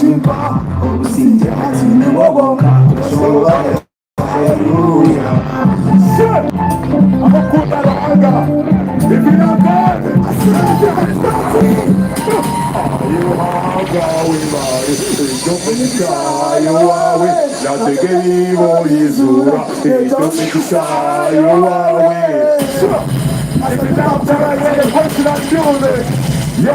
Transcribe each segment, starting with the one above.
chimpa, omusinja atine moboka, showa. Hallelujah. Sir, I'm a good dog. If you're not God, I said you're you are going by. Don't make it shy, you are with. Not the game or Yizura. Don't make it shy, you are with. Sir, I said, now tell I get a question on music. Yo,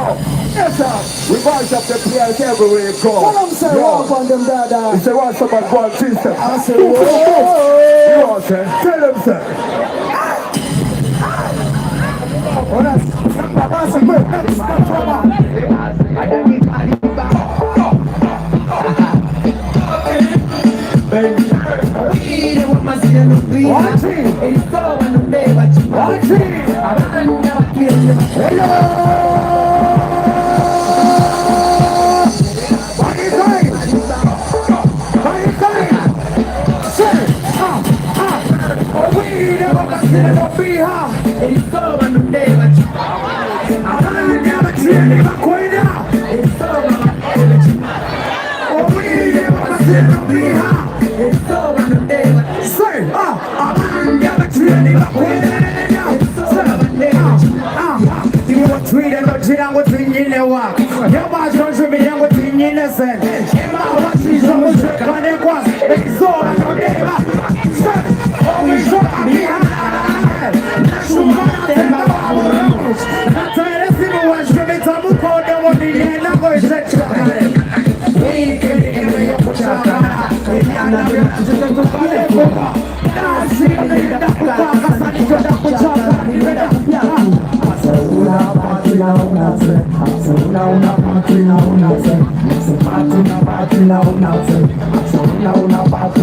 yes, sir. We rise up the players everywhere you go. Tell them, say, walk on them, dada. He said, what's up, my God, sister? I said, whoa. You know, sir. Tell them, sir. Oh, that's a good. That's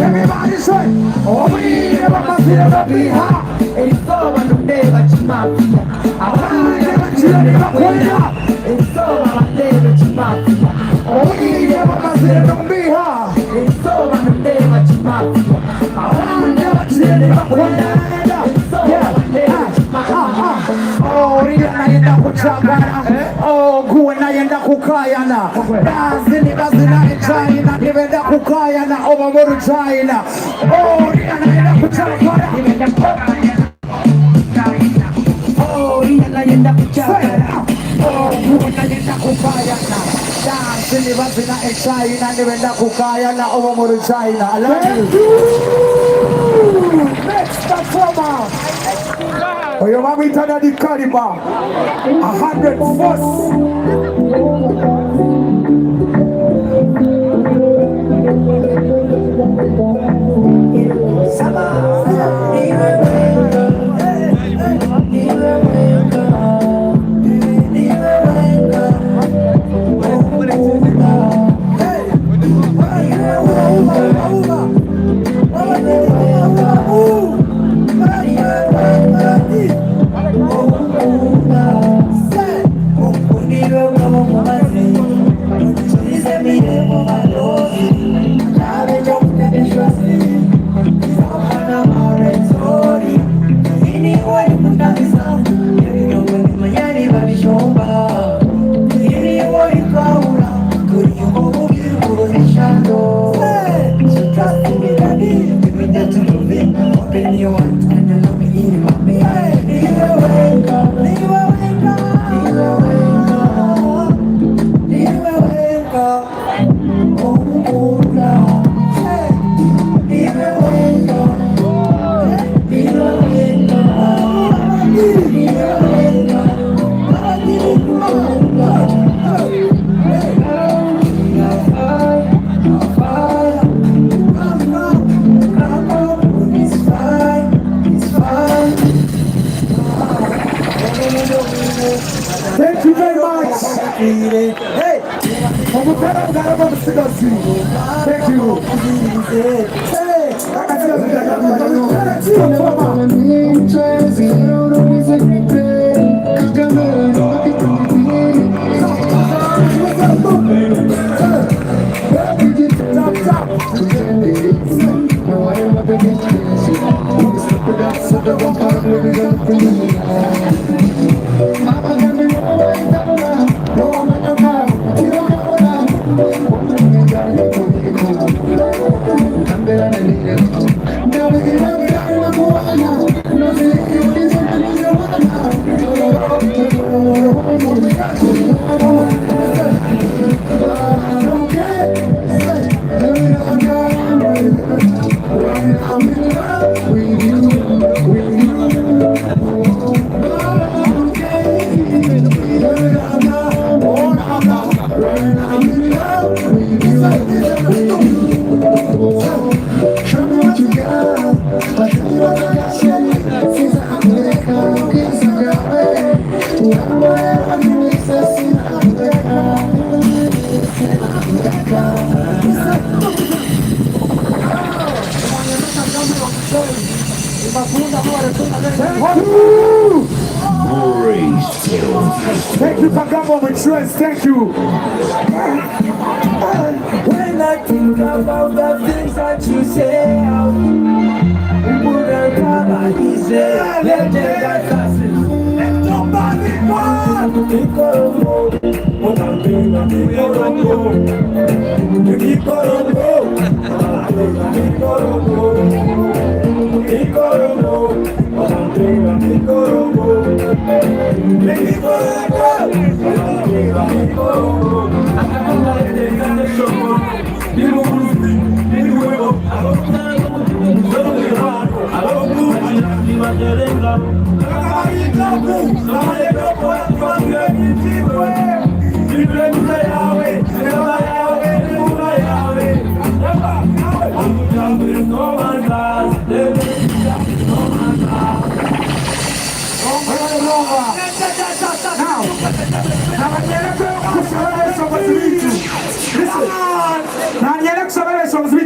everybody say, oh, we never must never be high. It's so when the day that you might be. I never never quit up. It's so when the day that you might be. Oh, we never must never be high. It's so when the day that you might be. I never never quit up. Oh, ninaenda kuchangana. Oh, kuwe naenda kukayana. Dazini bazina China, ninaenda kukayana. Oh, mamoru China. Oh, ninaenda kuchangana. Oh, ninaenda kuchangana. Oh, kuwe naenda kukayana. Dazini bazina China, ninaenda kukayana. Oh, mamoru China. I love you. Next performer. Oh, your mommy turned the caliber 100 force. Thank you very much. Hey, thank you. Thank you for coming with trust. Thank you. When I think about the things that you say,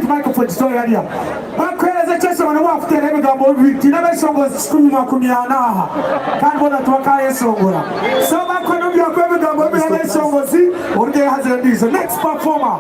microphone story earlier. Bakweleza kyese bano bafutera ebigambo bibiri n'abesongozi 10 kandi bona twakayesongola so bakono byako ebigambo bibiri n'abesongozi orugero hazira ndizo. Next performer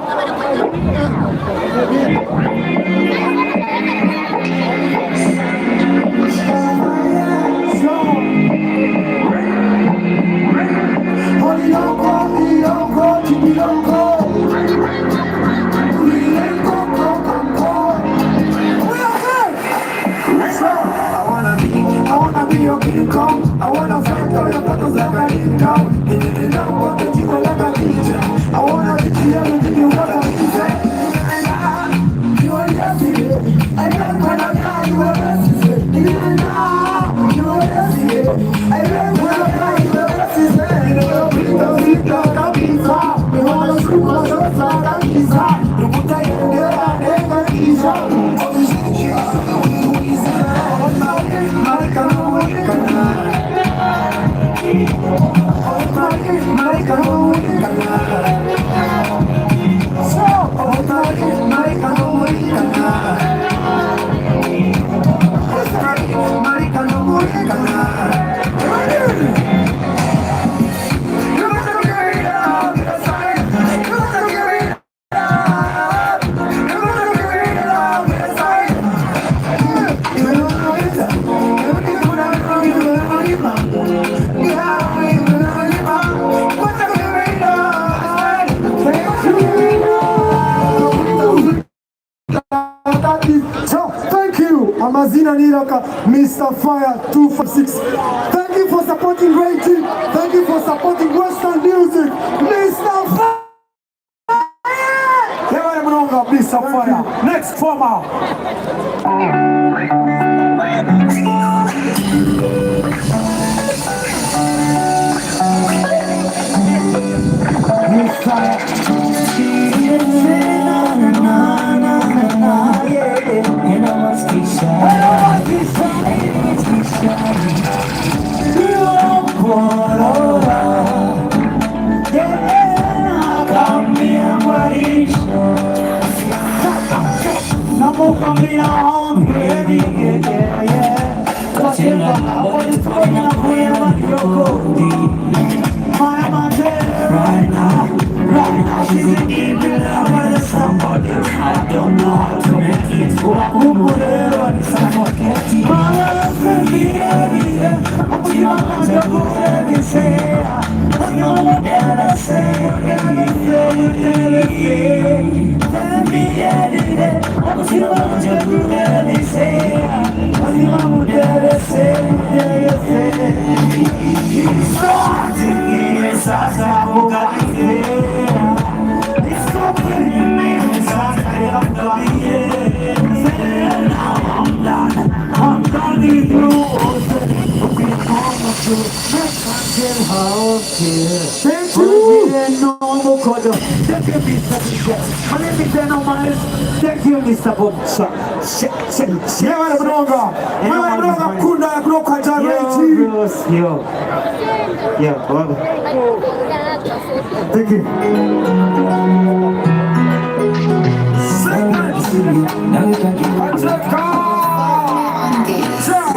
your King Kong. I wanna fight all your battles like I didn't know. You didn't know what the people like I teach. I wanna teach you everything you want to say. You are yesterday. I don't wanna die, you are yesterday. You didn't know, you are yesterday. I don't wanna die, you are yesterday. You know, we don't see the pizza. You wanna shoot my shots like a pizza. You put that in there, I never pizza. Amazina Niraka, Mr. Fire 256. Thank you for supporting Reggie. Thank you for supporting Western music. Mr. Fire! Mr. Fire. Next former. Right now, she's an evil lover of somebody. I don't know how to make it. Who put her on somebody? My love will be everywhere. You want to go everywhere. I know what I say. Tell me everywhere. You want to go everywhere. You want to say. Starting here, Sasa, who got it's so pretty, man. Sasa, I'm done here. Now I'm done. I'm done with you. Thank you. Thank you, Mr. Bob. Thank you.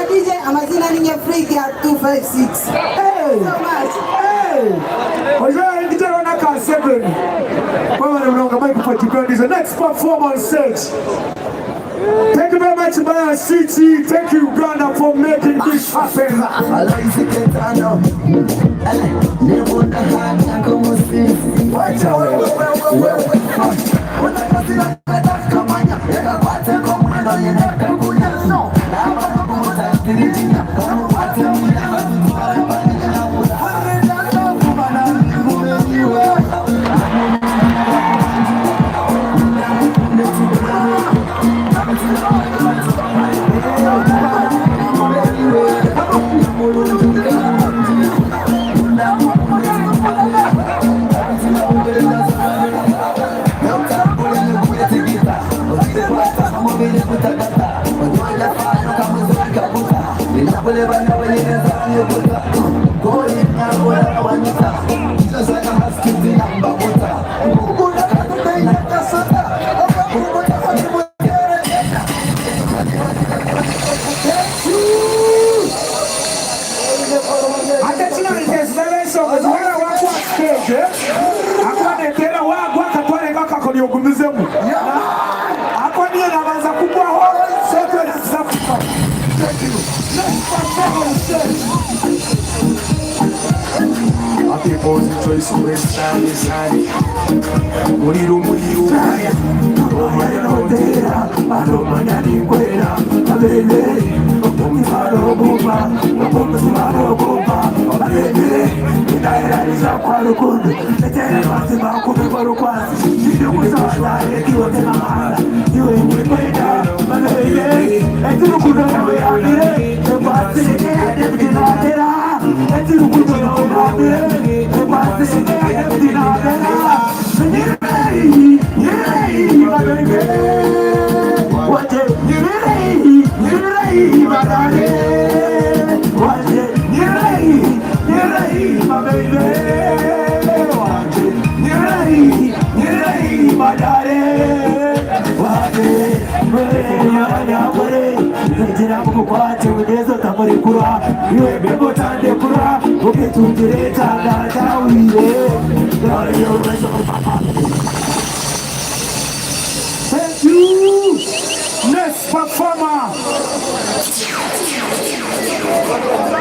DJ amazina ninye free ya 256. Hey! So much. Hey! Oja ngitero na ka 7. Kwa mnaonga mic for the next performer on stage. Thank you very much, Maya City. Thank you, Uganda, for making this happen. Thank you. Next performer.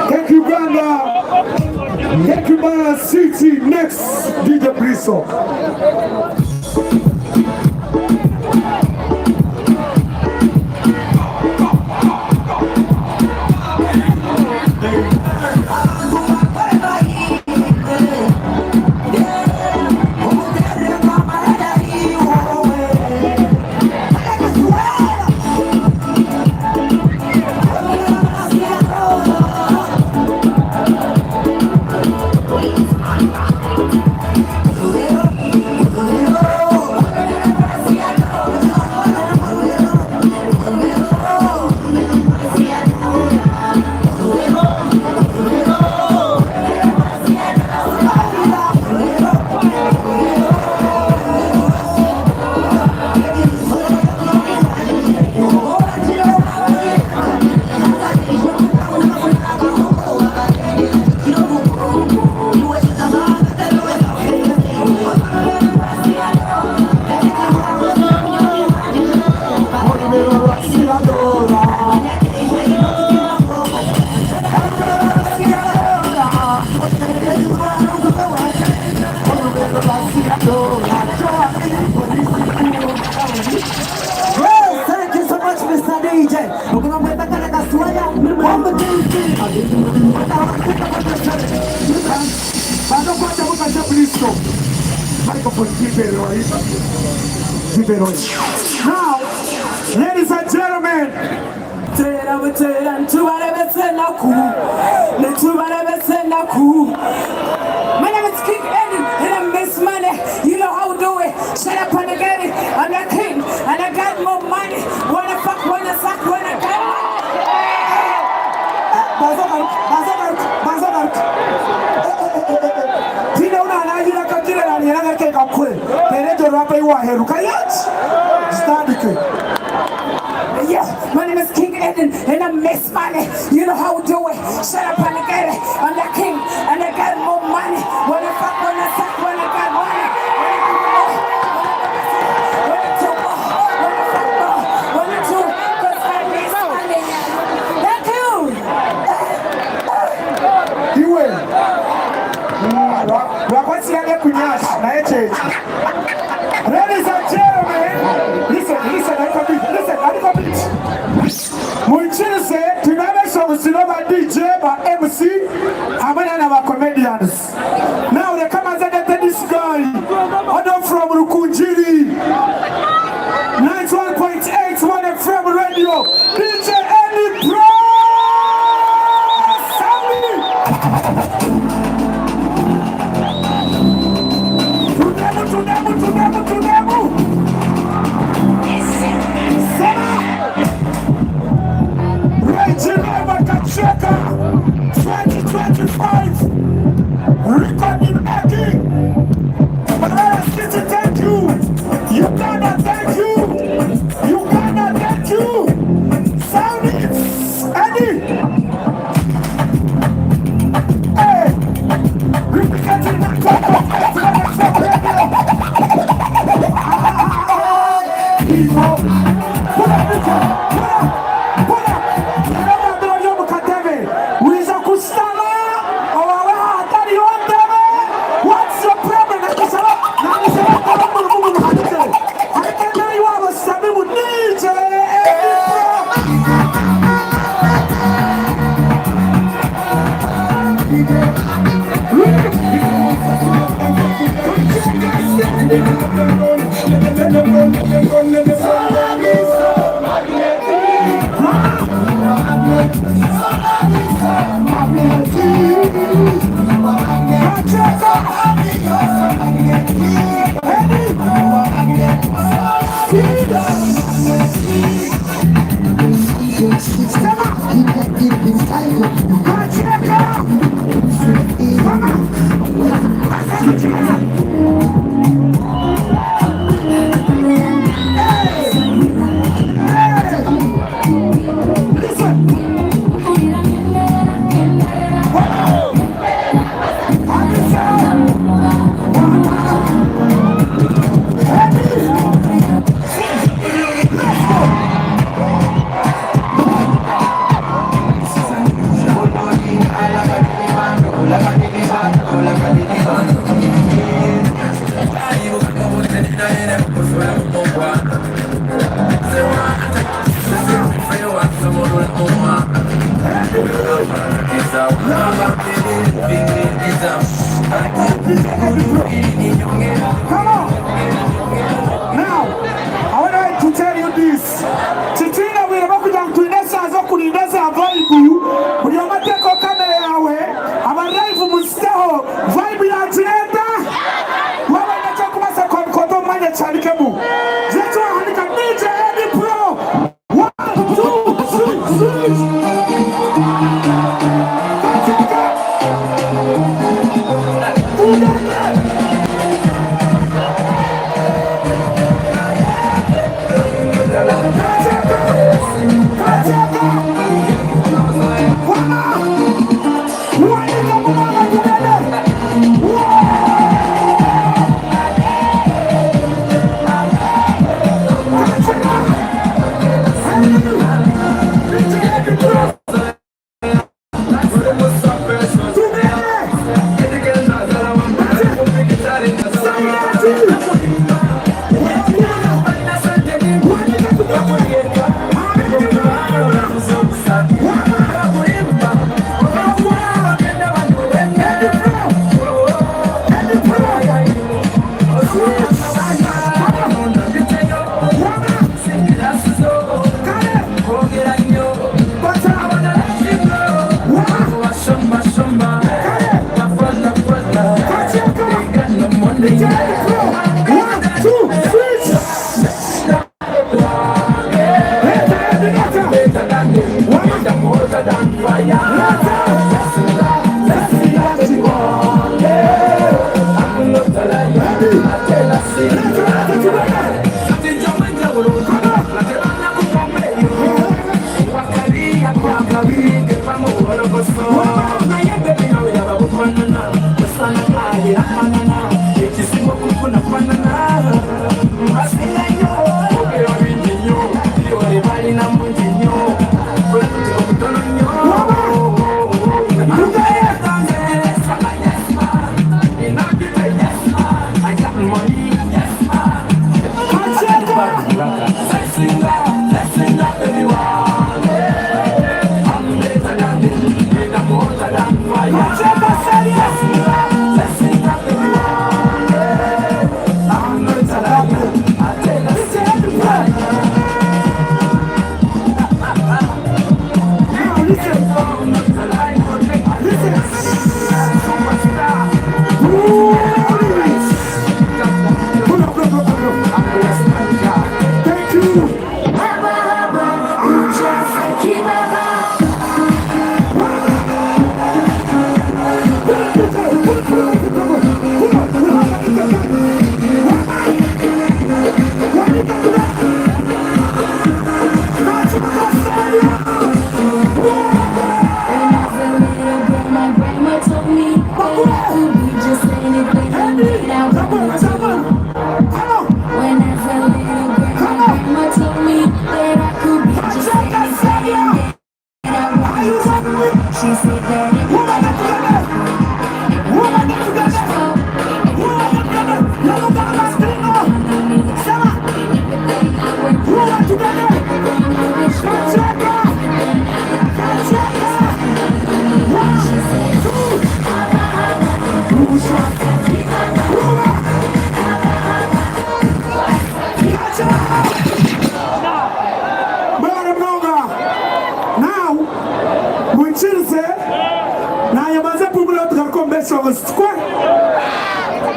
Thank you, Uganda. Thank you, Maya City. Next, DJ Briso. Well, thank you so much, Mr. DJ. We're gonna wait back at the swaya. One more thing. Now, ladies and gentlemen, my name is King Eddie and I miss money. You know how we do it. Shut up and I get it. I'm the king and I got more money. Wanna fuck, wanna suck, wanna get yeah, my name is King Eden and I miss money. You know how we do it. Shut up and I get it. I'm the king and I got more money. Wanna fuck, wanna suck, wanna get money. Wanna do more, wanna fuck more, wanna do, cause I miss money. Thank you. Ladies and gentlemen, listen, Muicheze, tunaweza kusimama DJ ba MC, amana na ba comedians. Now they come and say this guy, Adam from Rukunjiri, 91.8 One FM Radio, DJ Eddie Pro. Kakyeka 2025 recording making. Banana City, thank you. Uganda, thank you. Uganda, thank you. Sound it, Eddie. Hey, representing the top of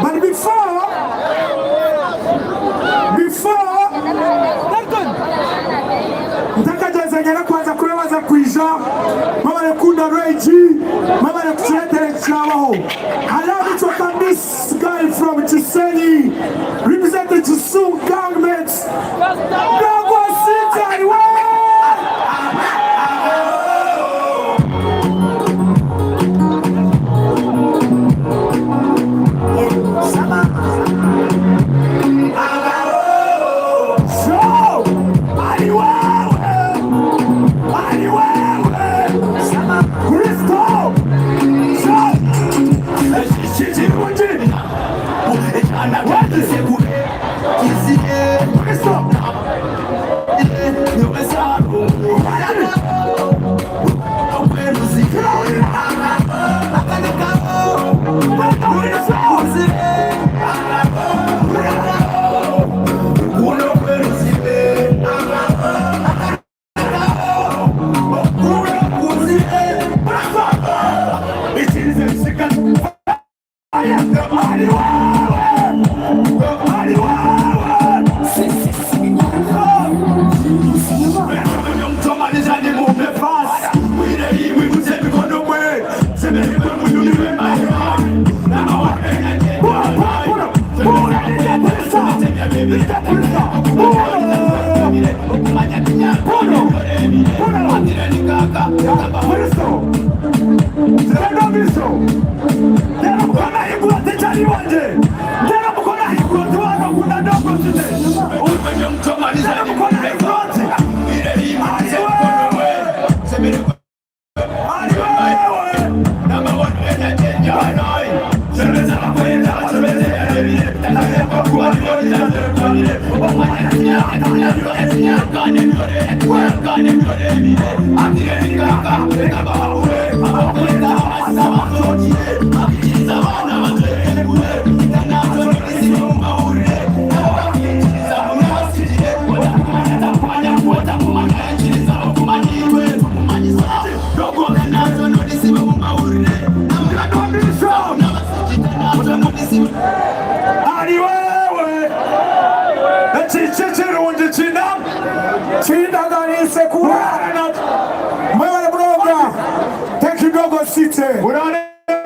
But before mtakajazengelea kwanza kurewaza kuija mama nekunda reji mama nekuchetere chawaho. Allow me to welcome this guy from Chiseni, representing Chisung government. Dogo Sitari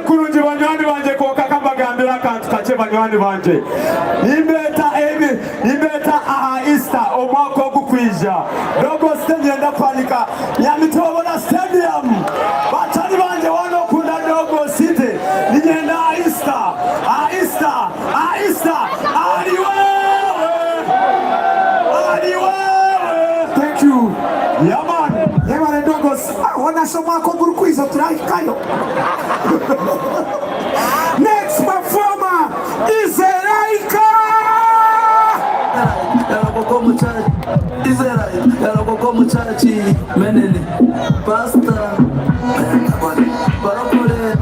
kurungi banywanyi banje koka kambagambira kantu kake banywanyi banje imbeta Easter omwaka ogukwija Dogo ngenda kwanika Yamitobona stadium batali banje wano kunda Dogo City ngenda Easter Easter, Easter, thank you. Yeah man, ndogos. Wanasoma kwa burukwiza tunahikayo. Next performer is Eraika. Muchachi, menene, pasta, barokole,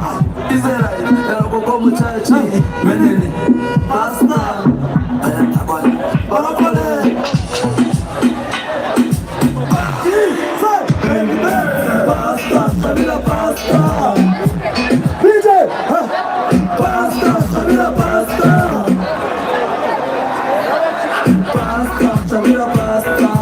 Israel, muchachi, menene, pasta, barokole. Pasta, Sabila pasta. DJ, Pasta, Sabila pasta. Pasta, Sabila pasta.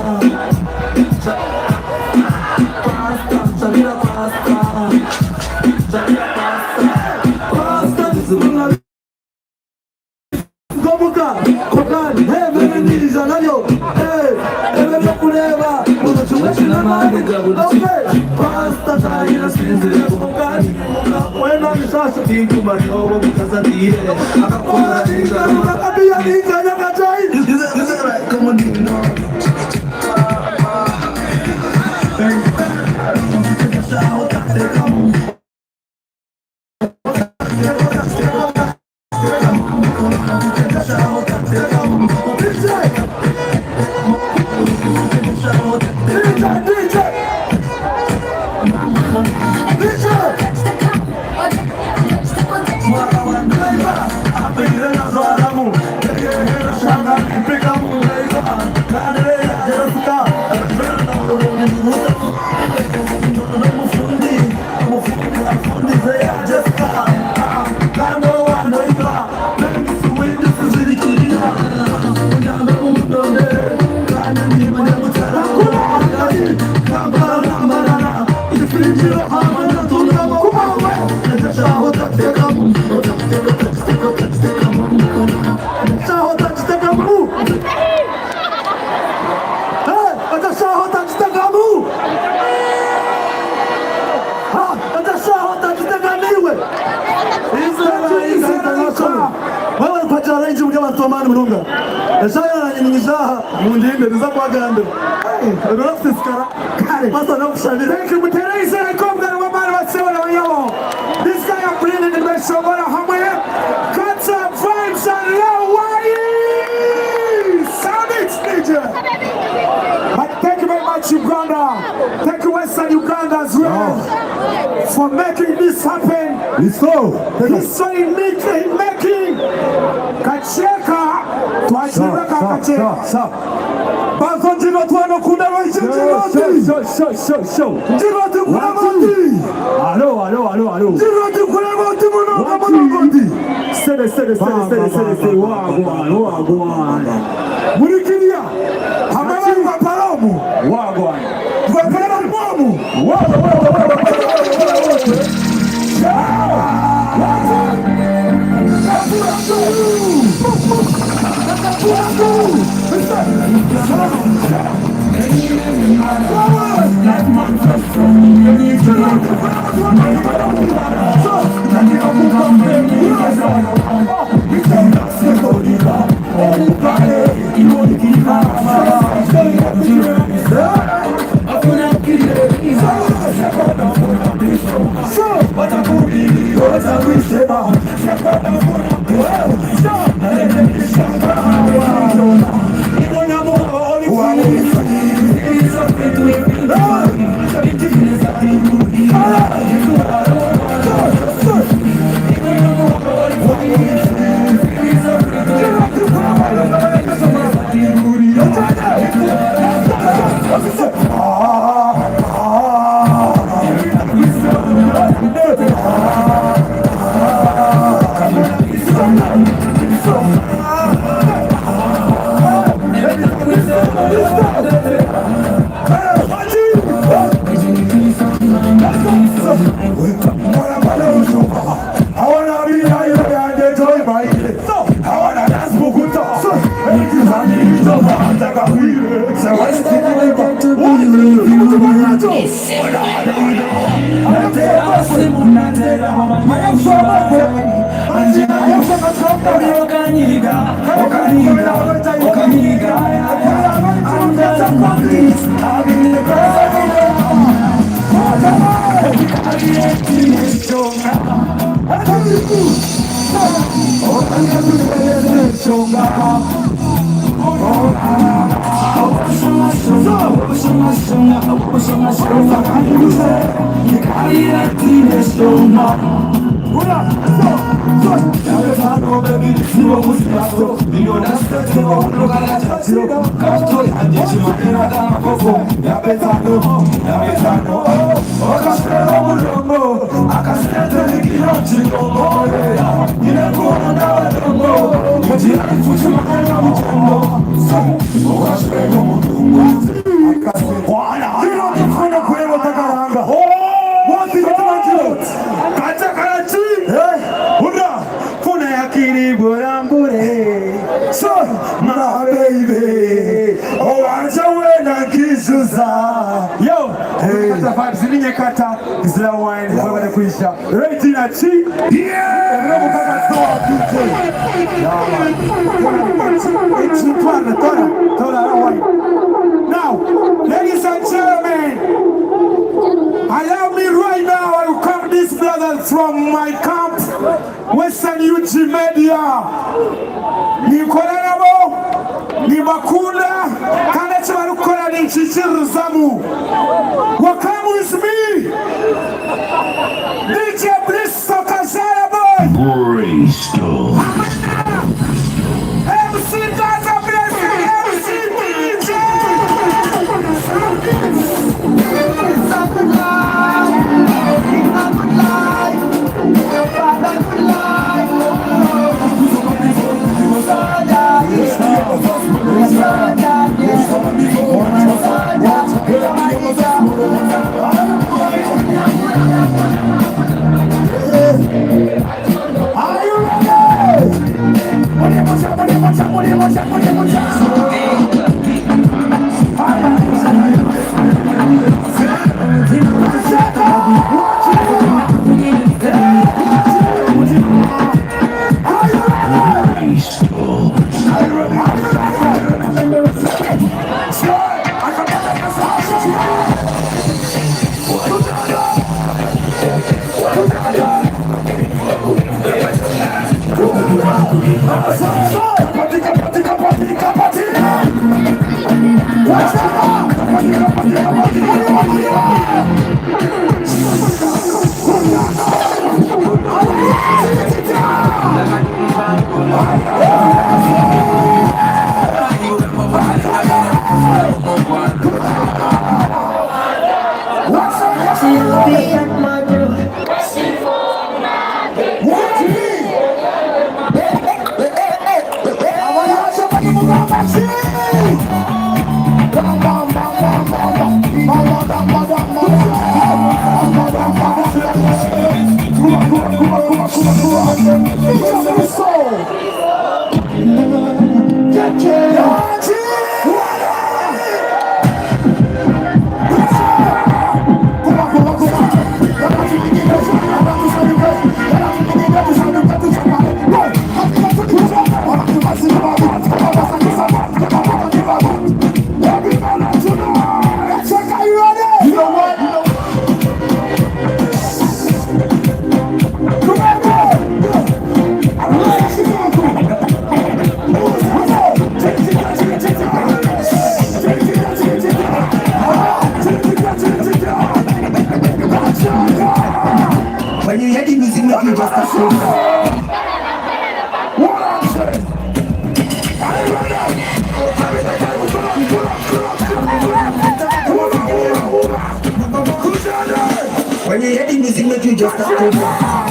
This guy I'm bringing the best show, but I'm cut some vibes and low sound it, DJ. But thank you very much, Uganda. Thank you, Western Uganda as well, for making this happen. History making kakyeka twashira kakyeka. Bazo njino tuano kuna waishi Jiroti kuna moti. Alo. Jiroti kuna moti mono. Sede. Wagwan. Murikiria. Hamala kwa palomu. Wagwan. Kwa palomu. Now, ladies and gentlemen, allow me right now, I welcome these brothers from my camp, Western Uganda. Nikolabo, Nimakunda, Kanachi Marukola, Nichichir Zamu. Welcome with me, DJ Bristo Kazara Boy. Bristol. MC Gaza Blessing, MC DJ. Are you When you hear the music, make you just start to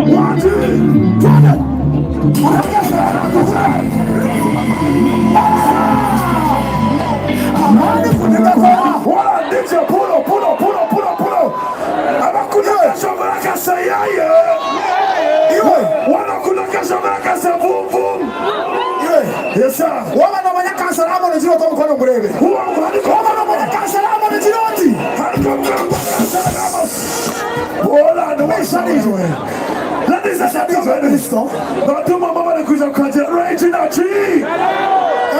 One, two, 20. Yes, sir. Woman no manya cancer amo no zero to mkono murebe. Woman no manya cancer amo no zero oti. Hola, no way, Shani. Ladies and gentlemen, don't do my mama the Kuja Kaja, Regina Tree.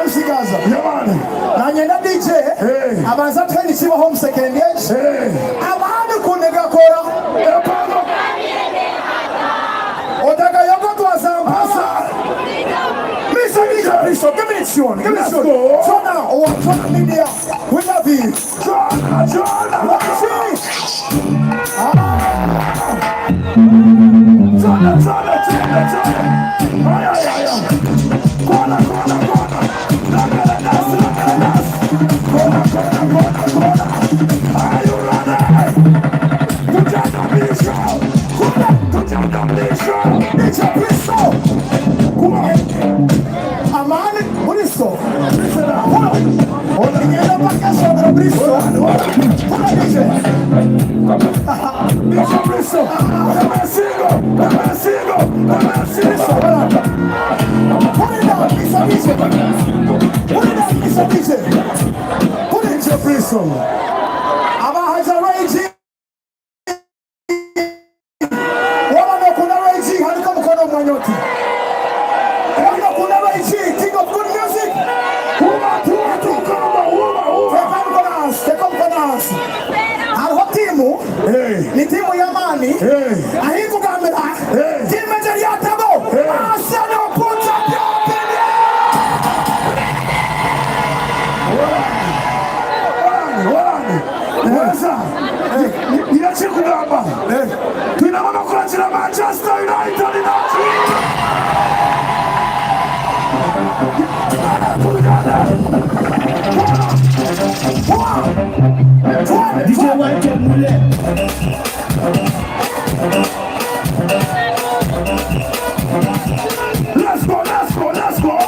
MC Gaza. Yeah, man. Na nyenda DJ. Hey. Abaza tweni siwa home second yes. Hey. Abanu kunega kora. Otaka yoko tu azamba. Mr. DJ, please, give me a tune. Give me a tune. So now, Western Media, we love you. Ni timu ya Mani. Ahiku kamera. Timu ya Tabo. Asana puta pia. Wasa. Iache kugamba. Tunamama kuachira Manchester United Let's go.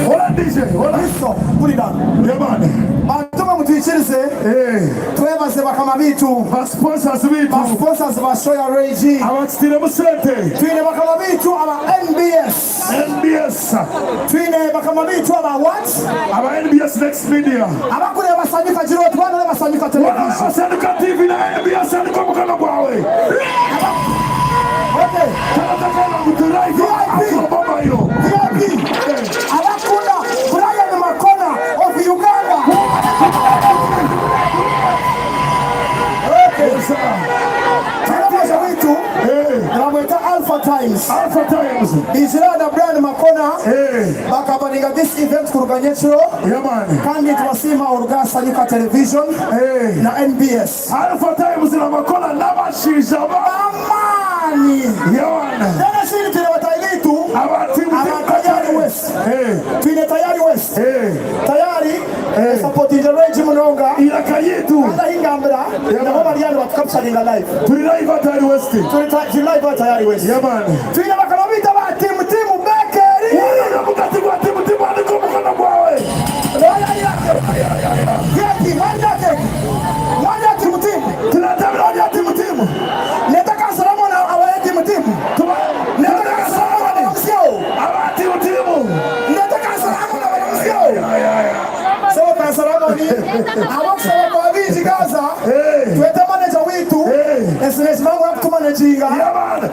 Hola DJ, hola Listo, put it down. Yamani. Batuma mutwichirize. Twebaze bakama bitu. Sponsors bitu. Sponsors ba Shoya Regi. Abatire musente. Twine bakama bitu aba NBS. Twine bakama bitu aba what? Aba NBS Next Media. Abakure basanyika jiro twana basanyika television. Basanyika TV na NBS andiko mukana kwawe. Okay. Tunataka kuturai VIP. Baba hilo. VIP. Abakuna Brian Makona of Uganda. Okay, sir. Tunamoja wetu. Tunamwita Alpha Times. Izirada Brian Makona. Bakabaniga this event kuruganyechiro. Yamani. Kandi twasima urugasa nyuka television. Na NBS. Alpha Times na Makona nabashisha Amani. Yamani. Dana shiri tile watailitu. Tayari West. Twine Tayari West. Tayari. Support in the Regi Munonga. Ilaka yetu. Anda hingambira. Na homa liyani watukapsa linga live. Tuli live at Tayari West. Tuli live at Tayari West. Yamani. Twine bakalabita ba timu Bekeri. Wana mukati kwa timu andiko mukana kwawe. Keki, wanda timu. Tunataka wanda timu. Netaka salamu na awaye timu. Netaka salamu na msio. Awa timu. Netaka salamu na msio. Sawa kwa salamu ni. Awaksa kwa bizi Gaza. Tuwete manager wetu. SMS mangu hapo manager. Yamani.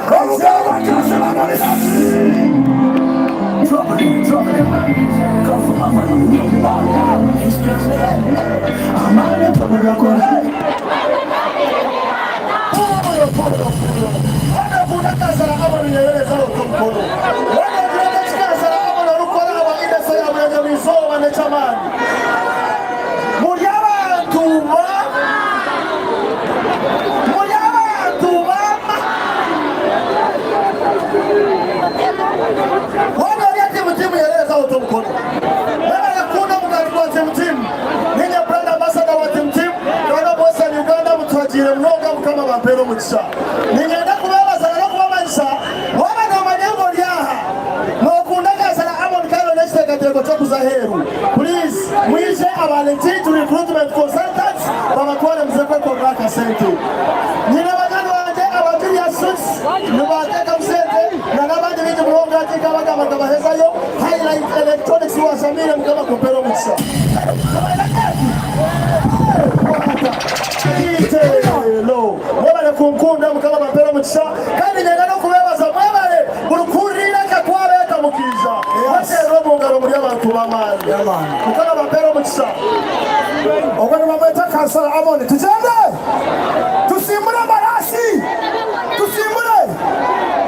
heru. Please, mwije abaleti to recruitment consultants babatwale mzekwe kontraka sente. Nyine bagano wanje ababiri ya suits nubateka msente na nabandi bije muronga atika bagaba hezayo highlight electronics wa Samira mkaba kupero mutsa. Hello. Mwebale kunkunda mukaba mapero mutsa kandi nyangano kubebaza mwebale burukurira kakwale kamukiza. Wase robo ngaro muri abantu bamani. Mukaba mapero mutsa. Ogani bamweta kansala Amone tujende. Tusimule barasi. Tusimule.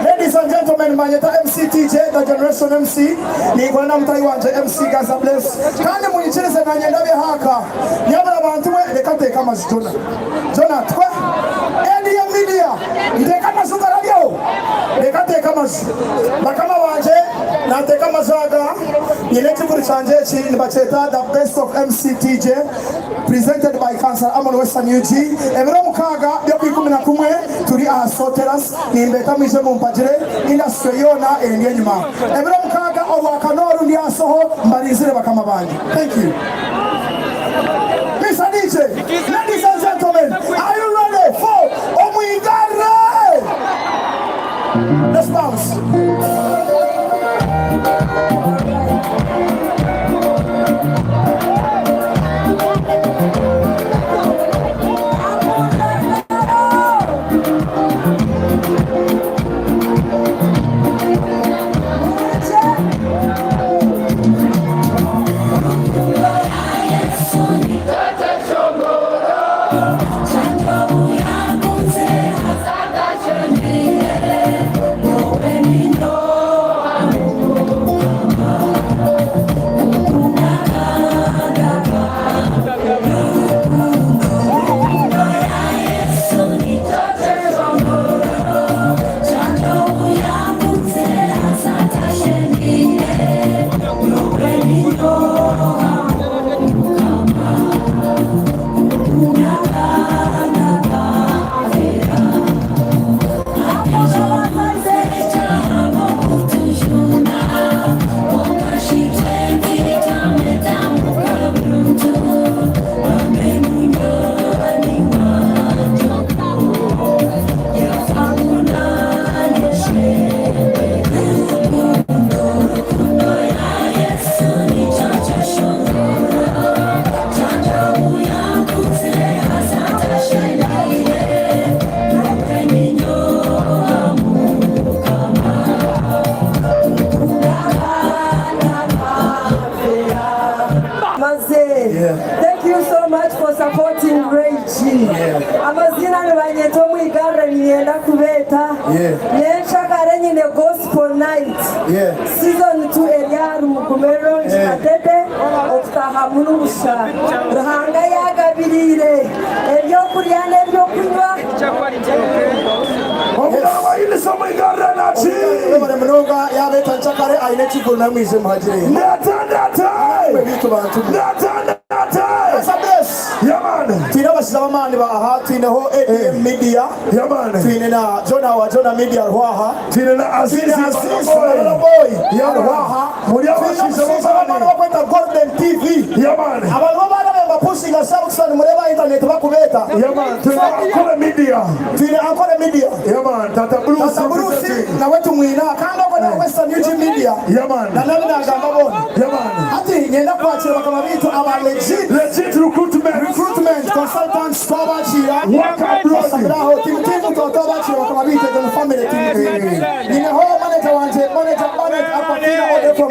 Ladies and gentlemen, manyeta MC TJ, the generation MC. Ni kwa na mtai wanje MC Gaza Bless. Kandi munyichirize na nyendabe haka. Nyabala bantu we lekate kama Jona. Jona twa. NKORE Media. Ite kama suka radio. Lekate kama bakama wanje na te kama zaga. Yeleti kuri chanje chi ni bacheta the best of MC TJ presented by Council Amon Western UG. Ebero mukaga byo kwikumina kumwe turi asoteras ni mbeta mije mu mpagire industry yona enge nyuma. Ebero mukaga obwakanoru ndi asoho mbarizire bakama banje. Thank you. Mr. DJ, ladies and gentlemen, are you ready for Omwigare? Let's bounce. Thank you so much for supporting Reggie. Amazina ni banyeto Omwigare nienda kubeta. Nenshakare nyine gospel night. Season 2 Eliaru Mugumero Chikatete okutaha munusha. Ruhanga yagabirire. Ebyo kuryana ebyo kunywa. Omugawa ile Omwigare nachi. Ebare mnoga yabeta nchakare aine chikuna mwize mhajire. Natandata. Bebitu bantu. Natandata. Yaman. Tina basaba mani baha tina ho NKORE Media. Yaman. Tina na Jona Media Rwaha. Tina na Azizi boy. Rwaha. Muri abasaba mani bakweta Golden TV. Yaman. Abantu bana bemba pushing ourselves on mureba internet bakubeta. Yaman. Tina Ankole Media. Tina Ankole Media. Yaman. Tata Bruce. Na wetu mwina kanga kwa Western UG Media. Yaman. Na nani na gamba bona. Yaman. Ati nyenda kwa chira kama vitu aba legit recruitment consultants Tabachira Wakabraho Tim Tabachira kama vile the family team in the whole manager Apatino from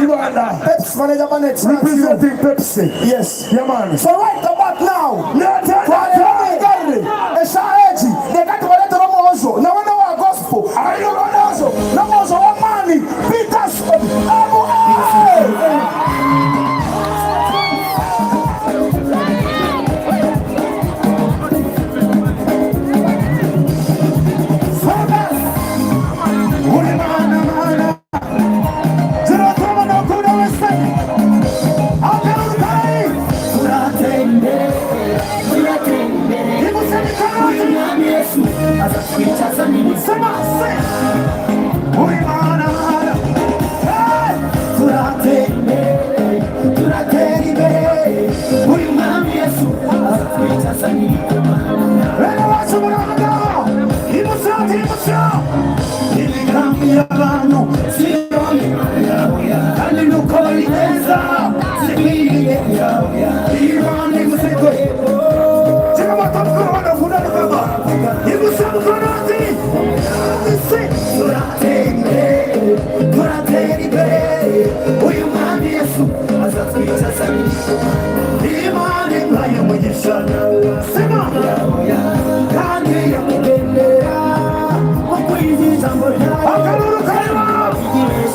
Uganda Pepsi manager representing Pepsi. Yes, yeah man. So right about now Eshaeji they got to let Romozo na wana wa gospel ayo Romozo wa mani Peters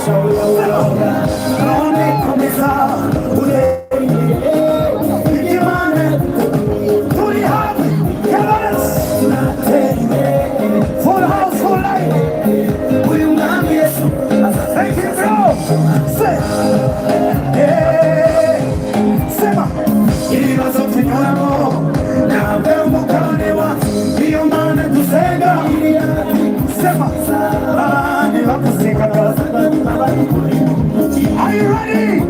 Are you ready?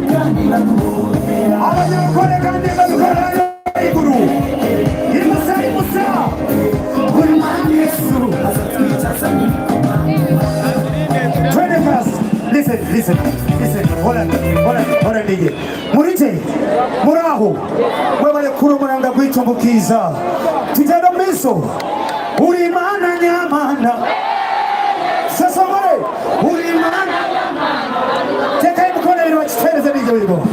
Listen. Hold on, DJ. Murite, muraho. Mwebale kuru muranga kwitumbukiza. Tujana miso. Uri mana nyamana. Sasa wale. Uri mana nyamana. Teka mkono ili wachitereze DJ wimbo.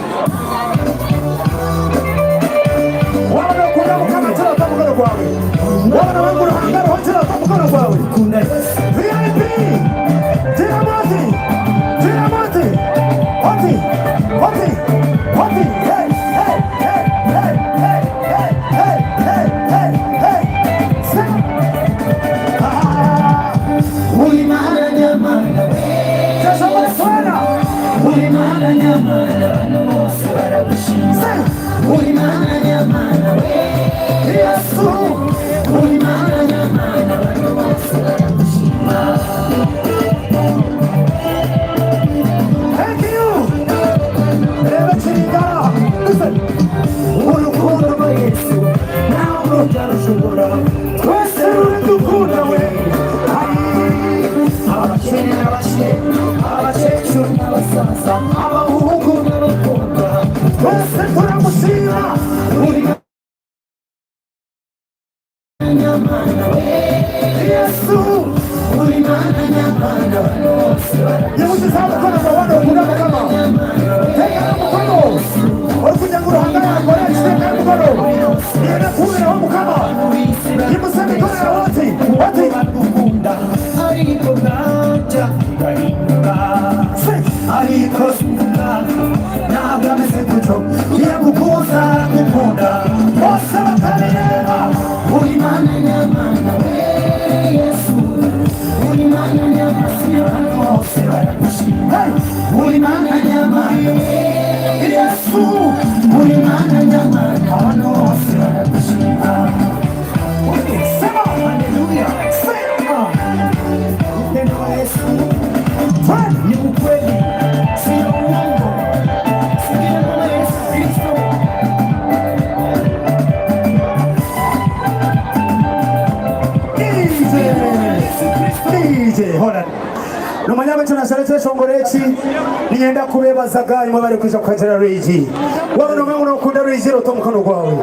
Wana kuna mkama tala mkono kwawe. Wana wangu na hangaro tala mkono kwawe. VIP. Dinamati. Hoti. Hey. Uri mana nyamana. Sasa wala. Uri mana nyamana. Uri mana nyamana. Yesu. Uri mana nyamana. Thank you. Listen. Urukundo rwa Yesu nawe byarashobora twese ruradukunda we. Abakene abakecuru n'abasaza abahungu n'abakobwa twese turamushima. Uri nyamana we Yesu. Uri mana nyamana. Yemuze sawa kono kwa wano kuna kama teka mkono okuja nguruhanga yakora teka mkono yena kuwe na mukama yemuze mikono wote bakukunda ariko naja ariko sunda nabwa mesekuto yakukuza kukunda bose bakareba. Uri mana nyamana we Yesu. Uri mana nyamana bose barakushima. Uri mana nyamana Yesu. Uri mana nyamana abantu bose barakushima. Sema haleluya. Sema upendo wa Yesu ni ukweli, sio uongo. Sikiliza kwa Yesu Kristo. DJ, hold on. Numanyama tunashalete shongorechi nienda kubebaza gani mwabari kuja kwatera reji. Waba nomangu na ukunda reji roto mkono kwawe.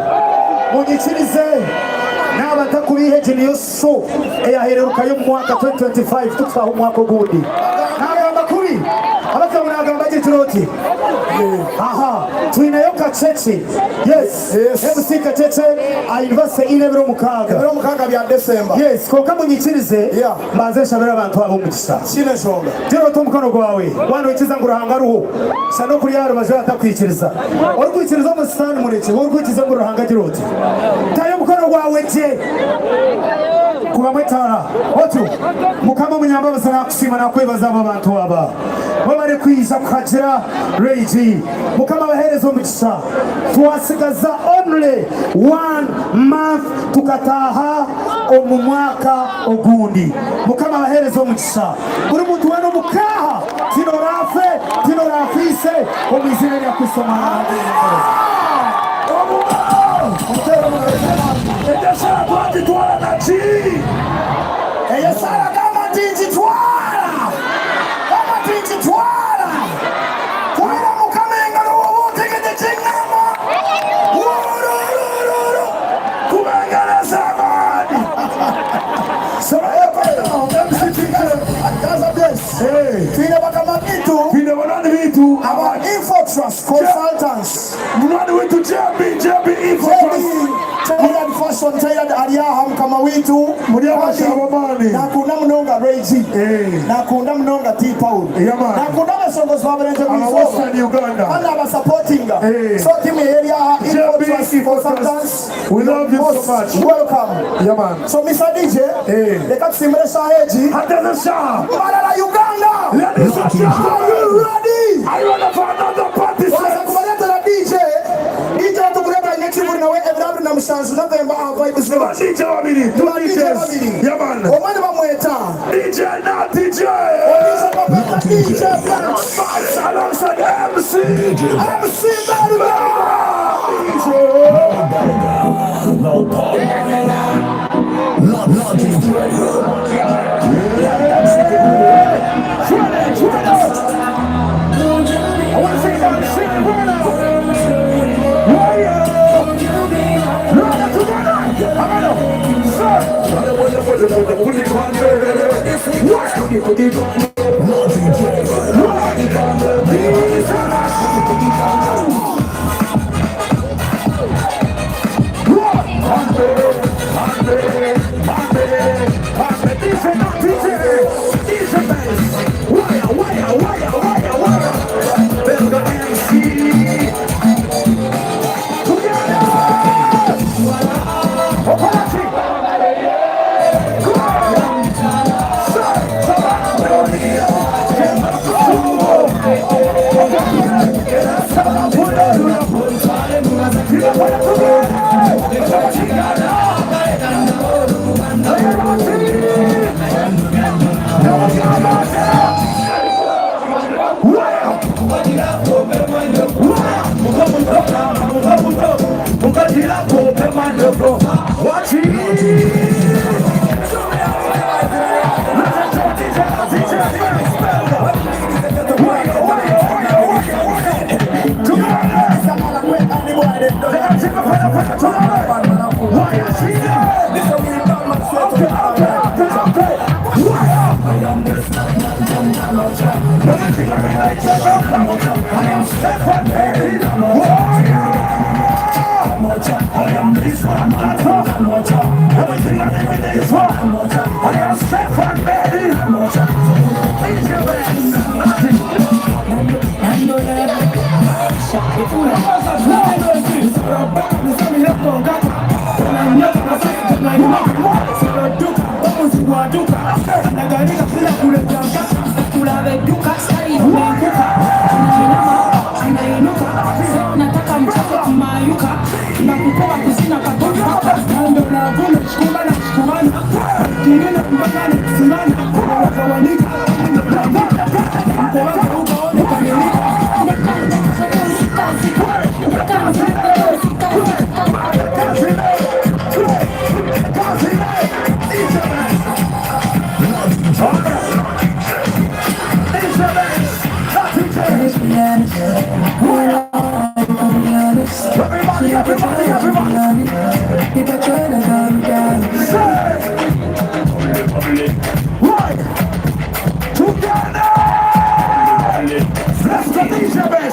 Munyikirize n'abatakubihe jiniyoso eyaheruka yo mwaka 2025 tukaho mwaka gundi. Nagamba kuri abata munagamba jituroti. Aha, tuinayo kachechi. Yes. MC kacheche ainvase inebero mukaga. Ebero mukaga bya December. Yes, ko kamunyikirize mbanze shabera abantu abo mugisa. Sine shonga. Jero to mkono gwawe. Wano ikiza nguruhanga ruho. Sano kuri yaro baje atakwikiriza. Ori kwikiriza mu stand mureke. Ori kwikiza nguruhanga jiroti. Tayo mkono gwawe je. Kuba mwetara. Otu. Mukama munyamba basana kusima na kwebaza abantu aba. Babare kwiza kujira reji. Mukama baherezo mugisa. Tuwasigaza only 1 month tukataha omumwaka ogundi. Mukama baherezo mugisa. Buri muntu wano mukaha tino rafise omizina ya kusoma. Edesha kwati twala na chi. Eyesara kama tinji twala. Kama tinji twala. Twala mukamenga no wote kete chingama. Kumangala samadi. Soraya pano, msitika. Akaza bless. Twina bakama bitu. Twina wanani bitu. Our Info Trust Consultants. Munani wetu Jambi Info Trust. Jackson Taylor aliyaha mukama witu muri abashabamani nakunda munonga Reggie nakunda munonga T-Paul nakunda abasongozi babarenze mu Western Uganda and aba supporting so give me area we love you so much. Welcome. So Mr. DJ leka tusimbire saheji Malala Uganda. Ladies and gentlemen, are you ready? I want for another party set. DJ tukuleta next week na wewe every na mshanzu na kwamba vibe is good. DJ wabili, DJs. Yeah man. Omani bamweta. DJ na DJ. DJ alongside MC. MC I want to say that shit right now.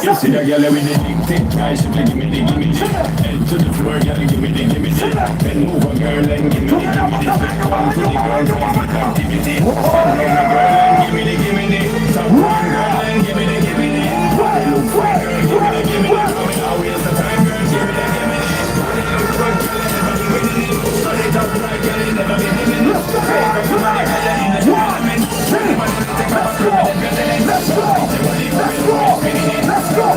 You see that girl with the big thick guy, she give me the head to the floor, girl, give me the then move a girl and give me the come to the girl from my activity. Come on, girl and give me the come on, girl and give me the look for a girl, give me the coming out, waste the time, girl, give me the look for a girl, never be winning it, so they talk like girl, never be winning it. Take up to my head in the tournament, take up to my head, let's go, let's go, let's go.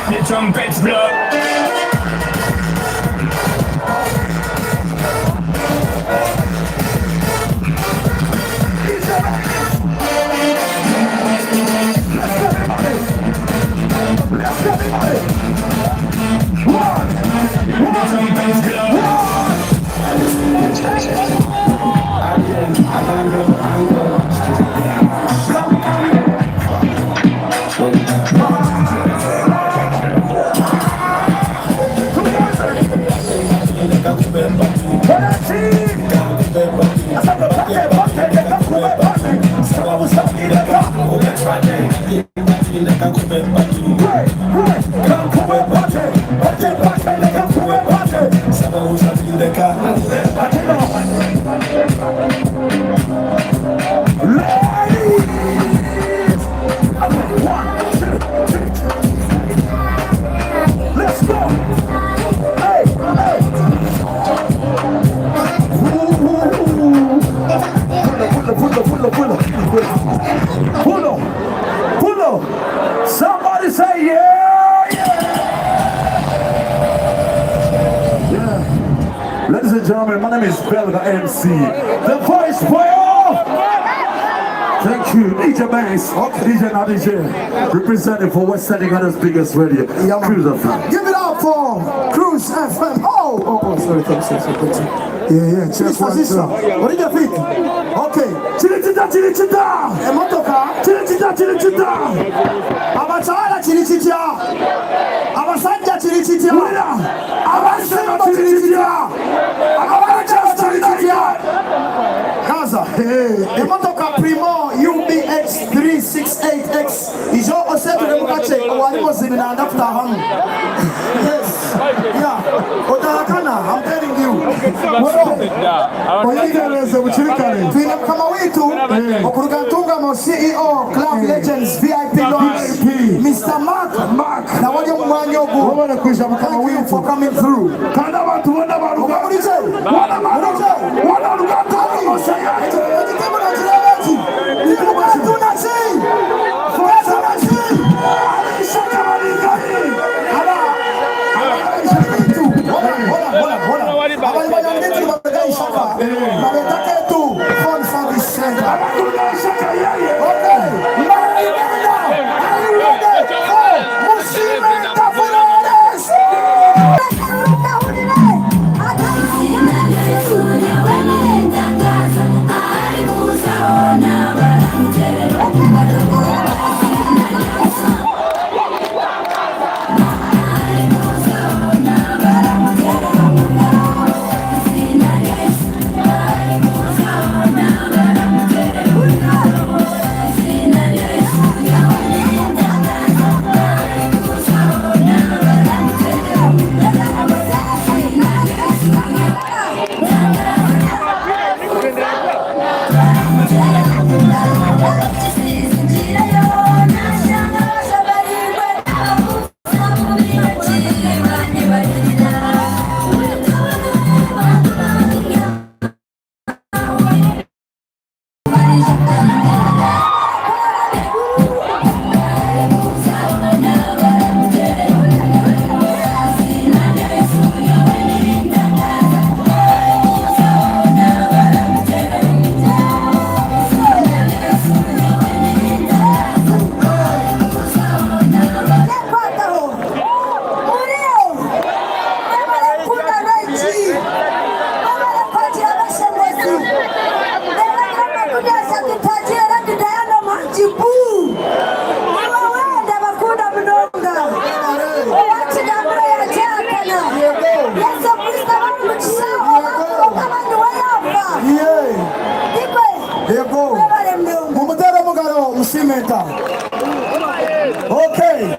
The trumpets blow. Come Let's go. Hey, hey. Pull up. Somebody say yeah. Ladies and gentlemen, my name is Belga MC, the voice player. Thank you, DJ Bass, DJ not DJ, representing for Western Uganda's biggest radio, Cruise FM. Give it up for Cruise FM. Oh, sorry. Yeah, check one, two. What did you think? Okay. Chilichita. Emotoka. Chilichita. Abachara chilichita. Abasajja chilichita. Abasimba chilichita. Abacha chilichita. Kaza. Emotoka Primo UBX 368X. Ijo osetu nemukache walimu zimina ndafuta hamu. Yes. Yeah. Otarakana, I'm telling you. Twine kama witu okurugantunga mo CEO Club Legends VIP Lounge Mr. Mark na wale mwanya ogu kama witu for coming through kana watu wana baruga wana Okay.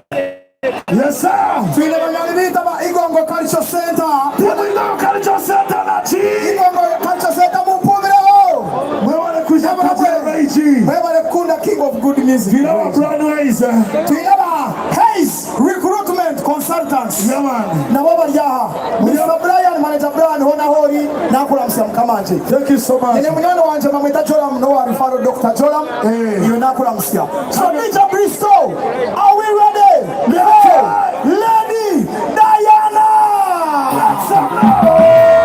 Yes, sir. File banalibita ba Igongo Culture Center. Igongo Culture Center na chi. Igongo Culture Center mupumiro. Mwewe kuja kwa Reiji. Mwewe kunda king of good music. Vila Broadways. Vila Hayes Recruitment Consultants. Yeah man. Na baba jaha. Mr. Brian manager Brian hona hori na kula mkamanje. Thank you so much. Nene mnyano wanje mameta Jolam no referral Dr. Jolam. Yeye na kula msia. So Major Bristol. Are we ready? Yeah. Lady Diana. Let's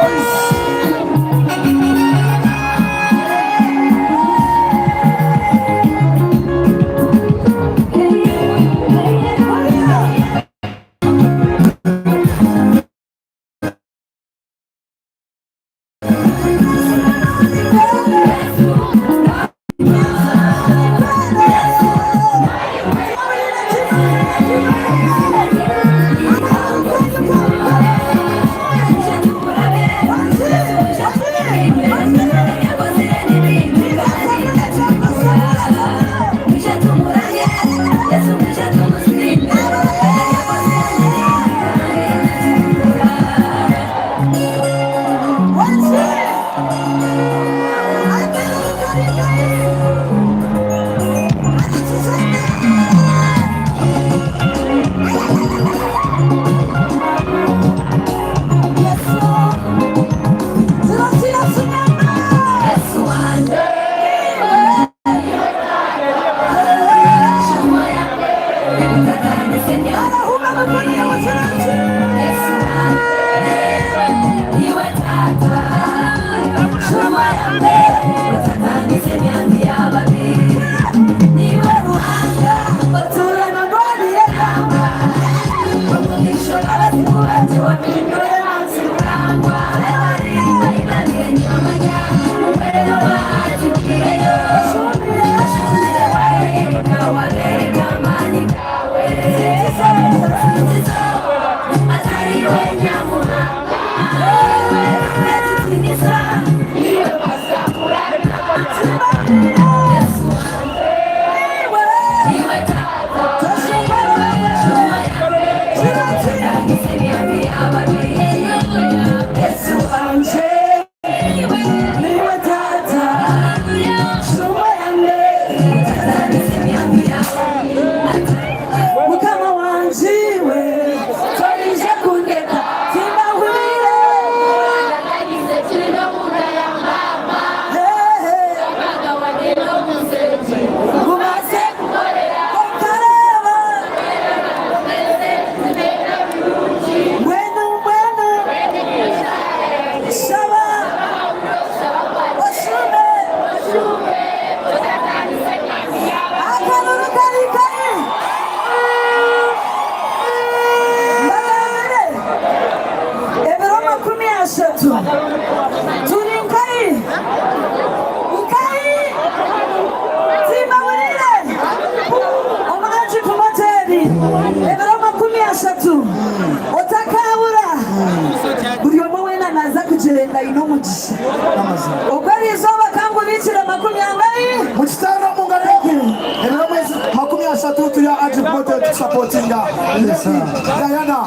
Supporting Diana.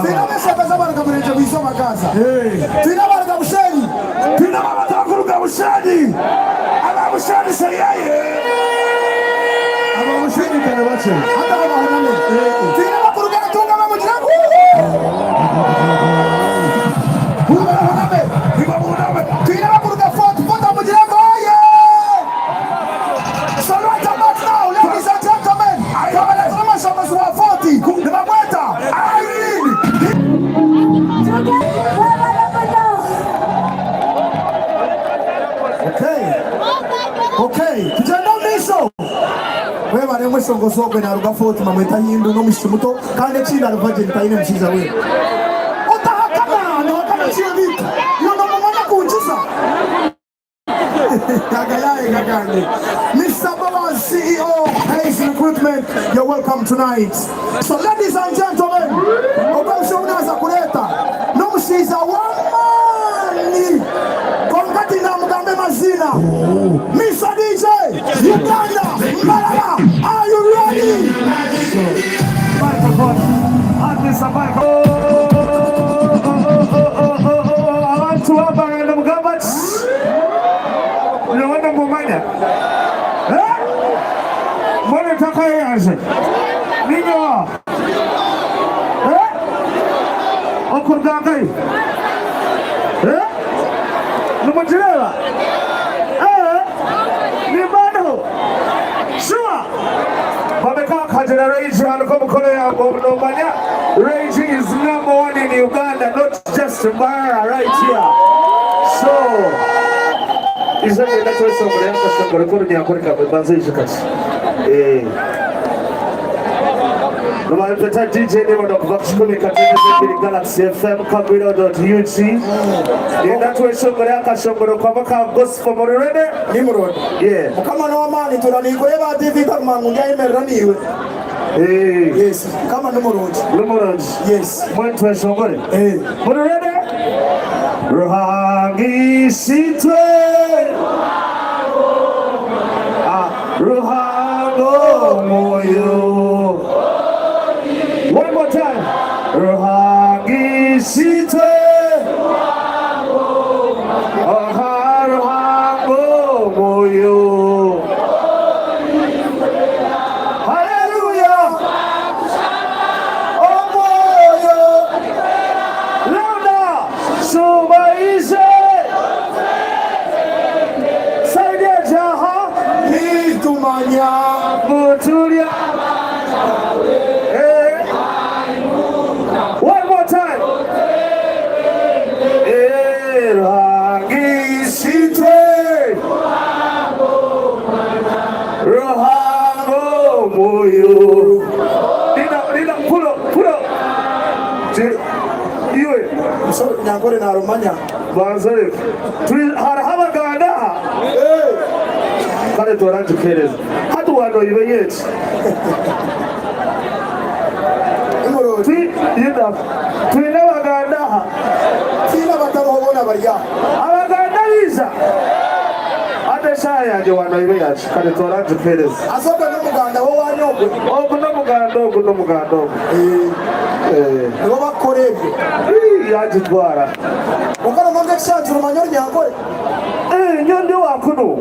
Tina mesaka zabara kamureje wisoma kaza. Tina baraka musheni. Tina baraka kuruka musheni. Aba musheni sayaye. Aba musheni kana bache. Hata aba hanane. Tina bakuruka tunga mamujirabu. Huba haname. Hiba haname. Tina bakuruka fota mujirabu. So right about now, ladies and gentlemen, I have a information as well 40. The Mamata, Irene. Okay. Kijana miso. Wewe bana mweso ngosobe na ruga 40 mameta hindu no mishumuto kane china ruvaje nitaine mchiza wewe. Utahakama na wakama chia vitu. Yono mwana kuujiza. Mr. Baba, CEO, Hayes Recruitment, you're welcome tonight. So ladies and gentlemen, Okamshonaza kuleta nomushiza wamani konkatina mugambe mazina Mr. DJ, Uganda, Malala, are you ready? Microphone, Mr. Microphone. I want to have a mugambe. Unaona mbomanya? Mbona taka yaje? Nino. Okurgangai. Numujirela. Ni bado. Sure. Bameka kajana rage anakomukole ya mbomanya. Rage is #1 in Uganda, not just Mara right here. So Isa ni nacho songore yangu songore kono ni akori kabe banze ishikati. Noma mpeta DJ ni modo kuvakushikumi katene zembili Galaxy FM kabiro.UG. Ni nacho songore yangu songore kwa maka gospel morede. Ni morode. Yeah. Kama no mani tunaniko eba TV kama ngungai meraniwe. Yes. Kama no morode. No morode. Yes. Mwentu songore. Morede. Ruhangi sitwe Ruhango moyo. One more time. Ruhangi sitwe Ruhango moyo. Hallelujah. Oh moyo. Louder. Sumaishe. Saidia jaha. Nitumanya. Mutulia. One more time. Ankole na Romania. Banzare. Abaganda. Kale turanjukereza. Hatu wano ibeyeti. Twina abaganda. Tina batamubona barya. Abaganda biza. Ate shaya nje wano ibeyeti. Kale turanjukereza. Asoka n'umuganda wo wanyogwe. Ogu n'umuganda. Nibo bakorebe. Yajitwara. Ukana mange kshanzu rumanyori Ankole. Nyondi wakuno.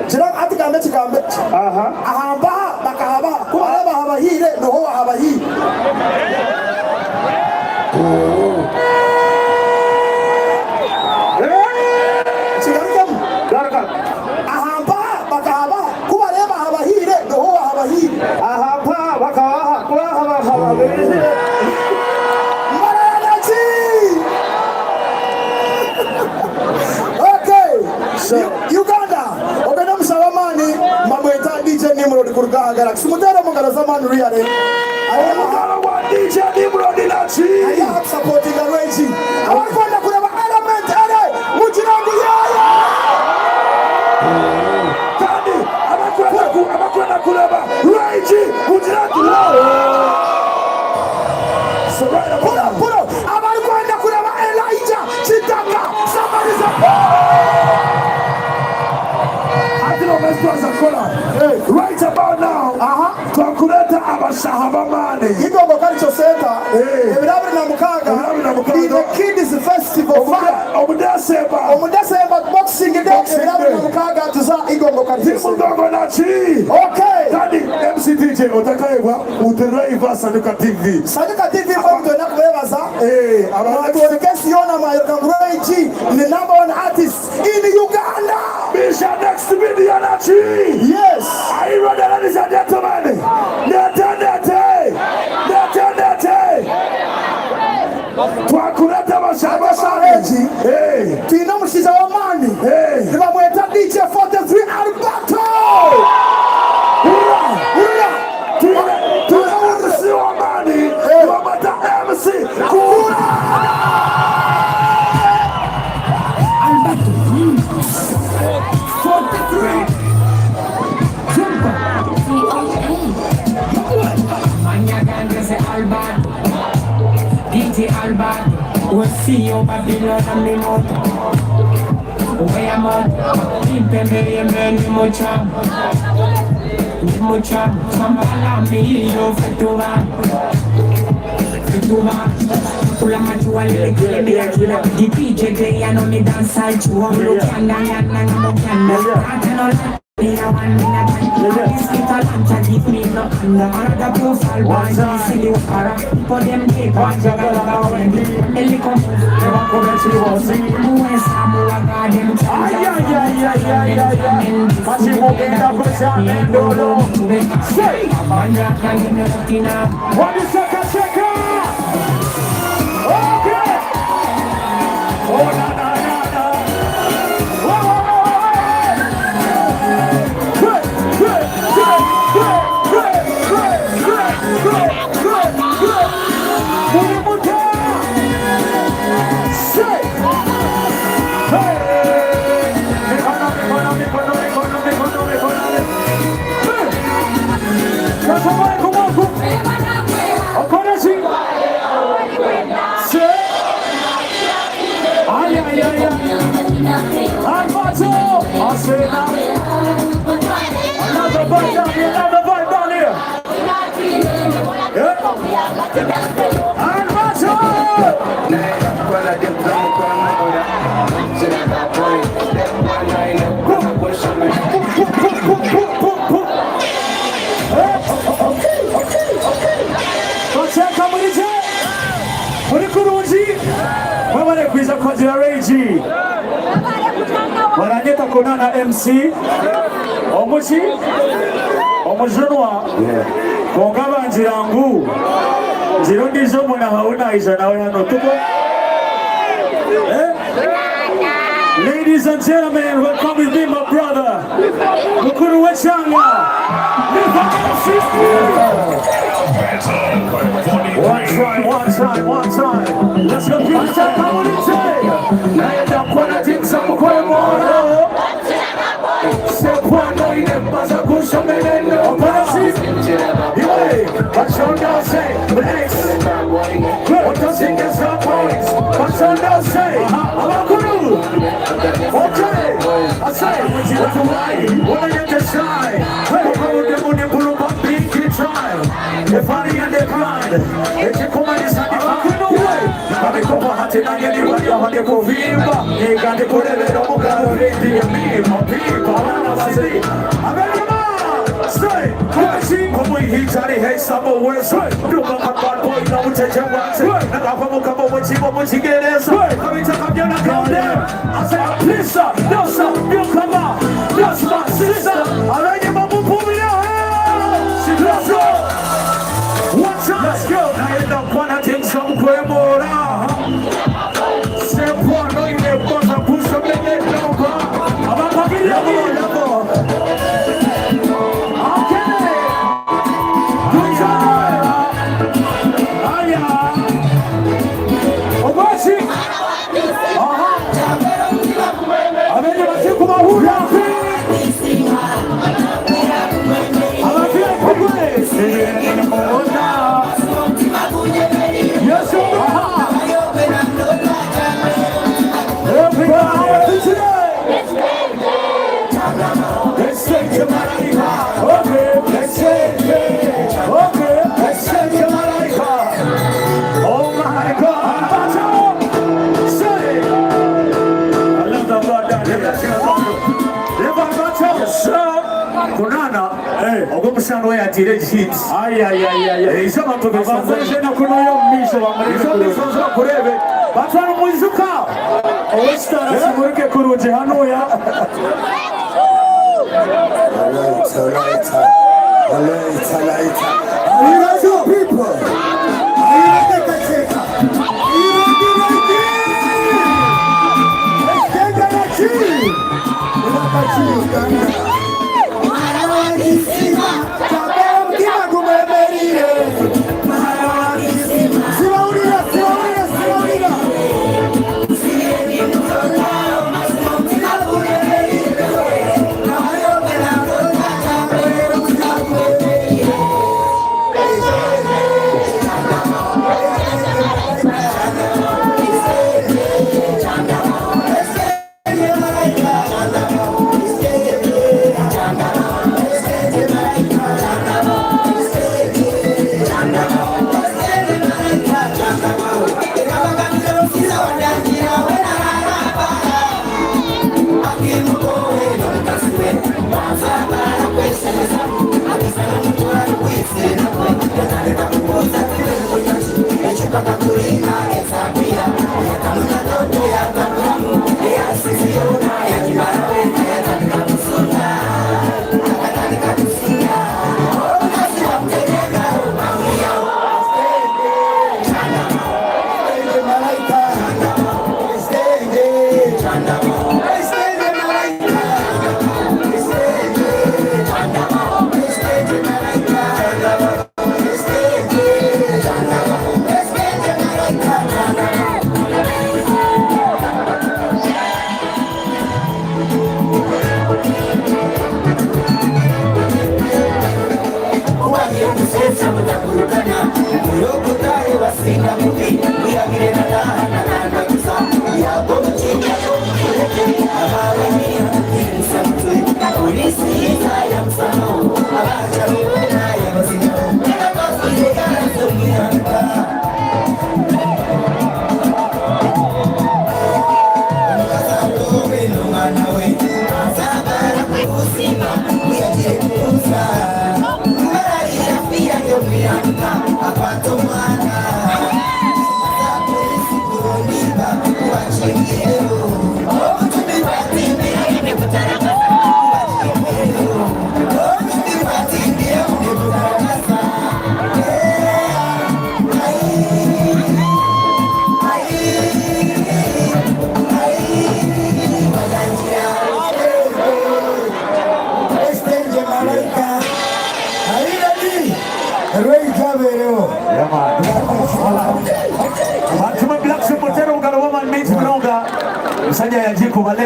Jira ati gambe chigambe. Aha. Ahamba bakahaba. Kuba haba hire no haba hi. Chigamkam. Darka. Ahamba bakahaba. Kuba haba hire no haba hi. Ahamba bakaha. Kuba haba hire. Uganda, ogenda musabamani mamweta DJ Nimrod kuruga Galaxy mutera mugala zamani really. I DJ Nimrod Lachi. I am supporting the regime. I want to kureba element ere mujirangu yaya. Tani abakwenda kureba regime mujirangu yaya. So right up. Puro abakwenda kureba Elijah Chitaka. Somebody support. Right about now, Kakuleta Abashahabamani. Igongo Cultural Center, Ebirabi na Mukaga, in the Kids Festival. Omudaseba boxing day, Ebirabi na Mukaga tuza Igongo Cultural Center. Okay. Daddy, MCDJ, Otakaewa, Uteraiva Sanuka TV. Sanuka TV from the Nakuevaza. Abakesiona Mayokangreji, the #1 artist in Uganda. Bisha next video, Nachi. Yes. Are you ready, ladies and gentlemen? Twakuleta Bashabasaji. Tina Mushiza Omani. Nimamweta DJ 43 Alberto. Tunaurisi Omani. Wamata MC. Alberto 43. Albert, we'll see you Babylon and me mouth. Where I'm at, keep mucha, Sambala me, yo, Fetuva. Pula majua lele me akila. The PJ day I know me dance side to one look and I cannot. Me a one minute this get a lunch and give me no another profile boy see the para for them they want to go about and they come never come to the house who is Samu garden Massimo benda cosa dolo sei banda can me rotina what is kakyeka okay oh na another bite down here. Tufuna MC Omuchi Omujunwa Kongaba njirangu Njirundi zomo na hauna isa na wano tuko Ladies and gentlemen, welcome with me, my brother Mukuru Wechanga One time Let's go, people, come on and say Naenda kwa jinsa mkwe moro Suport no inembaza kusha menendo Parasi Iwe Bachonda say Relax Oto singe some points Bachonda say Amakuru Okay I say Watu wai Wana yete shine Wakamu demu ni bulu Bambiki trial Efani and the grind Eti kumanisa ni Amakuru Amikopa hati na yedi wadi hadi kuvimba Nigande kurele muka Rindi ya mima Pipa wana waziri Amerima Say Kwashi Kumui hitari Hey sabo wese Duka kakbad boy na ucheche wase Nakafa mukama wachibo muchigereza Kamita kamyana kaunde I say please sir No sir You come out That's my sister Arenye mamu pumia Let's go One time Let's go Naenda kwana timsa mkwe mora Suport no inembaza kusha menendo Level. Okay. Good job. Aya. Obashi. Amenya basiku mahura. Amafia kugwe. Yes, everybody today. Let's take your money. Okay, let's take it. Okay, let's take your money. Oh my God. Say it. I love that brother. Yes, sir. Kunana. Hey, ogumshano ya tire hits. Ay. Isama tubisha na kunoyo misho wa mwisho kurebe. Batano mwizuka. Western Uganda kuruje hano ya. Alright. You guys are people. You like the kakyeka. You like the Let's get the cheese. You like the cheese, Uganda. Tabela mkima kumemerire. Silaulira.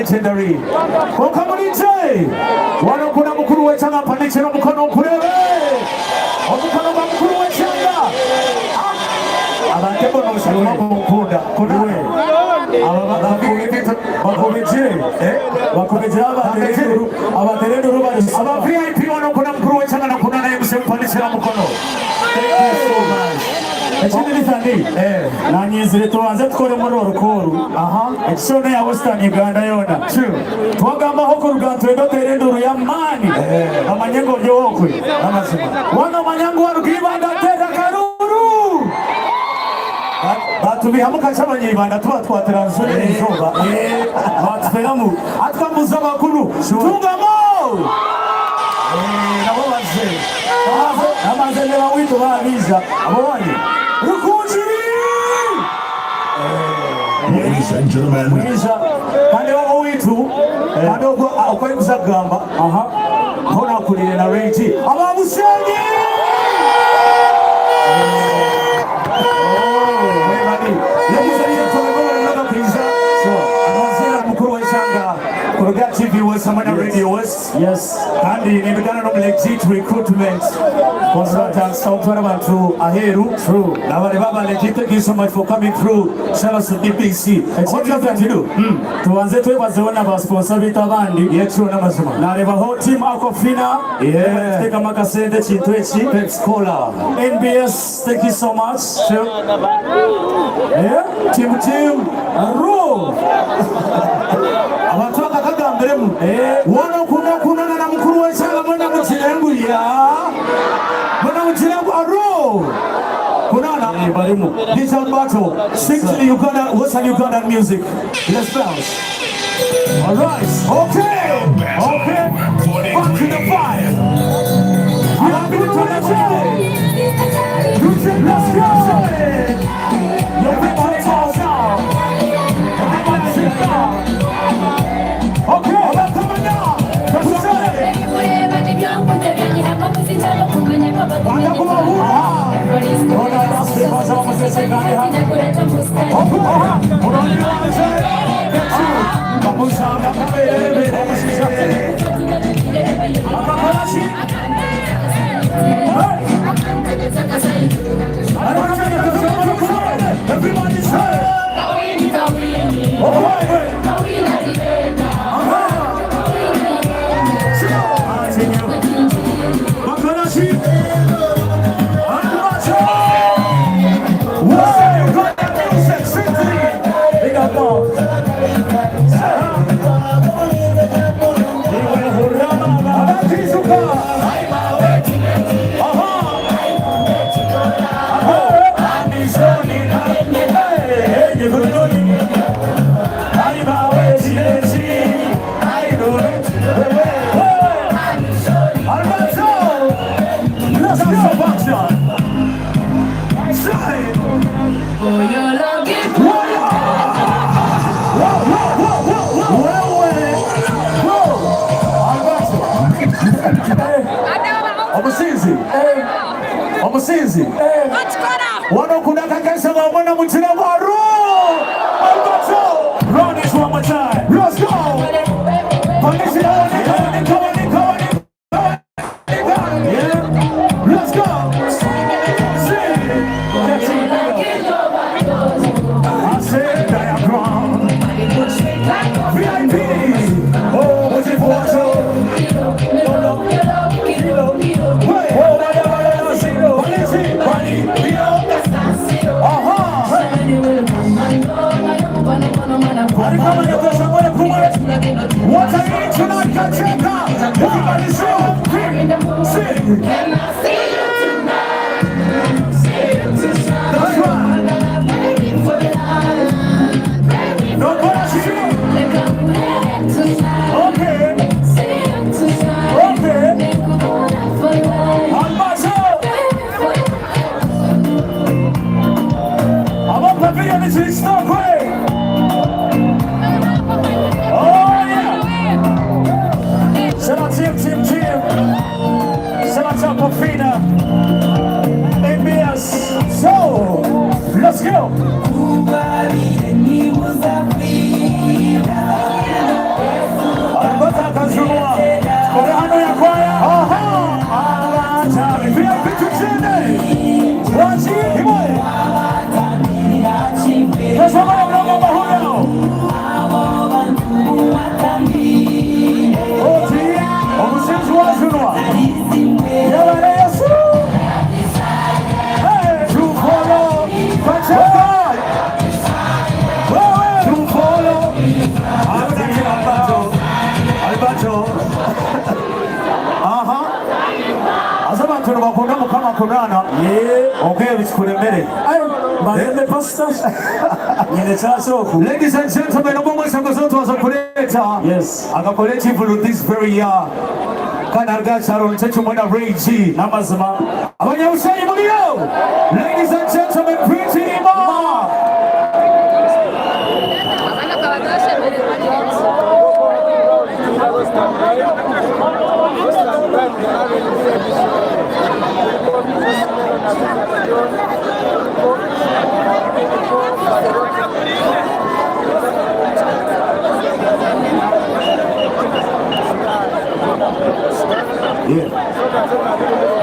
legendary. Okamulije. Wano kuna mukuru wechanga pandikira mukono kurebe. Omukono wa mukuru wechanga. Abantu bono shaloma mukunda. Kunawe. Aba VIP wano kuna mukuru wechanga na kuna naye msempandikira mukono. Thank you so much. Ekindi sandi nanyizire tubanze tukore muri orukoru ekishono ya Western Uganda yona twagambaho ku ruganto rero terenduru ya mani amanyengo yokwe amazima wana manyango warugibanda tera karuru batubihamu kacabanyibanda tuba twateransore izoba batferamu atwamuza bakuru tungamo nabo baje amazendera wito babiza abonye Ladies and gentlemen, kandi wako witu kandi okwari kusagamba hona kulire na Reggie abamusengi TV was someone radio was yes and in the legit recruitment consultants to aheru true now legit. Thank you so much for coming through. Shout out to DPC. What you have to do tuanze twebazeona aba sponsor bitabandi yetu namazima na reba whole team akofina teka makasende chintu echi Pepsi-Cola NBS. Thank you so much team ro abantu akagambiremu wono kuna na mukuru w'eshanga mwana mukirenguya mwana mukirengu aro kunana barimu digital battle strictly Uganda Western Ugandan music. Let's bounce. All right, okay, back to the fire. You have been to the show. You said let's go. Everybody falls down. Everybody sit down. Okay, I'm coming down. Let's say. Everybody say. Omusinzi wano kuna kakesa wa mwana mutira waru Alberto run this one more time. Let's go. Let's go. I said diagram VIP. Oh, what's it for? What I need tonight, kakyeka. Everybody sing. Can I see you tonight? See you tonight. That's right. No question. Okay. Okay. On myself. I'm up the video. This is not great. Fina, NBS. So, let's go. Mano ya kwaya. Abatani. Pia vitu chene. Wachi. Himo. Nasoma ya mlango mahuno. Otia. Omusinzi wa zunwa. Yabale Yesu. Hey. To follow. Kakyeka. To follow. Albato. Aha. Asaba ntono bakunda mukama kunana. Okay, bichikuremere. Bagende pastors. Nyine chaso. Ladies and gentlemen, obomwe sangozoto wazokuleta. Yes. Akakoleta evil this very year. Kana gacharo nchecho mwana Ray G. Namazima. Abanye ushayi mulio. Ladies and gentlemen, pretty Ima.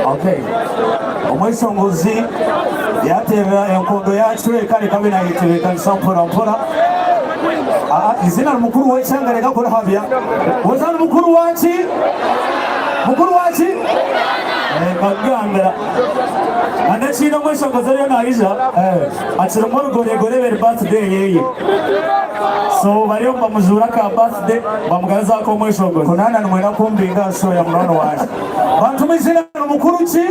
Okay. Omwesongozi yatera enkondo yacu ekale kabe nayitebeka nsampora mpora. Izina mukuru w'ekyanga leka kuri habya. Wazana mukuru wachi? Mukuru wachi? Kagambera. Anachino mwesongozi lyo naija. Achira morugore beri birthday yeye. So bariyo bamuzura ka birthday bamugaza ko mwesongozi. Konana numwena kumbinga so ya mwana waje. Bantu mwizina mukuru ki?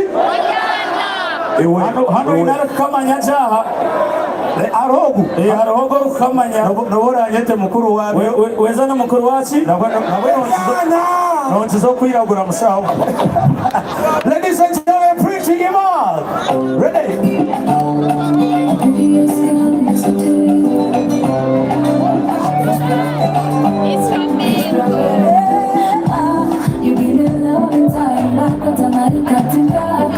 Hano inara kamanya jaha. Arogu. Arogu kamanya. Nobora nyete mukuru wawe. Wezana mukuru wachi? No ntizo kwiragura musaho. Ladies and gentlemen, preaching him up. Ready? It's from me. You give me love and time, but I'm not cutting back.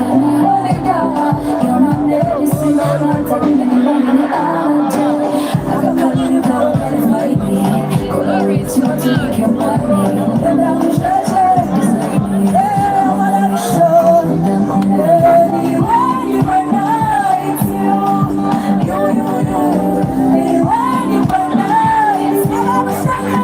You're my medicine, I'm not telling anybody I'm telling. I got my little girl that is my baby. Colorate you to make your money. And I'm treasure, design me. I wanna show them anywhere you are nice. You. Anywhere you are nice. I'm a second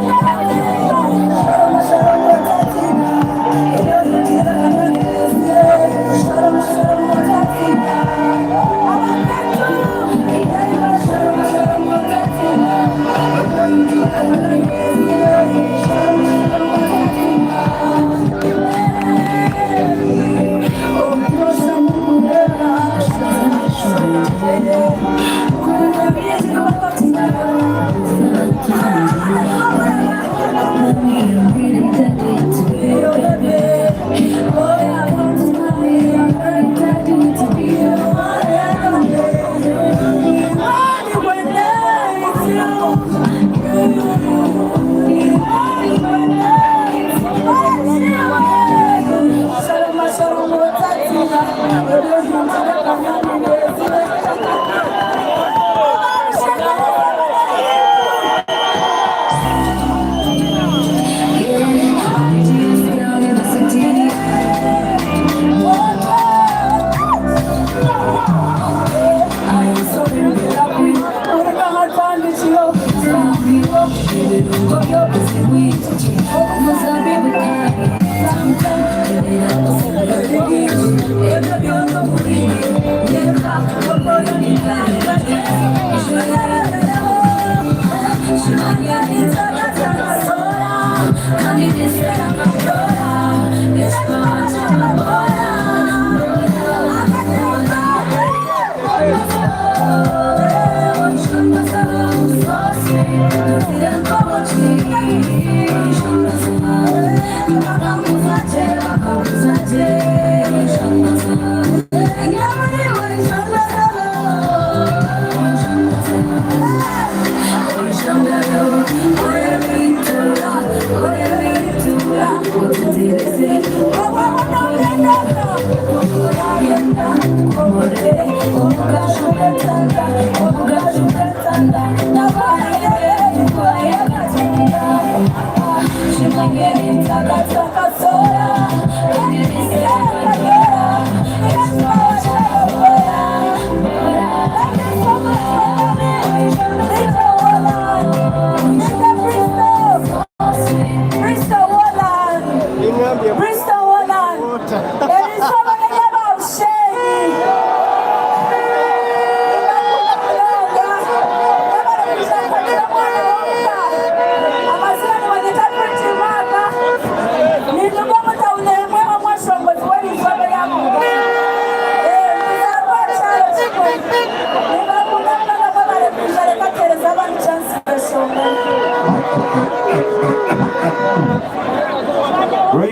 She might get in, taka taka soya.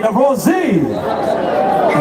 Raina Rosie.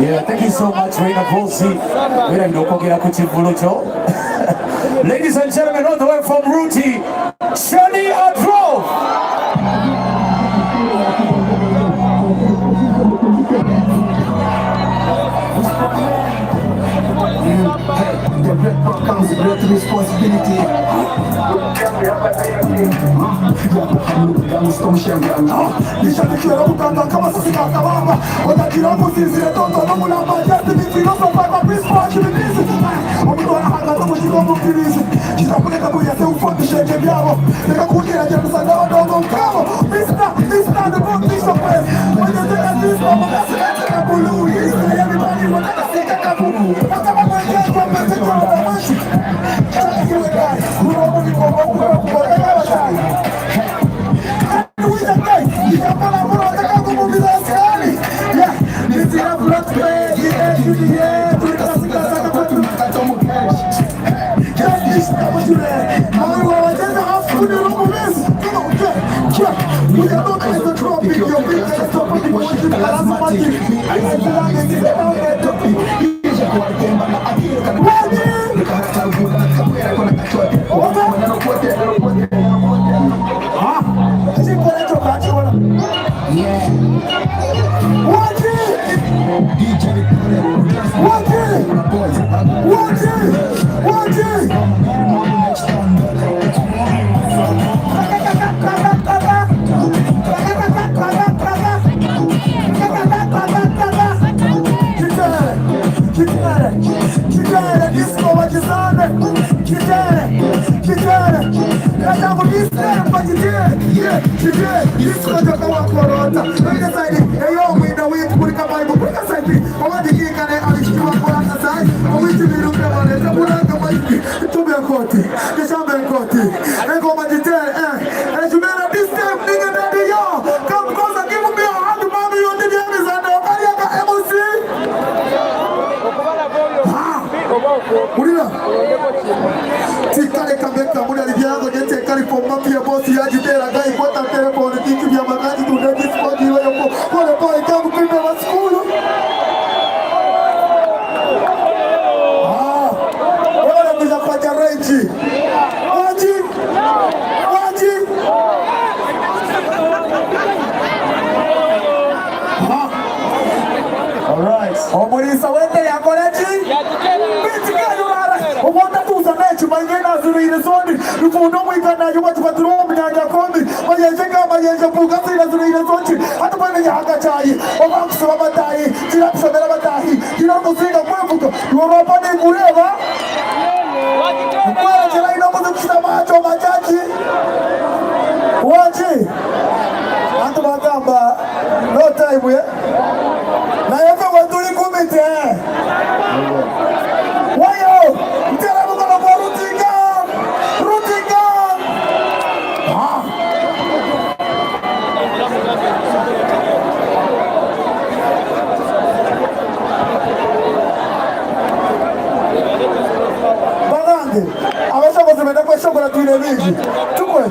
Yeah, thank you so much, Raina Rosie. Ladies and gentlemen, all the way from Ruti, Shani Adro. The red part comes with great responsibility. Nishakikiwa ukanda kama sisi kakawama Watakira muzizi retonto na mulamba Destiny philosopher kwa responsibility Omidwa na hanga tomo jiko mukirizi Chisakuleka buya se ufondi sheke byabo Neka kukira jerusa na wadongo mkamo Mr. the book bishop Wanyeteka disco Makasikateka bulu Everybody wanakasika kabulu Wakama mwenye kwa mwenye kwa mwenye Chakiwe guys Urobo ni kwa mwenye kwa Come closer. Omulisa wende yakolechi bitikanyurara obonda tuza nechi mangena zirire zondi rufundo mwikana yuba tufatiro mnyanya kondi mayenjeka mayenjepuka zira zirire zonchi hata bane yahanga chai obakusaba batayi tirapsomera batayi tiramuzinga mwevuga Europa ni kureba kwa jela ino muzikisa macho machachi wachi antu bagamba no time ya na yefe watuli kumite wayo mtera mkono kwa rutinga Amecha mazimenda kwa shokora tuile vingi. Tukwe.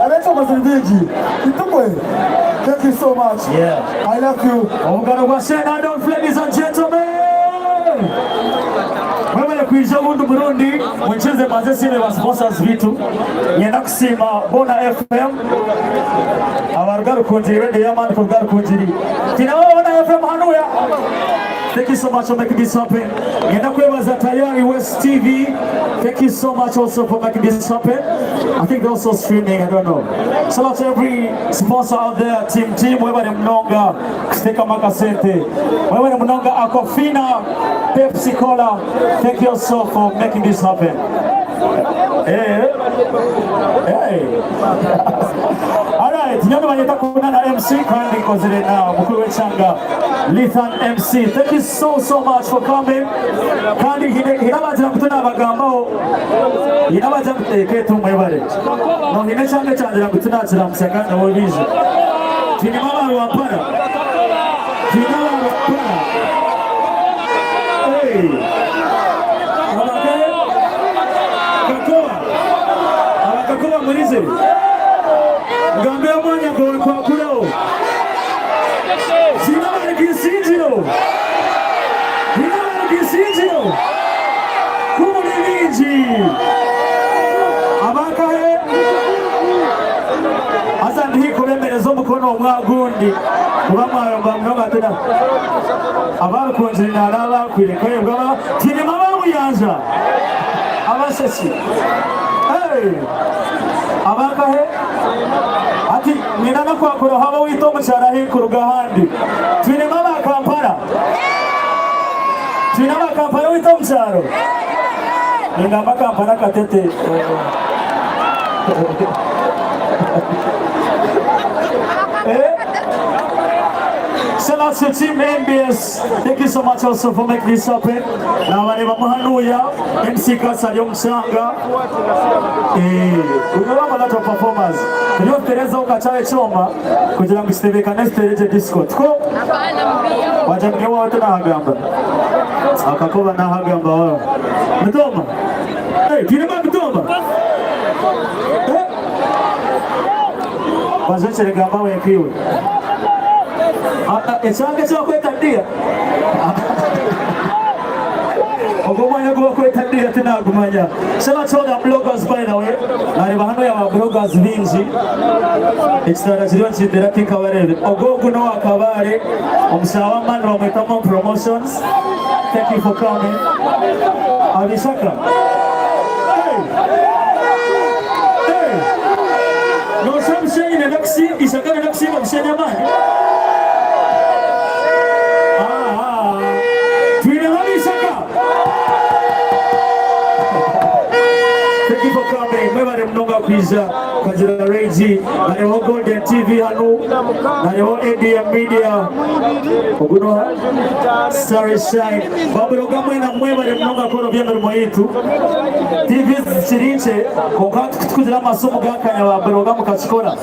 Amecha mazimindi. Tukwe. Thank you so much. Yeah. I love you. Ongana kwa Shena Adolf, ladies and gentlemen. Wewe kuija mundu Burundi, mwencheze mazesine wa sponsors vitu. Yenda kusima Bona FM. Awargaru kunjiri, wende yaman kurgaru kunjiri. Tina Bona FM hanuya. Thank you so much for making this happen. Yenda kwebaza tayari West TV. Thank you so much also for making this happen. I think they're also streaming, I don't know. Shout out to every sponsor out there, team, wewe ni mnonga, steka makasete. Wewe ni mnonga Aquafina, Pepsi Cola. Thank you also for making this happen. Hey. Alright, nyono wanyeta kuna na MC kandi kozile na mkulu wechanga Lithan MC. Thank you so much for coming. Kandi hinabajira kutuna bagambao hinabajira kuteketu mwebale no hinechanga chandira kutuna chira msakana wobizo tini mama wapana hey Kakoa murize ngambe mwanya kwa kuleo sinabari kisinjiro kumuliji abakahe asa ndihi kubemerezo mukono omwagundi kubamwayomba mnoga tena abaru kunjina nala kwirekaye bwaba tini mama muyanja abasesi hey abakahe ati ninana kwakura haba wito musharahi kurugahandi twine mama Kampala wito msharo ningamba Kampala katete Shout out to Team NBS. Thank you so much also for making this happen. Na wale bamuhanuya MC Kasali Omsanga. Unaona malato performers. Ndio Teresa ukachawe choma kugira ngo istebeka nestere disco. Tko wajamgewa watu na hagamba. Akakoba na hagamba wao. Mtoma. Kirema mtoma. Wazochere gamba wekiwe. Echanga chako etadia. Ogomanya kwa etadia tena gumanya. Shout out to the bloggers by the way. Nari bahano ya bloggers bingi. Extra zero chidera kikabarebe. Ogogo no akabare. Omusawa man wa Metamo Promotions. Thank you for coming. Abisaka. Hey. No something in the next isaka na next mshenya mani. Thank you for coming. Mwebale mnonga kwiza kajira Reiji naneho Golden TV hanu naneho ADM Media oguno Starry Shine babuloga mwena mwebale mnonga kono byemero yitu TV zirinche konka tukuzira amasomo gakanya babuloga mukachikora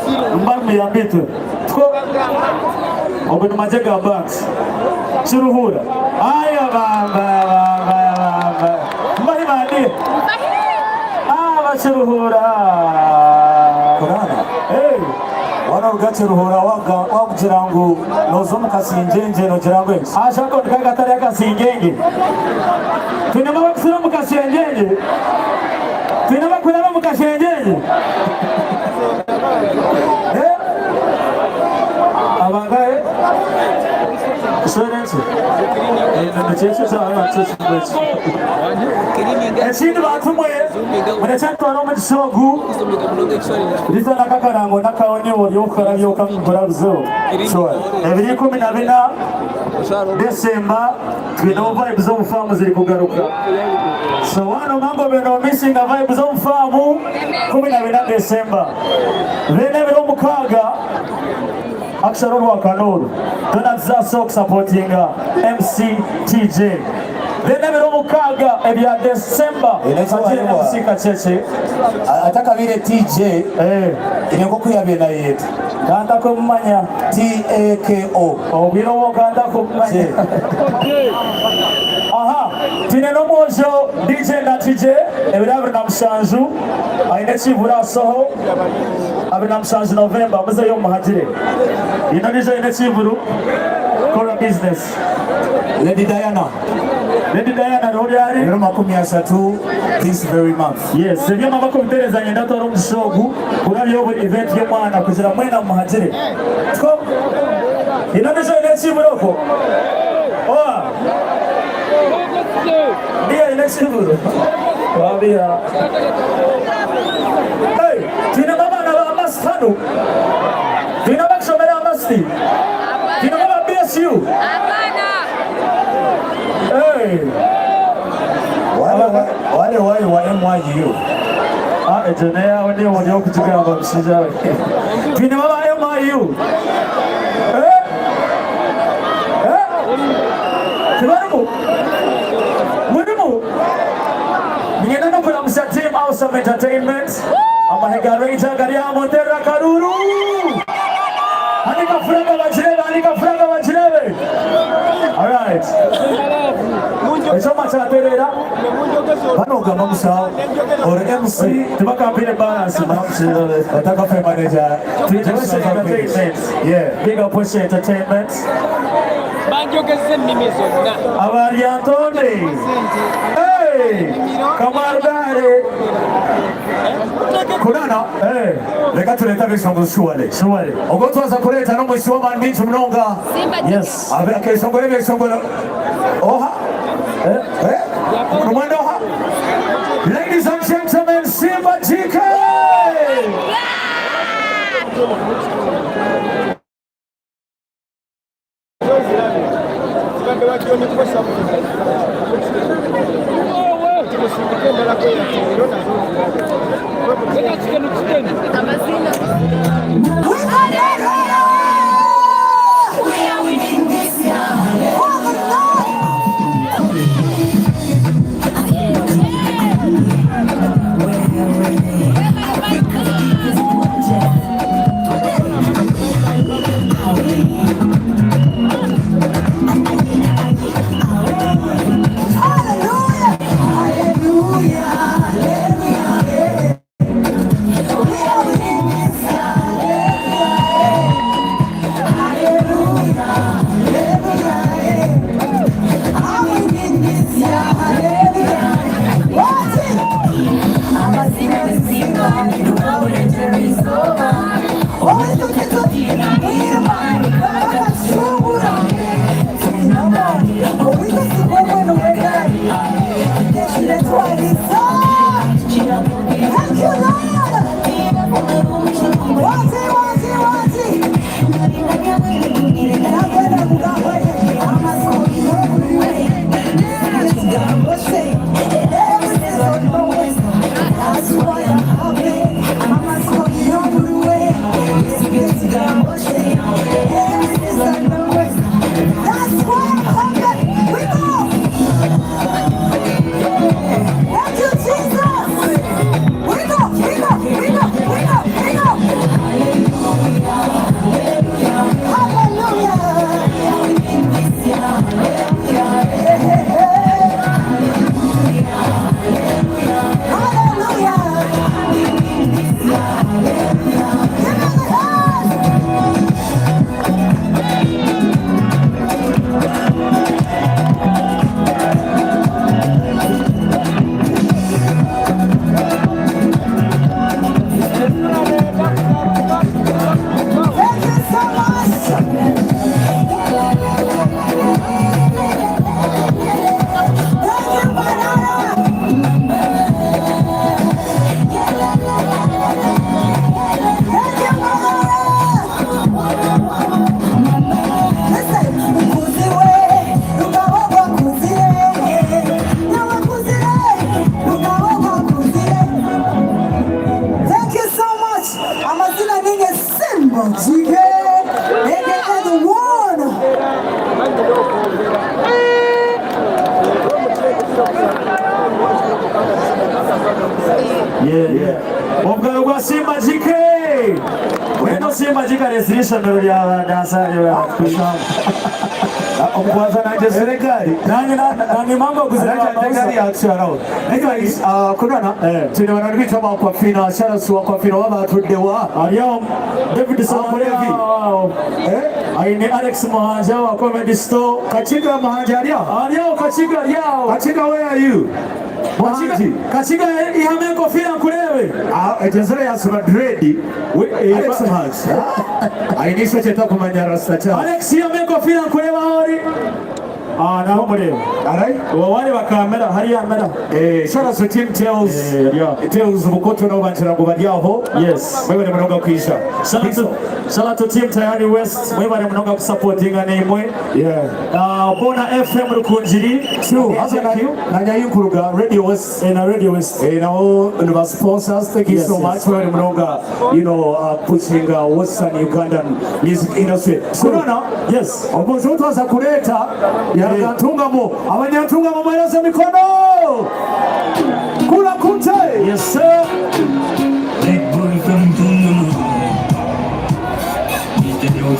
mbamu yambitu tuko oguno majega box chiruhura aya bamba mbali bandi Chiruhura Korana wana ugachiruhura wakujirangu nozo mukasinjenje no jirangu ashako ndikagatari akasinjenge tunema bakusira mukasinjenje tunema kulala mukasinjenje abangaye Excellency. The churches are churches. Ekindi batumwe munekyatwala mu kisogu lisa nakakarango nakawonyewo lyokukala byokakulabuzewo ebiri 14 Desemba twina vibes z'omufaamu ziri kugaruka so wano mambo bino missing vibes z'omufaamu 14 Desemba bene ebiro 6 Aksaro Rwakanoro tunazasa okusapotinga MC TJ bene ebiro 6 ebya Desemba musika cheche atakabire TJ inengo kuyabena yetu kanda kumanya TAKO obirowo kanda kumanya aha tineno mojo DJ na TJ ebirabira na mushanju aine chivura soho abina mushanju November muze yo muhajire ino nijo ine chivuru kora business Lady Diana Rodiari Roma 13 this very month. Yes, sebyo mabako bitereza nyenda toro mushogu kurabyo event yo mwana kuzira mwena muhajire. Ko ino nijo ine chivuroko. Dia ine chivuru. Wabia. Hey, tina mama na amastanu. Tina bakshomera amasti. Tina mama BSU. Hey. Wale wa MYU. Ejenea wende wajao kuchukua msija. Tina mama MYU. Tibarumu. Murimu. Mingena no kuna msa team Awesome Entertainment. Amahega Ranger Garia Montera Karuru. Anika fraga wajirebe. All right. Echoma chaterera. Bano gamba musao or MC Tubaka pile balance mamshirebe. ataka manager Yeah, big up Push Entertainment. Avariantone. Hey, Kamardare. kunana leka tuleta bisongo shuwale ogotwaza kuleta no mwisho wa mbintu mnonga Yes. abe kesongo ebe songo oha kumwendo oha. Ladies and gentlemen, Simba GK. Obugalo gwa Simba Jike. Weno Simba Jike resilisha mbele ya dansari wa kushamu. Okwaza na serikali. Nani mambo kuzileta serikali ya action. Anyways, kunana tuna wanabita kwa fina shara suwa kwa fina waba tudewa. Ariyo David Salamulevi. Aine Alex Mahanja wa Comedy Store. Kachiga Mahanja ariyo Kachiga yao. Kachiga, where are you? Kachiga ihame kofia kulewe. Ejazere ya sura dread. Alex Mahanja. Ainisha cheta kumanya rasta cha. Alex ihame kofia kulewa hori. Nabo mureba. Alright. Wawari bakamera hari yamera. Shout out to Team Tells. Tells bukoto no banchira ngo bajyaho. Yes. Wewe munoga kwisha. Shout out to Team Tayari West. Wewe munoga kusupportinga nemwe. Bona FM rukunjiri. True. Nanya yukuruga Radio West na Radio West. Now the sponsors, thank you so much for munoga, pushing Western Ugandan music industry. Corona. Yes. Obozo twaza kuleta Tungamo, abanyatungamo mweleza mikono. Kula kunte. Yes sir. Big boy from Tungamo. Mr. Joe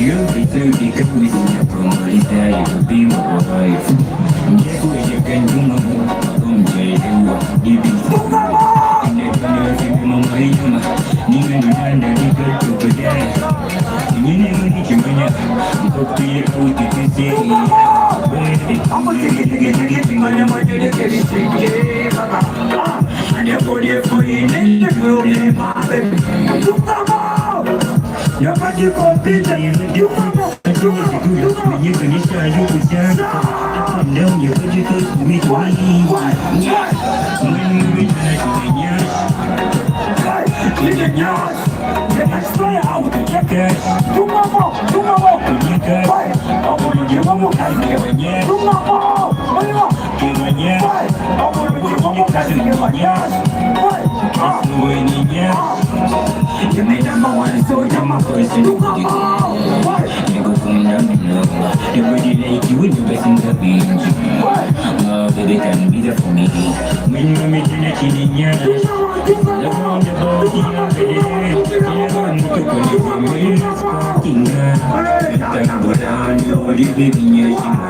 you be 30 with your promo, you could be my wife. Yes, you can do my come jail, you be Tungamo. And if you my even the man that you got to be there. You never need your money. I'm gonna take it, money, and you're for you, and you're your body complete, you can share you with them. Down your body to me to you made number one, so you're my person. You go from down below. Everybody like you when you best in the beach. Baby, can be there for me. When you meet in a killing yard, the round the body of the day. You want to go from me, it's fucking good. Time go down, you're the baby, you're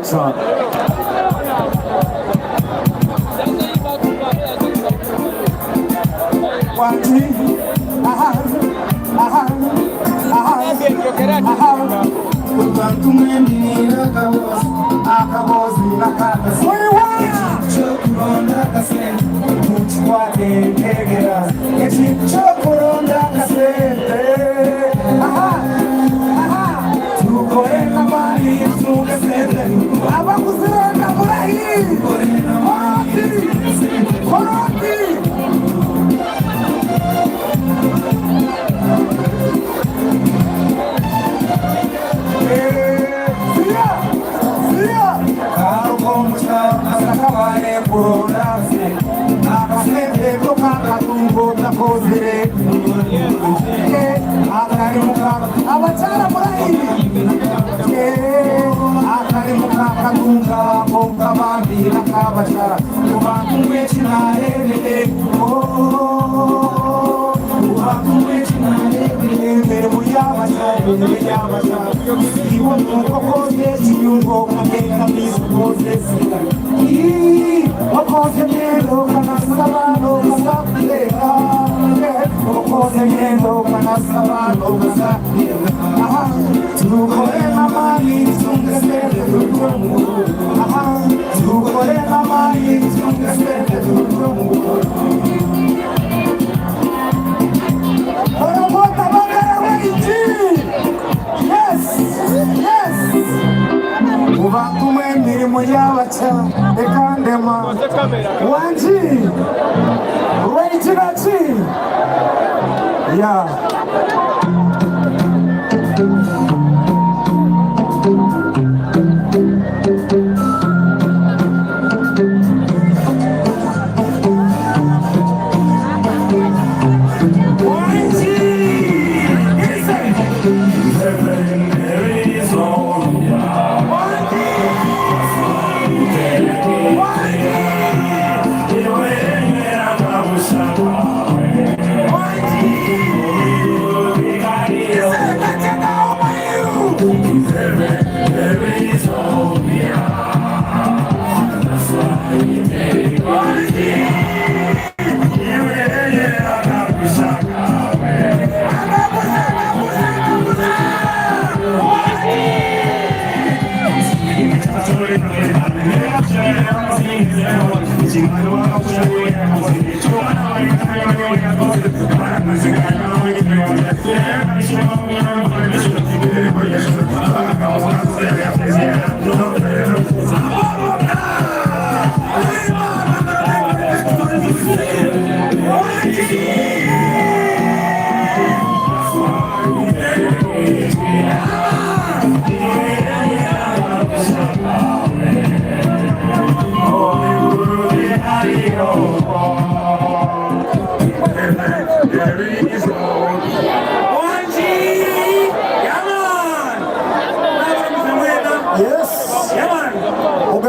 Excellent. Muyawata, the Kandema, Wanji, Waitinati, yeah.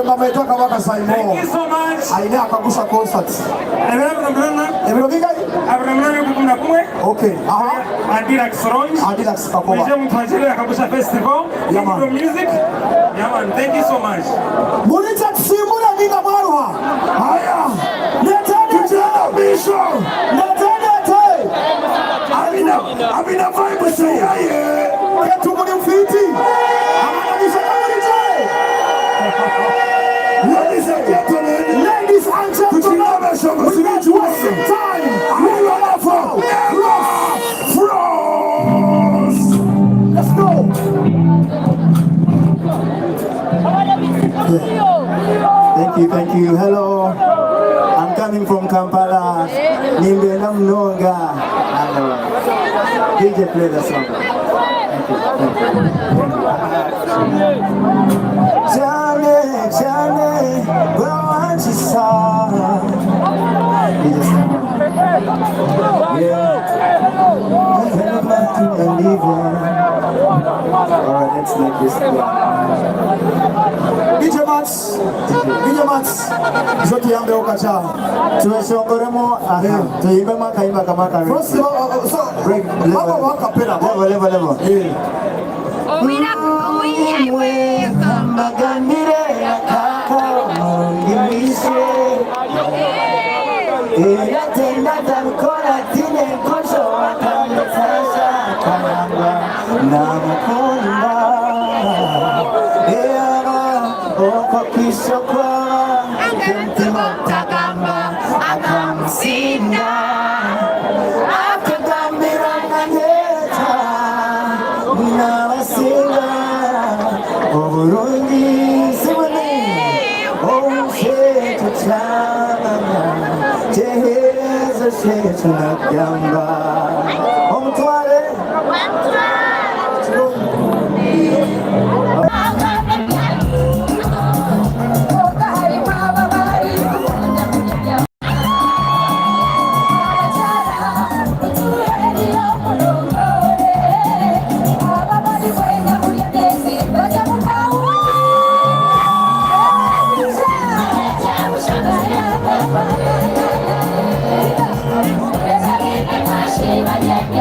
Thank you so much. Aina akagusa concert. Okay. Festival. Music. Thank you so much. Ladies and gentlemen, we need to waste some time. We are for Frost. Let's go. Thank you. Hello. I'm coming from Kampala. Nimbe na mnonga. DJ, play the song. Johnny, go on to song. Alright, let's make this DJ Mats. Zote yambe ukacha. Tuweshongoremo, tuimbe makaimba kama kama. First, so, break, level. Mwe maganire kako ngimise tenda tankora tine kosho akamesasha kanamba namukunda oko kisokwa kemtima takamba akamusinda akagambira nanyeta nawasinda Oburundi simoni Oushetu chama Tehezo shetu nakamba Omutwale Yeah.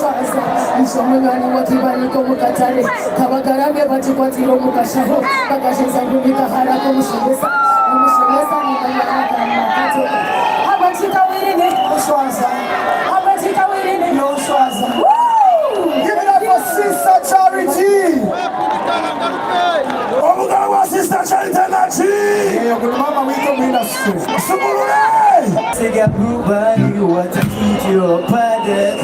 noswaza nishomunywani wakibaniko mukatare kabagarambe bachikwatiro mukashaho bakashenzangumika harako mushengesa nimanyanakamakato abatika wirine noswaza abatika wirine noswaza. Give it up for Sister Charity. Omugala wa Sister Charity nachi. Good mama wiko ministry. Sumulule. Take a blue body, what to keep your pardon.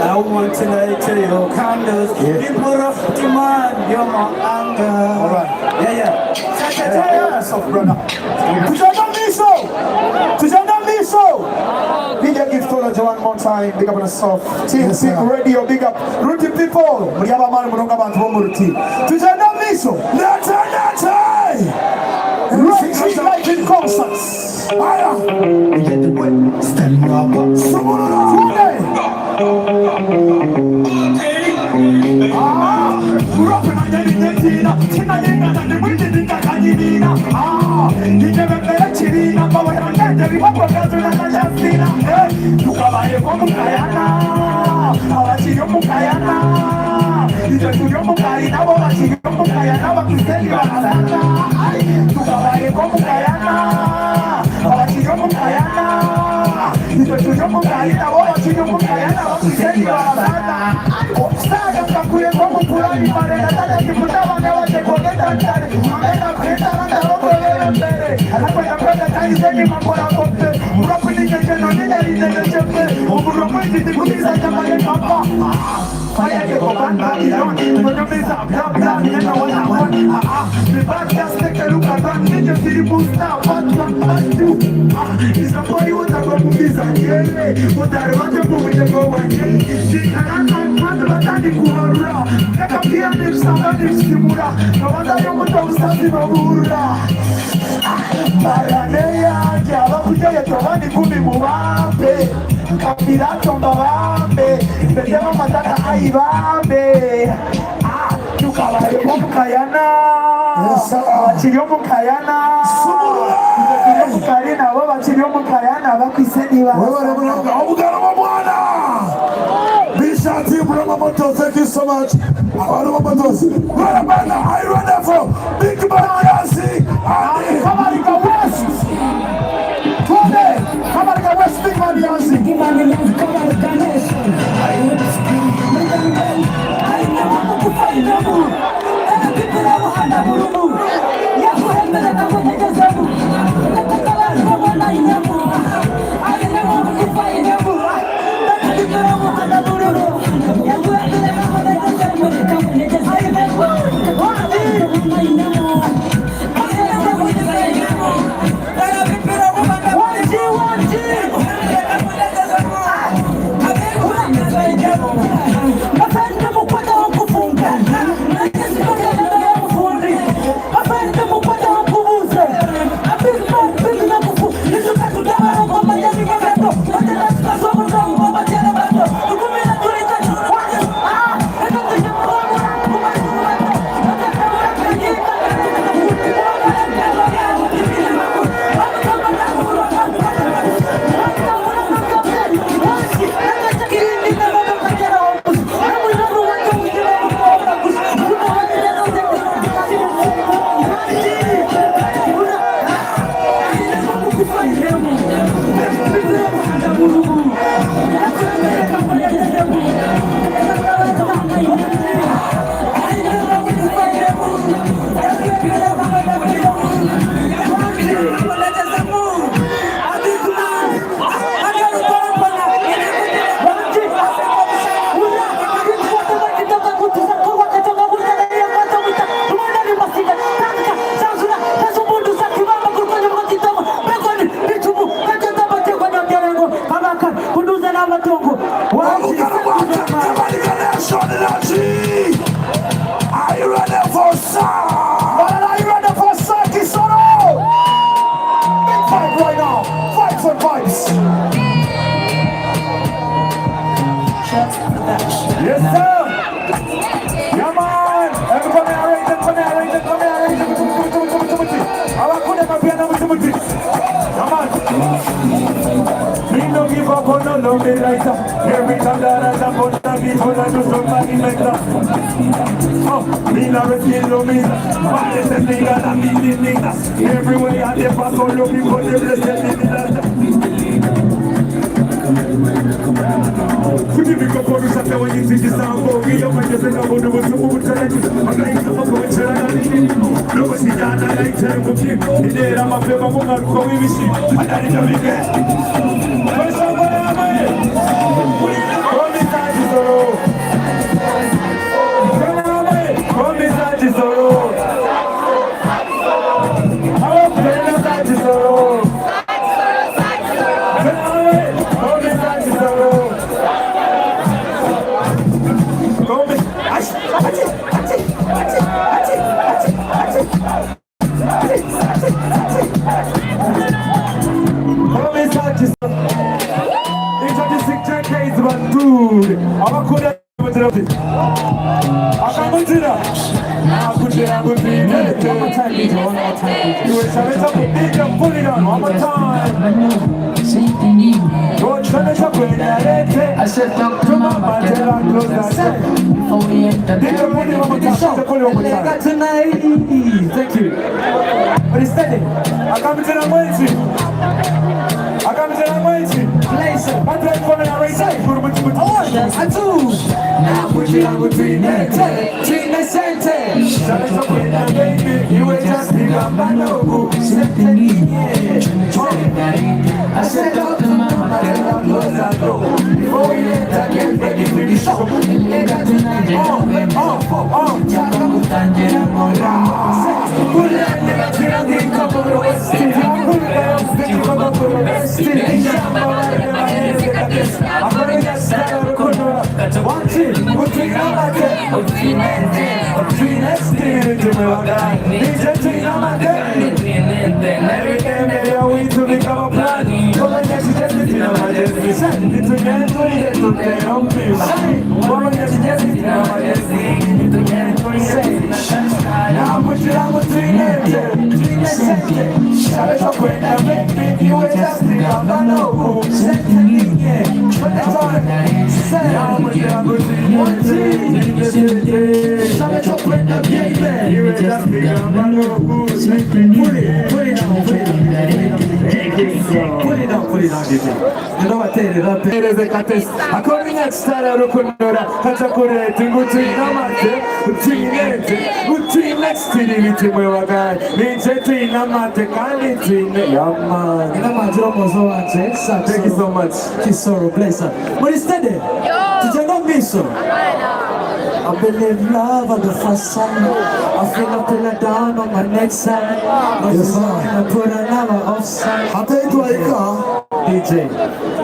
I want to light your candles. People of demand, you're my anger. Alright. Yeah. Yes, brother. Tujana miso. Big up gift to one more time. Big up on the soft. Team Sick Radio. Big up. Ruti people. Muriaba mali munonga bantu bomuruti. Tujana miso. Nata. Right life in concerts. Aya. We get the way. Stand up. Sumulula. Thank you so much. Are you ready for Big Man Yancy? Kamarika West. Kamarika West, Big Man Yancy. Kamarika Nation. Are you ready for Sa? Are you ready for Saki Solo? Big fight right now. Fights and fights. Yes, sir. Come on. Everybody arrange it. Come on. give up on no love me like that. Every time that I jump on the people, I do somebody like that. Me never feel no me. Why is the nigga that me the nigga? Everywhere I get back on the people, they bless me that. Could you make a photo shot when you think it's not for me? I'm just saying I'm going to do some challenges. I'm going to go to challenge. Nobody got that like terrible people. In there, I'm a paper woman who we wish you. I got it every day. First of all, I'm here. Come inside the sorrow. Come inside the sorrow. I'm inside the sorrow. I said, talk to my mother, close that door. Before we enter the tonight. Thank you. But it's steady. I come to the waiting. I come to the waiting. Place it. I play for me. I raise it. Oh, yes, I do. Now put it on between the center. Shut up with the baby. You will just pick up my logo. I said, talk to my mother, close that door. Before we enter, get ready for the show. Thank you so much. Kisoro, bless her. But instead, did you know me so? I believe love at the first sight. I feel up till I down on my next side. Yes, I put another offside. I'll tell you to a car. DJ.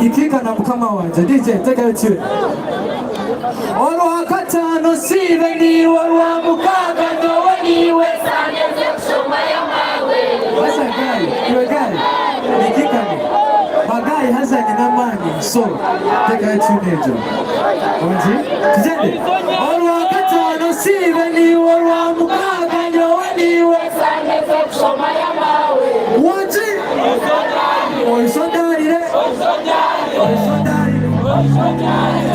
You kick and I'm coming on. DJ, take it to Olo akata no sive ni wa mukaga no wani we sanye zekushoma ya mawe. What's that guy? You a guy? You kick at me. My guy has an amani, so take it to Major. Onji? Tijende? Olo akata no sive ni wa mukaga no wani we sanye zekushoma ya mawe. Onji? Oisondari re. Oisondari.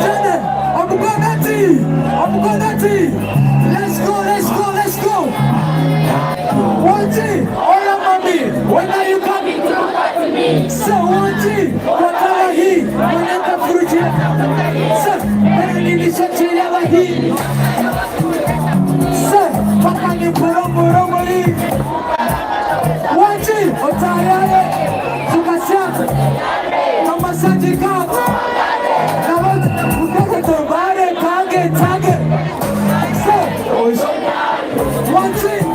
Tijende? I'm gonna let's go. One G, all of mommy, when are you coming to party me? So one G, what are he? When I'm the fruit, sir, when I need to shut you ever he. Sir, what can you put on Moromori? One G, what are you? Sukasha, Kamasaji Cup. Now what? Target. So, one thing.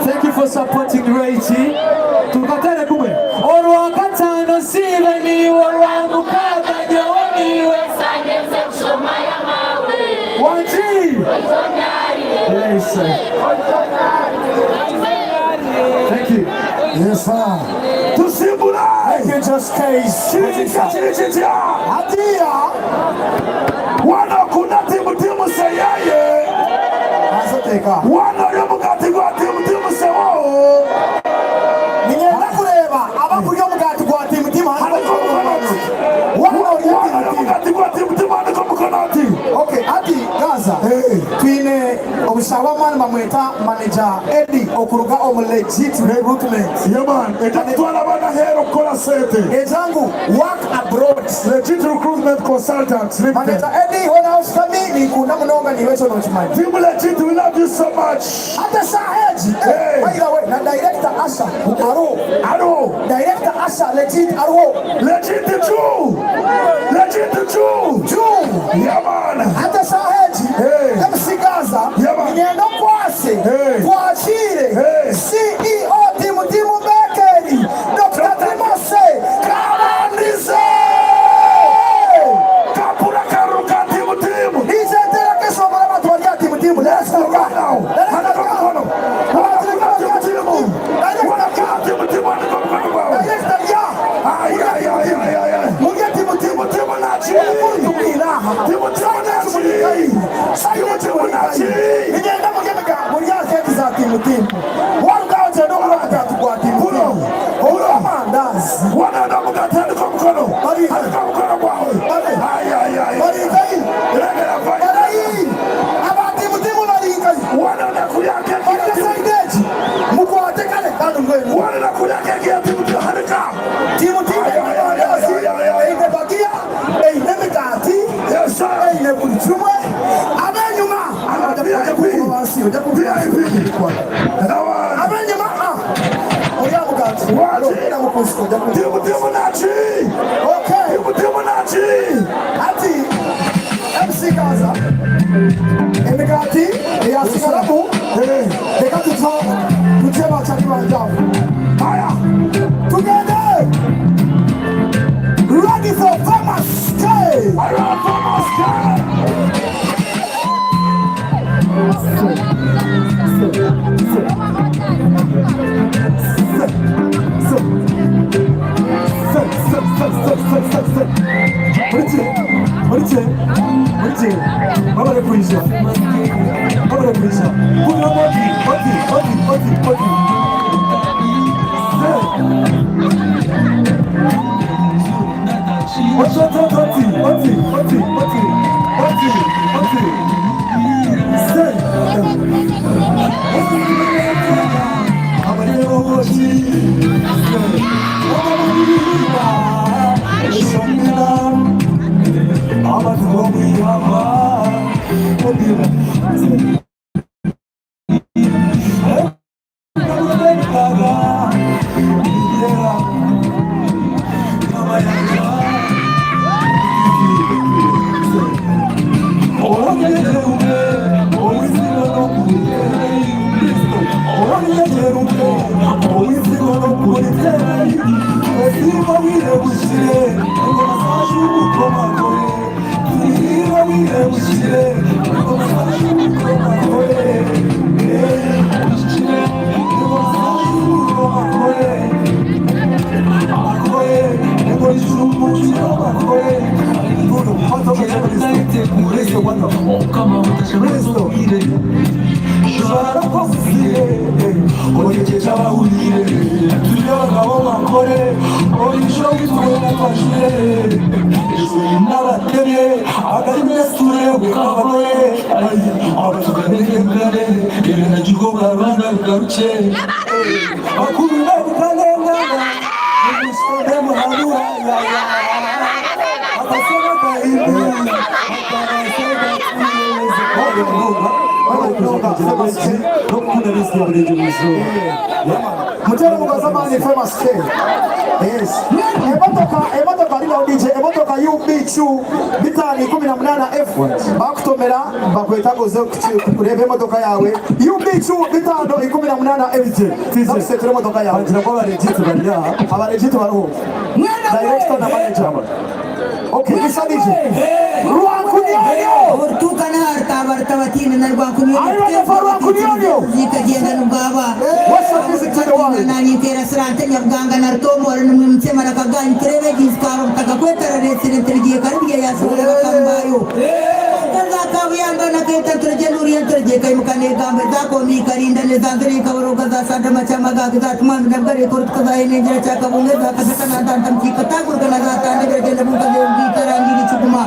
Thank you for supporting Reggie. Tukatane kumwe. Oro katano siveni oro mukaba nyoni wesanye zekushoma ya mawe. Wanji. Yes, sir. Thank you. Yes, sir. Tusimbulai. in just case. Atia. Wana kuna timu seyaye. Azoteka. Wana yomugati gwa timu sewo. Ningenda kureba abakurya mugati gwa timu hano. Wana yomugati gwa timu hano komukonati. Okay, ati Gaza. Twine obushawa man bamweta manager Eddie okuruga legit recruitment. Yeah man, etatwala bana hero kola sete. Ezangu work abroad. Legit recruitment consultant. Manager Eddie hona ustamini kuna mnonga ni weso no chimani. Team legit, we love you so much. Ata saheji. By the way, na director Asha Aro. Director Asha legit Aro. Legit the Jew. Yeah man. Ata saheji. MC Gaza. Yeah man. Niendo kwase. Kwachire. CEO timu Bekeri. Dr. Timose. Karandize. Kapura karuka timu. He's a delegation of Amatoria timu. Let's go right now. MC Gaza, Emigati, ya Singarabu, they got to talk to Jema Chakibanja. Together, ready for Farmers Day. Mutera mugazamani famous K. Yes. Emotoka lilo DJ emotoka UB2 bitani 18F bakutomera bakwetagoze kureba emotoka yawe UB2 bitano 18F tize emotoka yawe tinakoba legit bariya aba legit bariho director na manager. Okay, listen DJ. Ruankunionyo. Ortuka na harta bartawatin na ruankunionyo. Aywa na ruankunionyo. Zika dienda nubaba. What's nanyitera sirante nyabwanga na rutomora nimwe mutsema nakagani kirebe giskaro takakwetara resirente rigiye kariye yasore bakambayo kavuyanga naketa turjenuri enterje kai mukane gambe zako mi karinda ne zanzuri kawroga za sada machama ga za tman nabgare kort kaza ine jara chaka bunge za kasaka na tantam ki kata gurgana za tande bege ne bunga de tarangi ni chukuma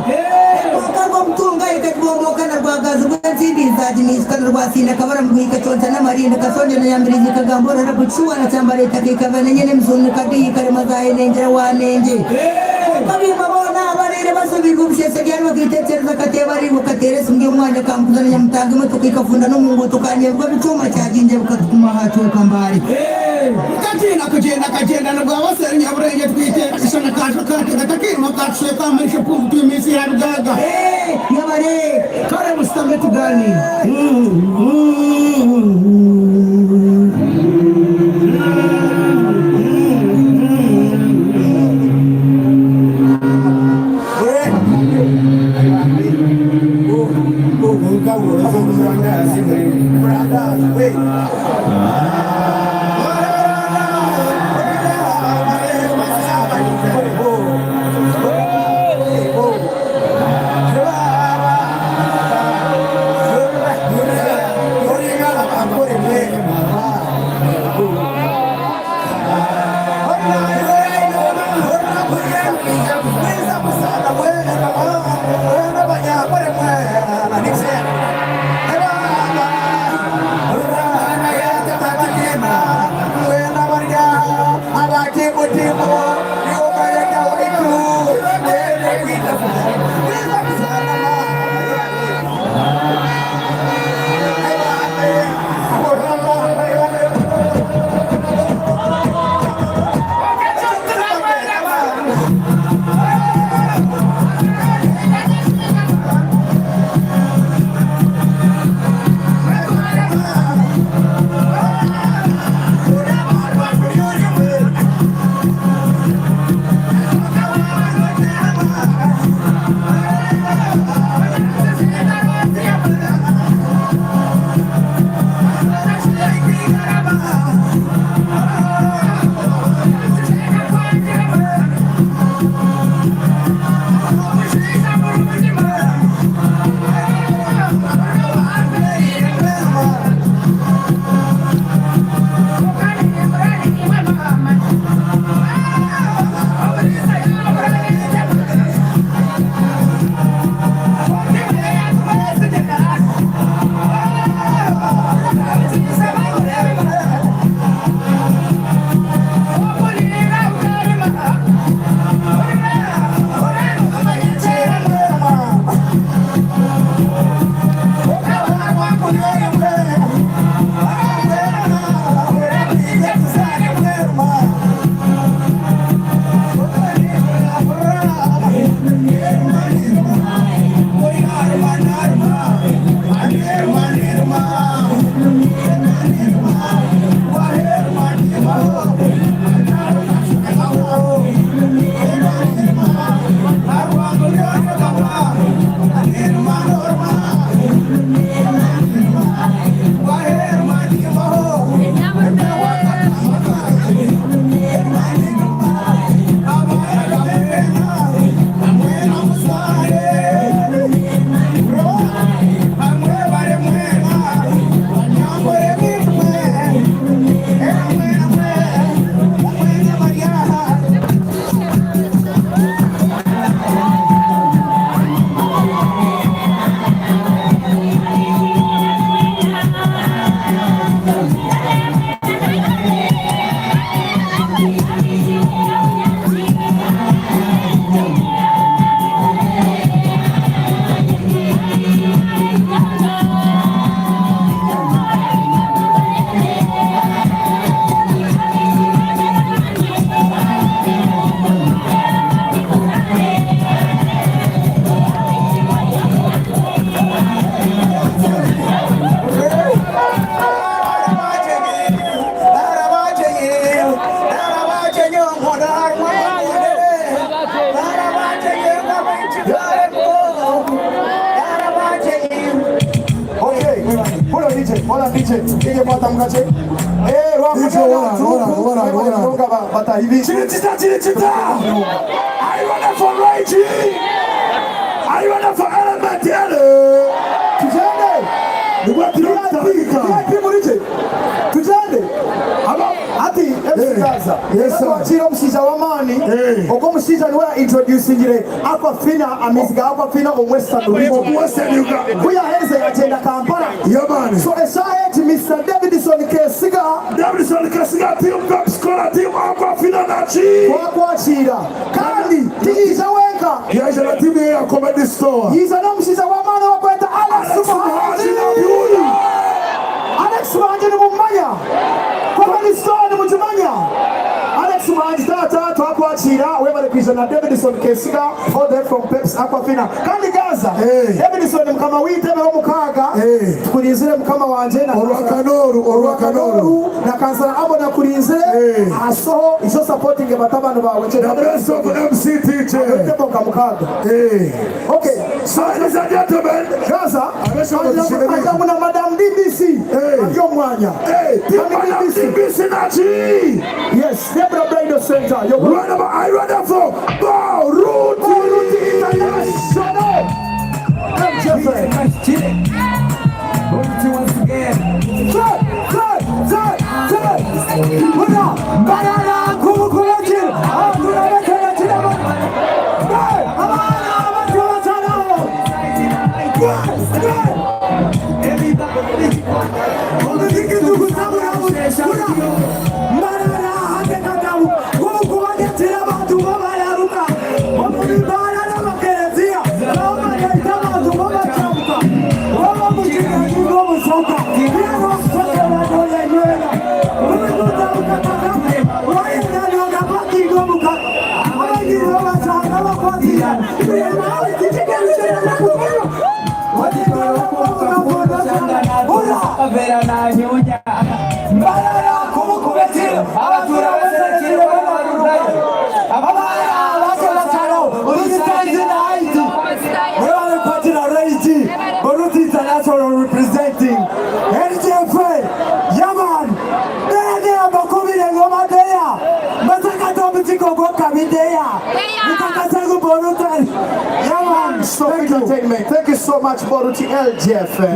ka bom tunga ikat bom kana baga zuban sidi za jinis kan rwasi na kabaram gui ka chonta na mari na kasonje na yamri ni ka gambora na buchua na chambare take ka vane ne mzun ka di kare maza ine jara wa nenje kabi babona abare basu bigumshe segiano gite zakate bari mukatere sunge umwana kampuzana nyamutanga matuki kafunda no mungu tukanye bwo bituma cyaginde bukatuma hatu kambari kagenda nabwo abasere nyaburenge twite ishana kaje gataki makatse kamarisha kumtu imisi ya rugaga yabare kare mustambe tugani Hola DJ, DJ mwata mkache. DJ ora. Bata hivi. Chita. I wanna for Reggie. I wanna for Element Tujane. Ni watu VIP murije. Tujane. Ati MC Gaza. Yes sir. Chiro msija wa mani. Oko msija ni wa introducing ile Aquafina amiziga Aquafina on Western Uganda. Kuya henze agenda Kampala. Yeah man. So eshaye Mr. Davidson Kesiga team top scorer team Aquafina nachi. Kwa chira. Kandi tiza wenga. Yaje na timu ya comedy store. Yiza na msija wa mani wa kwenda Alex Muhanji ni mumanya. Comedy store ni mujumanya. Alex Muhanji tatu akwachira weba represent Davidson Kesiga all the from Peps Aquafina. Kandi Gaza. Davidson mkama wite na mukaga. Kurinzire mkama wanje na Orwakanoru na kansala abo na kurinzire aso iso supporting batabano bawe. The best of MC teacher. Okay. So ladies and gentlemen, Gaza. Muna Madam BBC. Yo mwanya. Madam BBC nachi. Yes, Debra Bridal Center. I ready for Boruti International. Boruti once again. Banana Kukulajil. Boruti International representing NJFA. Yaman. Nene bakubile ngoma deya. Mataka tobitiko go kabideya. Nikakasangu Boruti. Yaman. Thank you. Thank you so much Boruti LJFA.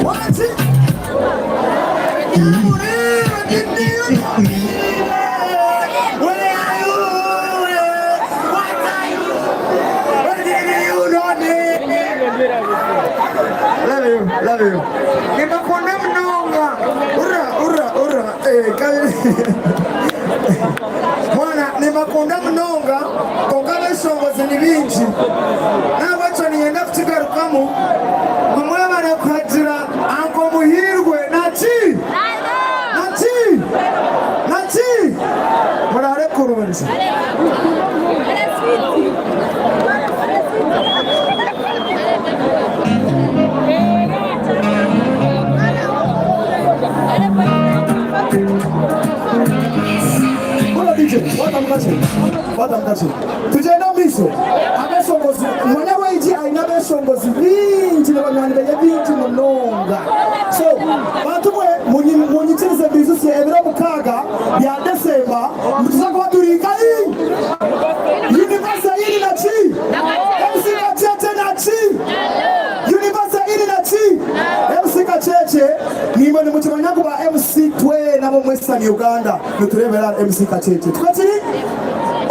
Watch it. Love you. Nimekona mnonga. Ura. Mwana nimekona mnonga. Kongana shongozi ni binji. Na wacho nienda kuchigarukamu. Mumwema na kuhajira. Anko muhirwe. Nachi. Mwana hare kurunzi. Watamkache tujenda miso abesongozi mwenyewe iji aina besongozi binji na banywanire binji munonga so bantu mwe munyitirize bizusi ebiro mukaga ya Desemba mutuzako baturika Universal ili na chi MC Kacheche na chi Universal ili na chi MC Kacheche ni mwene mutimanyaku ba MC twe nabo Western Uganda nuturebera MC Kacheche tukatiri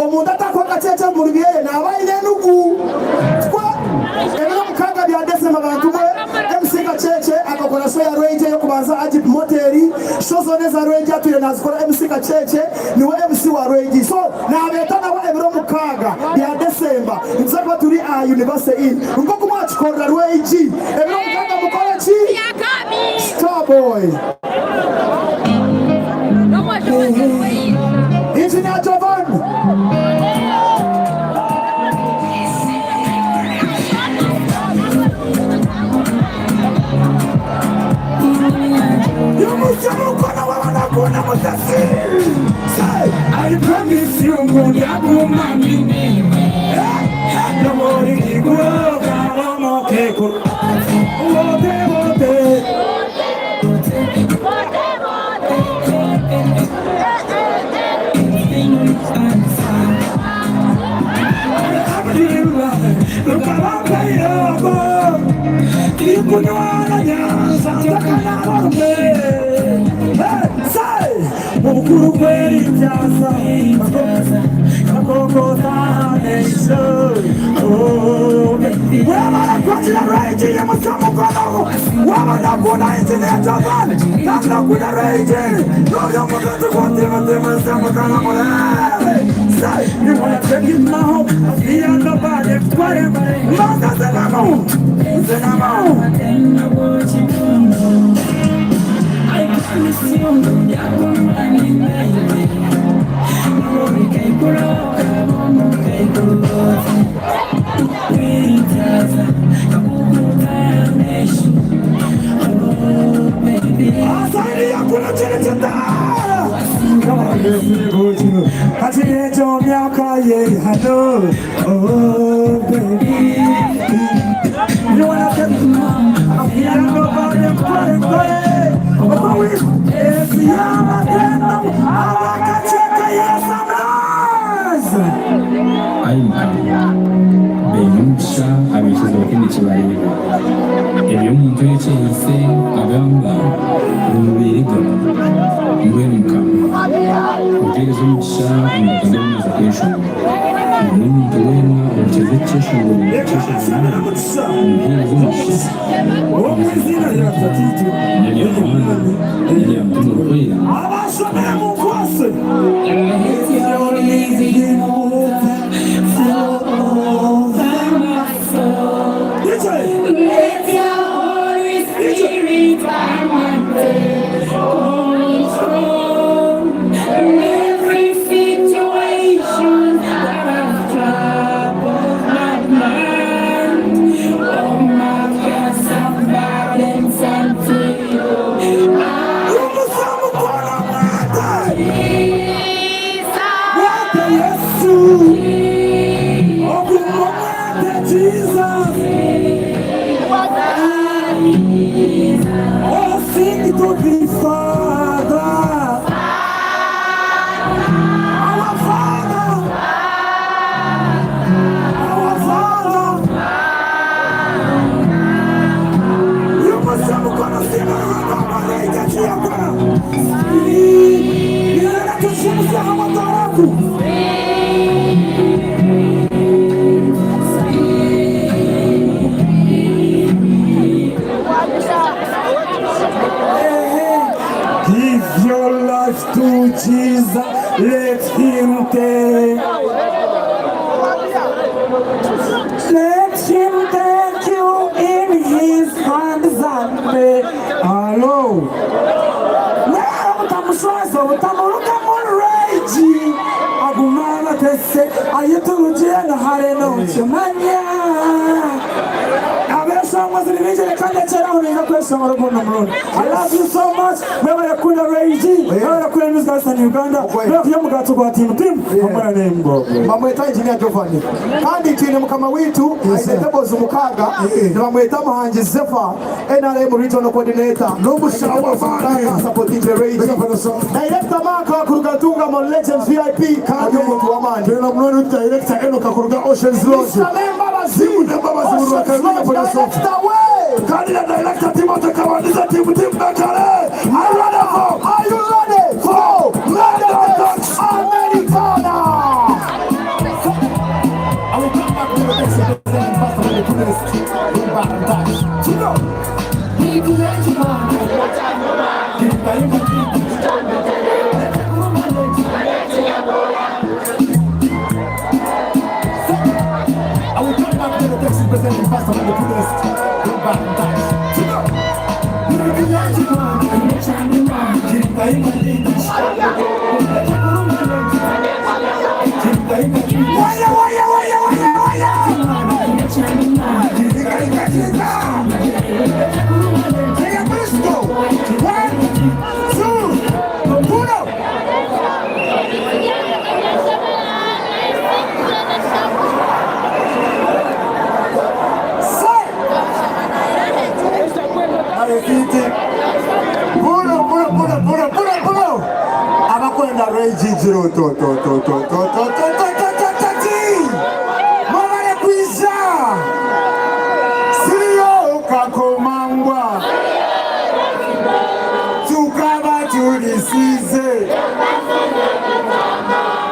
omuntu atakwa Kacheche muri yeye nabaine nugu kwa ebiro mukaga bya Desemba bantu mwe MC Kacheche akakora so ya rage yo kubanza Ajip Moteri show zone za rage atuye nazikora MC Kacheche niwe MC wa rage so nabetana wa ebiro mukaga bya Desemba nzaba turi a Universal in ngo kumachikora rage ebiro mukaga mukora chi Starboy Engineer Jovan I promise you, Ukuru kweli jaza Kakoko zanesho Wema na kwa jina reji ya msamu kono Wema na kuna internet javani Namna kuna reji Noga mkatu kwa tema Sama kana mole Say, you wanna take it now Afia nobody Kware Manga zenamo Zenamo I promise you, yako mani baby. Mori kai kuroka, momo kai kuroka. Wintaza, kabukuta neshu. Oh baby. Asali yako na chele chenda. Kama ngefugo. Hatinejo miaka ye hado. Oh baby. You wanna take me mom? I'm here to go by the party. Benyusha abishize okindi kibareba ebyo omuntu ekyeyise agamba omubiri gano ngwemukama otegeeza omukisa omuganda omuza kweshonga omuntu weena omukeze kyeshongole omuheereza omukisa nelyamuhana nelyamutima okwera Let your Holy Spirit come and take control in every situation that has troubled my mind. All my cares and burdens unto you. To be Father, our Father, you, Jesus. Let him take. Let him take you in his hands and may. Hello. Now, utamushwaza, utamuruka mureji. Agumana tese, ayetulujia na hareno chumanya. I love you so much. Wewe yakuna Reiji, wewe yakuna News Western Uganda. Wewe yamugato kwa team. Amara name go. Bamweta engineer Giovanni. Kandi tine mukama witu aitebo zumukaga. Bamweta muhanji Zefa, NRM regional coordinator. Nomushawa Fanga supporting the Reiji. Director Mark Kurugatunga mon Legends VIP kandi mtu wa mani. Tena mnono director Enoka Kuruga Oceans Lodge. Amember bazimu na baba zimu wakanga kwa sofa. Kadi ya director Timothy Kawandiza team Nakale. Are you ready for Medicals Americana? I will come back to the next episode first of the fullest in Barandaj. Chino. I will come back to the next episode first of the fullest in Barandaj. Abakwenda Reiji zero to Mwana kwiza Sirio kakomangwa Tukaba tulisize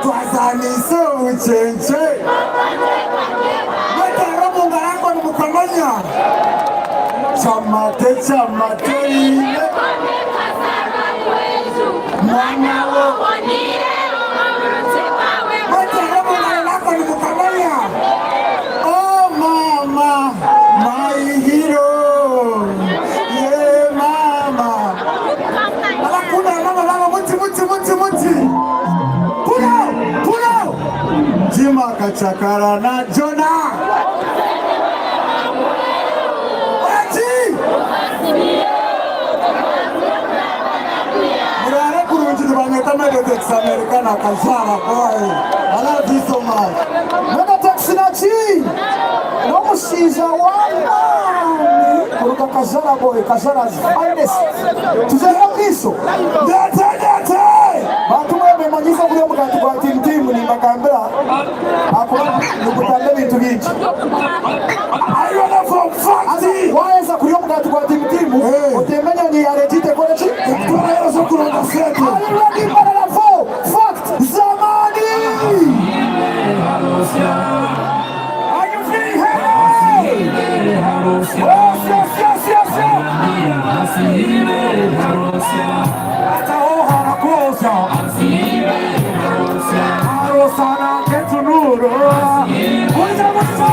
Twazaniso uchenche Mwete robo ngarango ni mukamanya Chamate ine Mwana wo Mwete robo ngarango ni mukamanya Oh mama, my hero Yeah mama Alakuna mama muti Puno Jima kachakara na Jona Americana Kazara boy. I love you so much. Mwana taxinachi. No mushiza wana. Kuruka Kazara boy, Kazara's finest. Tuzahakiso. Dete. Batu wewe mwanyiza kulia mkati kwa timu ni makambela. Hapo nikutande vitu vingi. I wanna for fact. Waeza kulia mkati kwa timu. Utemenya ni arejite kwa chi. Kwa hiyo kuronga seti. Fact Zamani. Are you feeling happy? Yes. Ataoha na kosa. Arosana ketunuro. Kuja mwisho.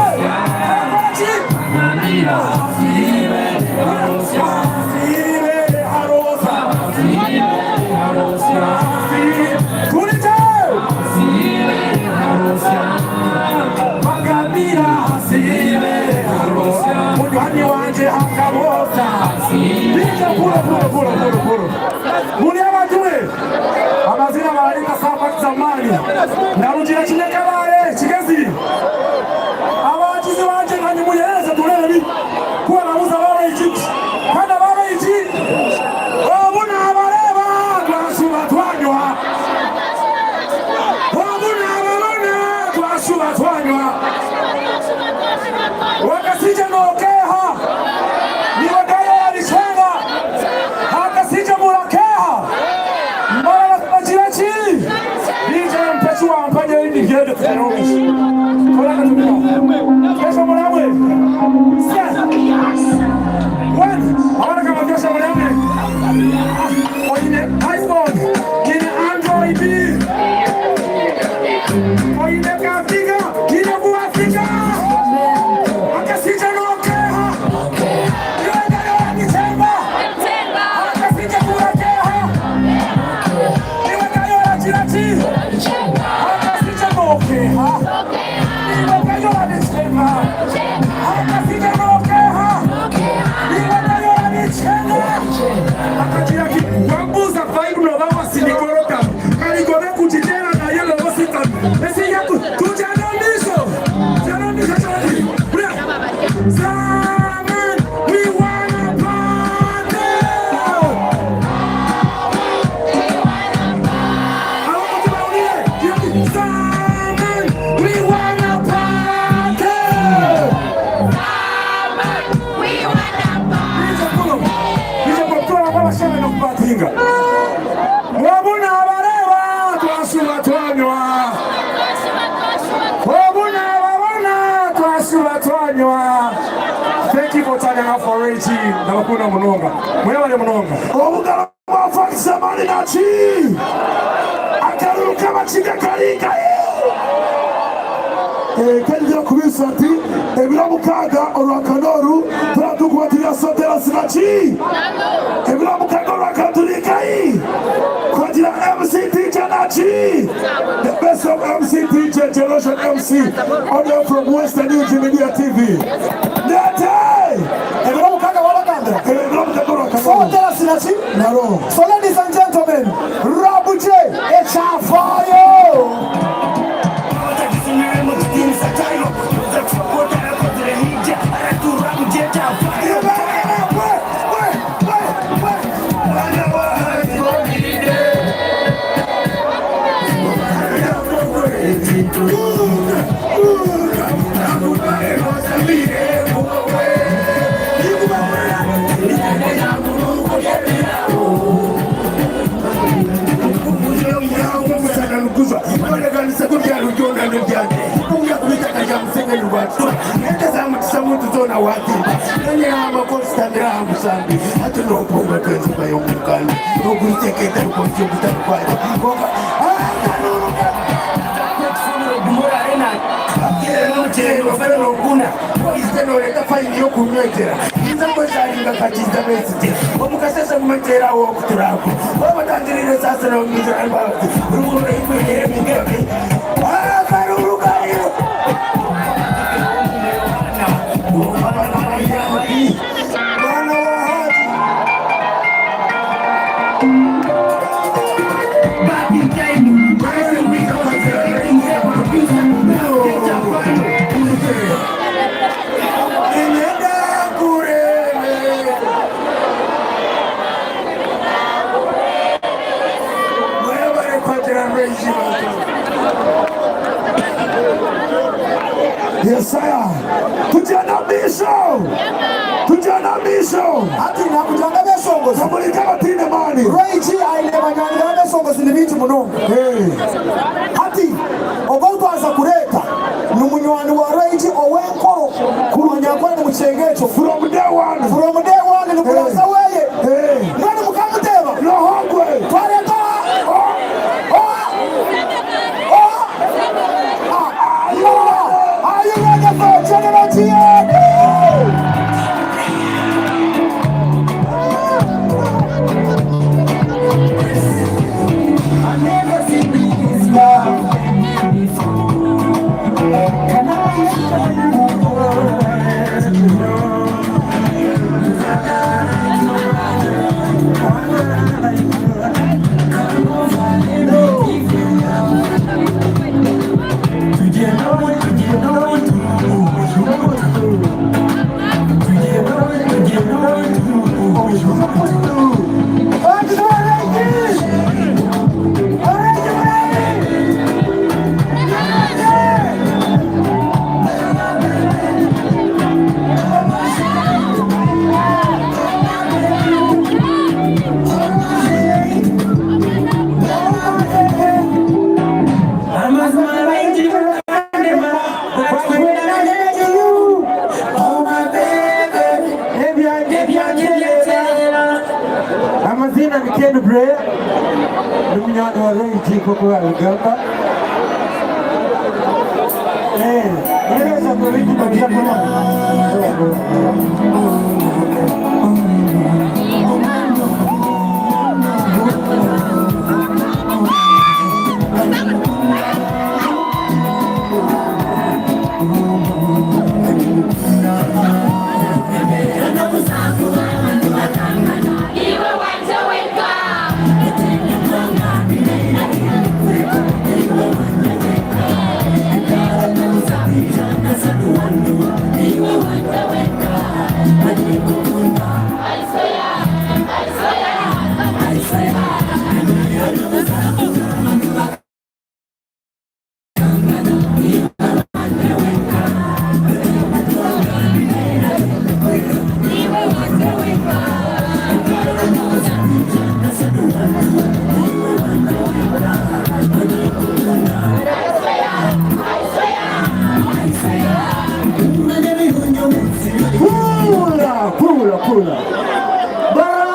Amazina marika sapa zamani na ujira chineka bare chigezi abachizi wanje kandi muyeza tulebi kuwa namuza bare iki kada bare iki obuna abareba twashuba twanywa obuna abarona twashuba twanywa wakasije nokeha ni wadaya yalishenga akasije murakeha mbona kubachirachi DJ mpachua mpanya hindi ngede tunaomishi kola katumika kesho mwanamwe Zinga. Wabuna abareba twasuba twanywa. Wabuna twasuba twanywa. Thank you for turning up for Reggie. Nabakuna munonga. Mwebale munonga. Obugalo bwafakisa mani nachi. Akaruka machiga kalika. Kenjira kubisa ati ebira mukaga olwakanoru turatukwatirira sotera sinachi. Ebira mukaga olwakaturika yi. Kwatira MC DJ Nachi. The best of MC DJ Generation MC. Audio from Western Uganda Media TV. Nete! Ebira mukaga walakandra. Ebira mukaga olwakanoru. Sotera sinachi. Naro. So ladies and gentlemen, Rabu J, it's our fire! Yes, sir. Tujana misho. Ati na kujana besongo. Somebody kama tina mani. Reiji aile manyanga besongo sinibitu muno. Ati ogoto aza kureta. Numunywani wa Reiji owenkoro. Kurwanya kwani muchengecho. From day one. From day one nukulaza weye. Mwani mukamuteba. No hongwe. Pareta. Are you ready for Generation? I've never seen this love before. Can I show you? Uganda. Wonder when pula. Bara!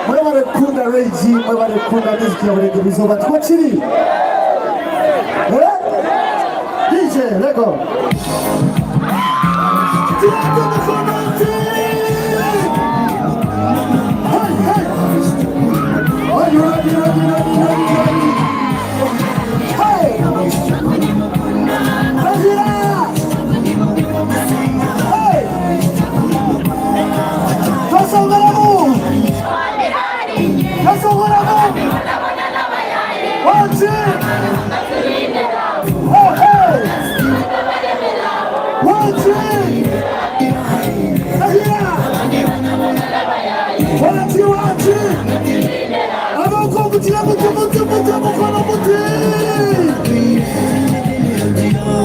Mwe barekunda Reiji, mwe barekunda muziki y'abarege bizoba twakiri. DJ, lego. Are you ready? Hey! Hey! That's all that I move! That's all that I move! Watch it! Oh, hey! Watch it! Watch it! Aboko mutima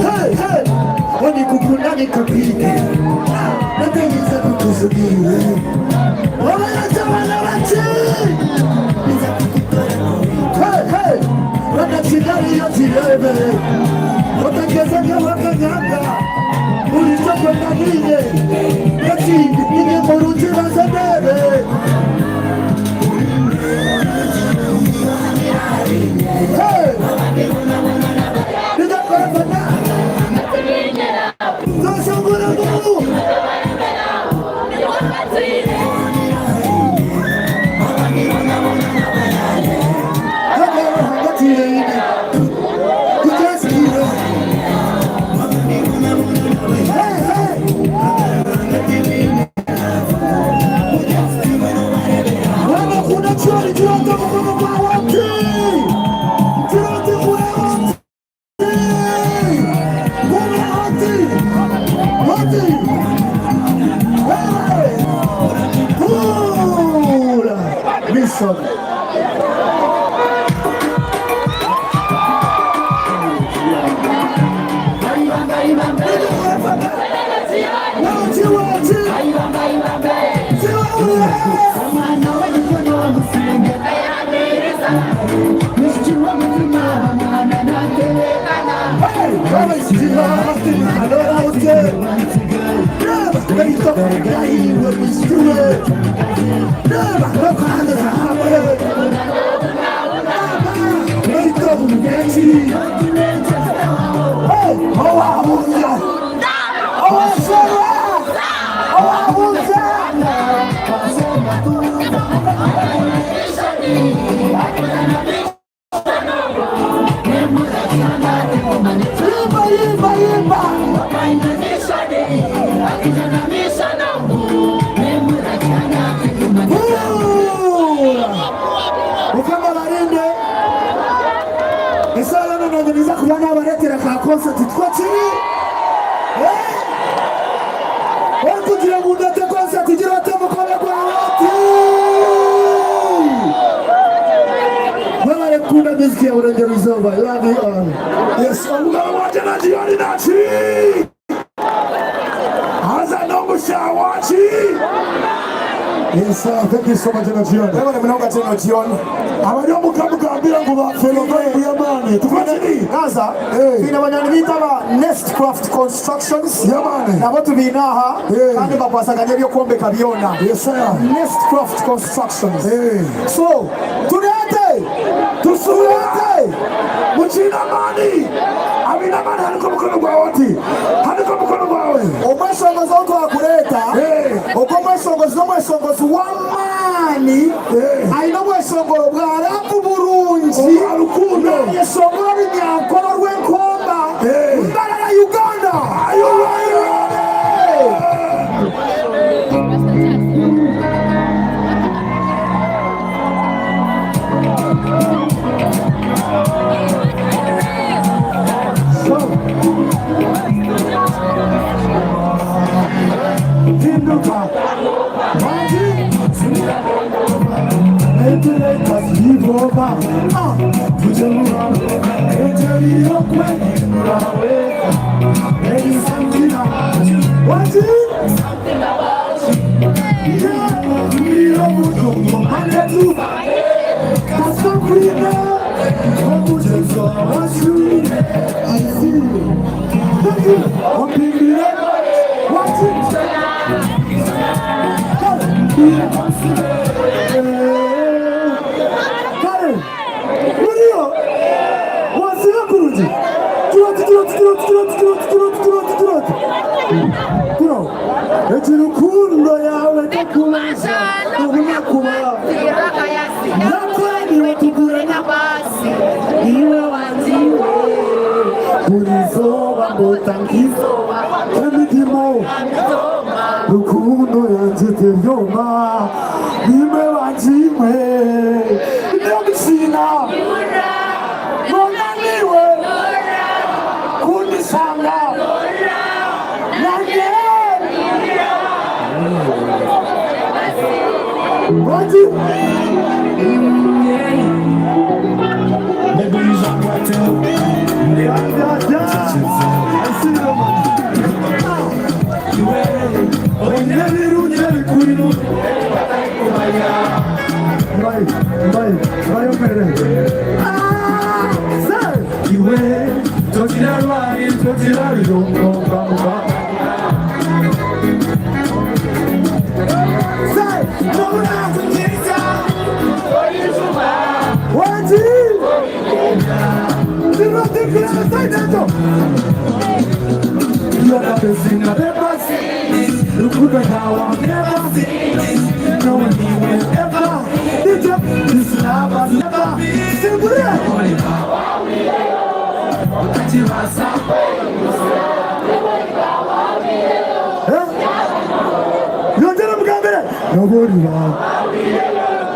Hey! Wani kukundani kapike Natengeza kukuzugire Wala wachi Hey! Wakatigari ya tirebe Watakeza kama kanyanga Ulitoka na nine Yati nige moruti na zadebe Hey! Nida kwa fana Zasangura mungu Yes, I'm gonna watch it on the Nazi. How's that number shot watching? Yes, thank you so much, Najion. Never let me know that Najion. I'm going to come to the fellow man. To continue, Gaza, we never need Nestcraft Constructions. Yeah, man. Now, what to be now? And the Pasagario Combe Cabiona. Yes, sir. Nestcraft Constructions. So, today, to Suete, Muchina Mani. I mean, I'm not going to go out. I'm not going to go out. Omasongo zautu wa kuleta. Okomasongo zinomasongo wamani. Ainomasongo bwarapu burungi. Alukuno. Yesongo ni Ankole rwenkomba. Mbala na Uganda. Are you ready? Tinduka, Maji, Ventilators, Livoba, Tujamura, Eteriokwe, Lady Santina, what is it? Something about you. Yeah, we love you, Manatu, Casacrina, I see you. Echirukundo yawe takumasha Kuhunakuwa Nakweni watugure na basi Iwe wanziwe Kurizoba motangizoba Kamidimo Rukundo yanjete vyoma Iwe wanziwe Nyamisina Monaniwe Kundisanga What you?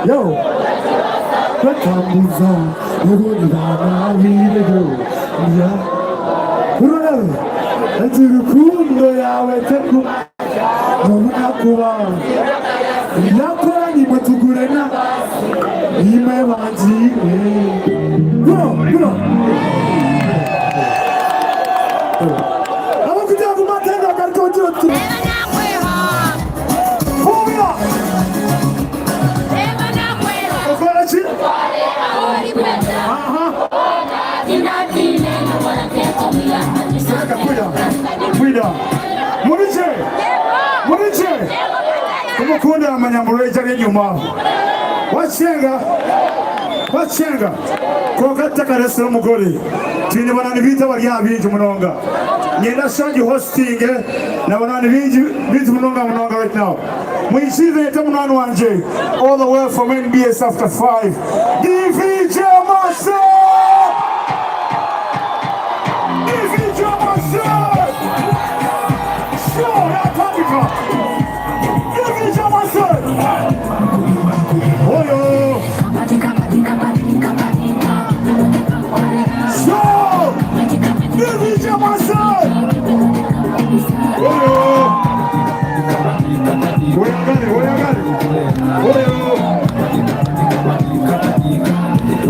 Yo, what time is on? Nobody will Echirukundo yawe teku Nomunakuwa Yakora ni matugurena Ime wanji Bro Awa kuja kumatenda kariko jotu Fumia Ofara chi Aha Kuida Muniche Kumukunda amanyamburo ejari nyuma Wachenga Kwa kata karesi mugori Tini wanani vita waria bintu munonga Nyenda shangi hosting Na wanani bintu munonga right now Mwishive yeta munanu wanje All the way from NBS after 5 DVJ Masa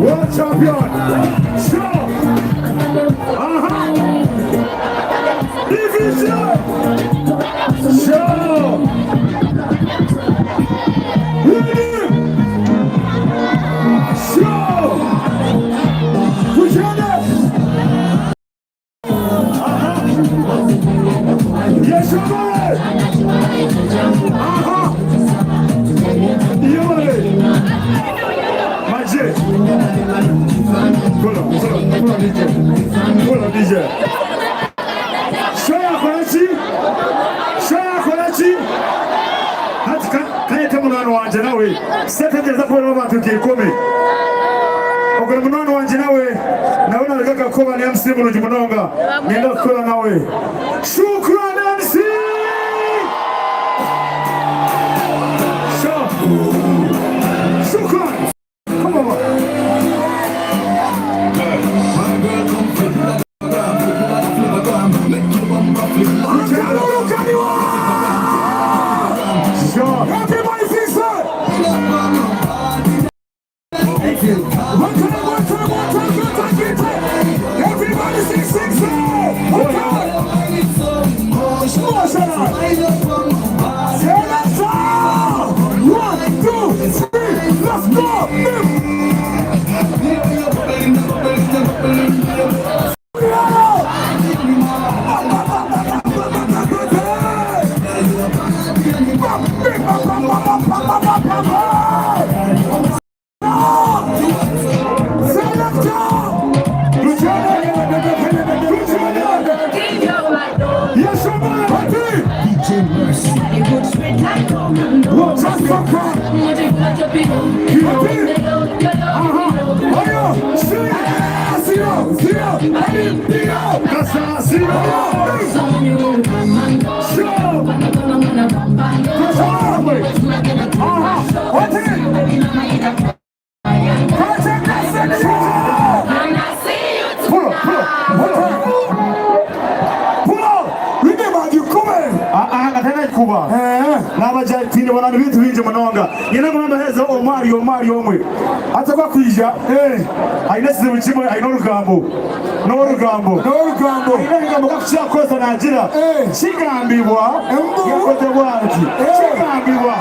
World champion. Division. Yes, DJ. Shoya Korachi. Hati kanyete munano wanje nawe. Sete za kwa roba tukikome. Okole munano wanje nawe. Naona ligaka koba ni MC muno jimunonga. Nenda kukola nawe. Shukran MC. Shukran. Come on. Everybody sing it! One time, everybody sing it! N'abajatini bana bintu binje munonga yena ngomba heza omwali omwe ataka kwija aina size bukimwe aina orugambo n'orugambo n'orugambo kakyakoza nagira kigambibwa yakoze bwanti kigambibwa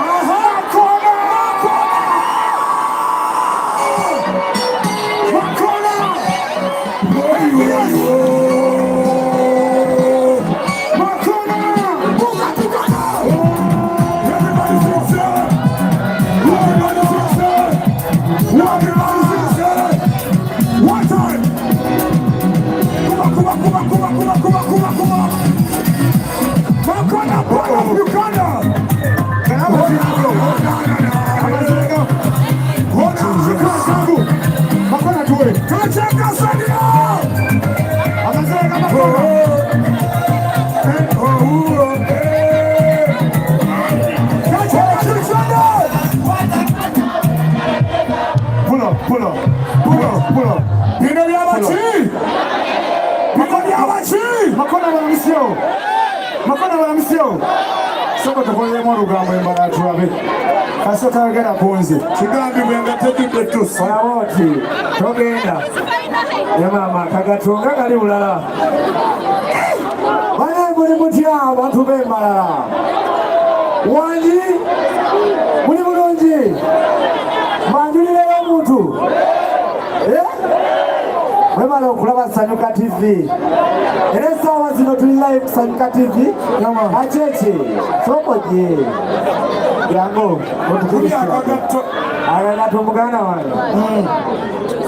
Soko tukoye mu rugambo embala turabe kasoka agera kunze kigambi bwenga tekidde tusi awoti togenda ya mama kagatunga kali bulala bana buli mutya abantu b'embalala wanji buli bulungi manjulireyo omuntu wemala okulaba Sanyuka TV era essaawa zino tuli live Sanyuka TV akyeki sokoje yango agagato muganda wange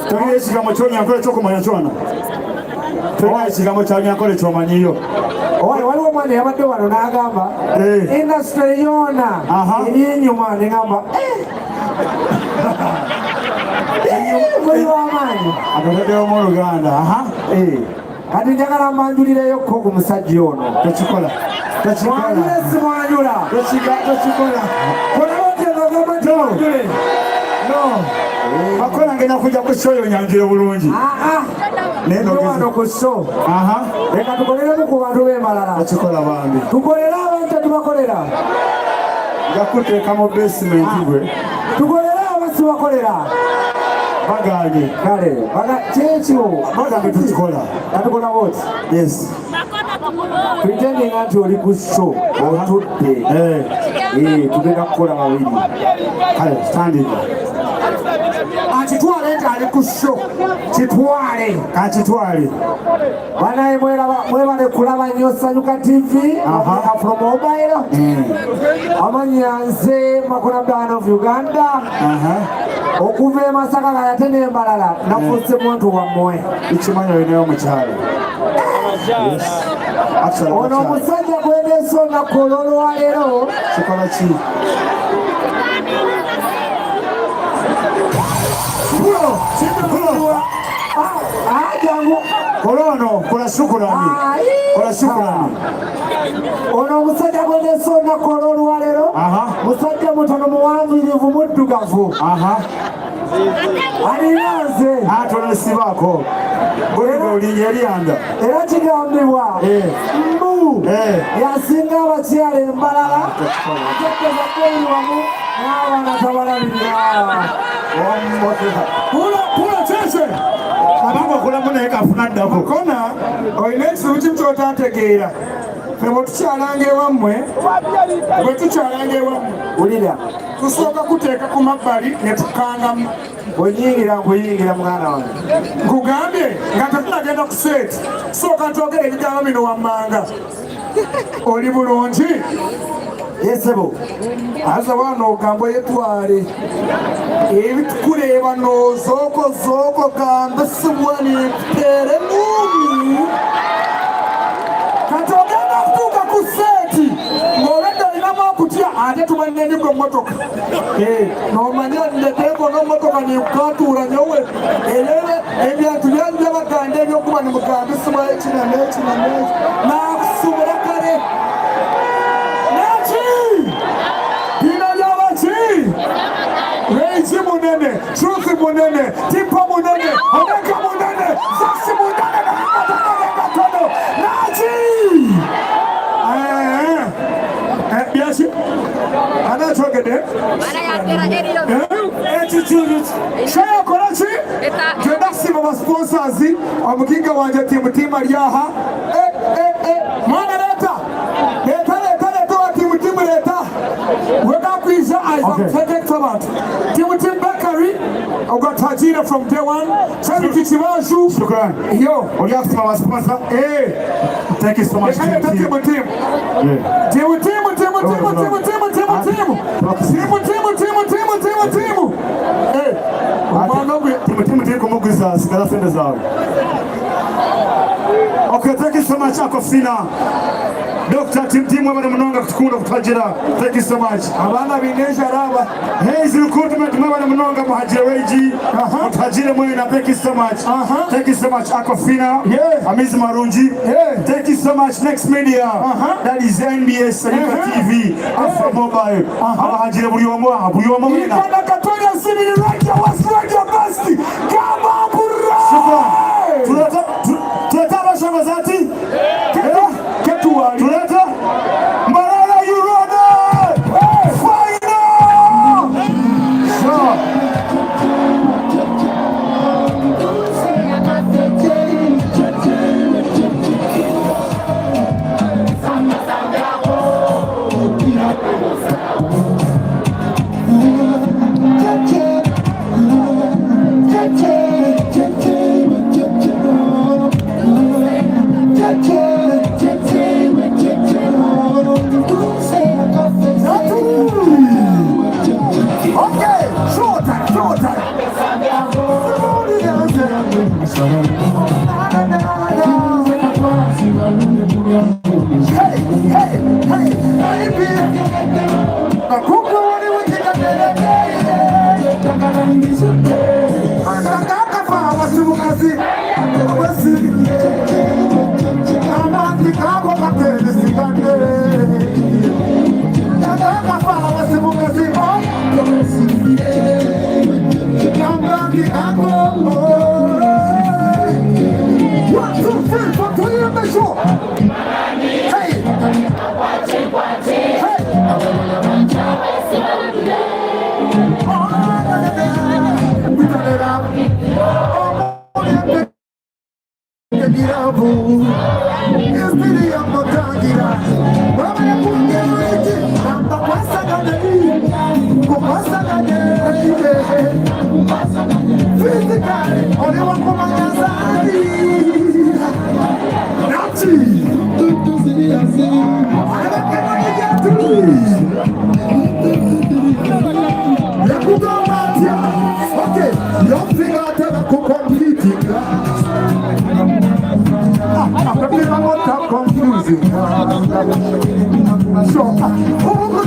tolina ekigambo ky'Onyankole ekyokumanya kyona tolina ekigambo ky'Onyankole ky'omanyiyo waliwo omwana yabadde wano n'agamba industry yoona eri enyuma neŋamba muli w'amaanyi agataddewo mu Luganda kati njagala mbanjulireyoko ku musajja ono tekikola mwanjule si mwanjula tekikola konaotyagagamba makola ngenda kujja ku show yonyanjire bulungi wano ku show leka tukoleremu ku bantu b'embalala tekikola bambi tukolere abantu tetubakolera njakuteeka mu basement gwe tukolere abasibakolera baganye kale kyekyo bagambe tukikola natukola woti yes pretending nti oli ku show otudde tugenda kukola babiri kale standinga akitwale nti ali ku show kitwale kakitwale banaye mwebale kulaba nnyo Sanyuka TV from mobile amanya nze Makonabwana of Uganda okuva e Masaka kayate n'embalala nafuuse muntu wammwe ekimanya olinayo mukyalo ono omusajja gweneese olunaku olw'olwaleero kikola ki jangu kolono kola shukurani ono omusajja gweneese olunaku olw'olwaleero musajja mutono muwanvirivu muddugavu alinaze atonesibaako oliyerianda era kigambibwa mbu yasinga abakyala embalala atekezakweri wamu n'abaana tabalabirira pula kyekye abanga okulamu naye kafuna ddako kona olina ekizibu kimu kyotategeera fe bwetukyalanga ewammwe wulira tusooka kuteeka ku mabbali ne tukangamu bwenyingira nkuyingira muganda wange nkugambye nga tetunagenda ku seeti sooka twogera ebigambo bino wammanga oli bulungi yesebo aza wano ogambo yetwale ebitukuleeba nozooko gambe sibwani tere mumi kati ogenda kutuuka ku seeti ng'obedde olinamu okutya ate tubanenigwe emmotoka nomanya ndeteeko n'emmotoka nikukatuula nyowe ebintu byali byabaganda ebyokuba nemugambisibwa ekina n'ekina n'akusubula kale naki bino byabaki Reiji munene, Truth munene, Timpa munene, Omega munene, Saxi munene, Naji! Biashi? Ana chogede? Shaya korachi? Jedasi mama sponsors, Omukinga wanje timu aliaha. Mana leta? Leta timu leta. Weka kuisha as I'm taking from it. Timothy Bakari, I've got Tajina from day one. Charity Chimashu. Shukran. Yo. Oliafti mama sponsor. Hey. Thank you so much. Timothy. Hey. Timothy kumuguza sikala sende zao. Okay, thank you so much Akofina. Dr. Tim wabana munonga kutukunda kutajira. Thank you so much. Abana binesha raba. Hey, recruitment wabana munonga muhajira weji. Kutajira mwena. Thank you so much. Thank you so much Akofina. Yeah. Amizi Marunji. Yeah. Thank you so much Next Media. That is NBS TV. Alpha Mobile. Abahajira buliyomo mwena. Ikana katoria sini radio was radio basti. Kama burra. Super. Tuleta shamba zati. Tuleta Marala Urona final. Sure. Oh,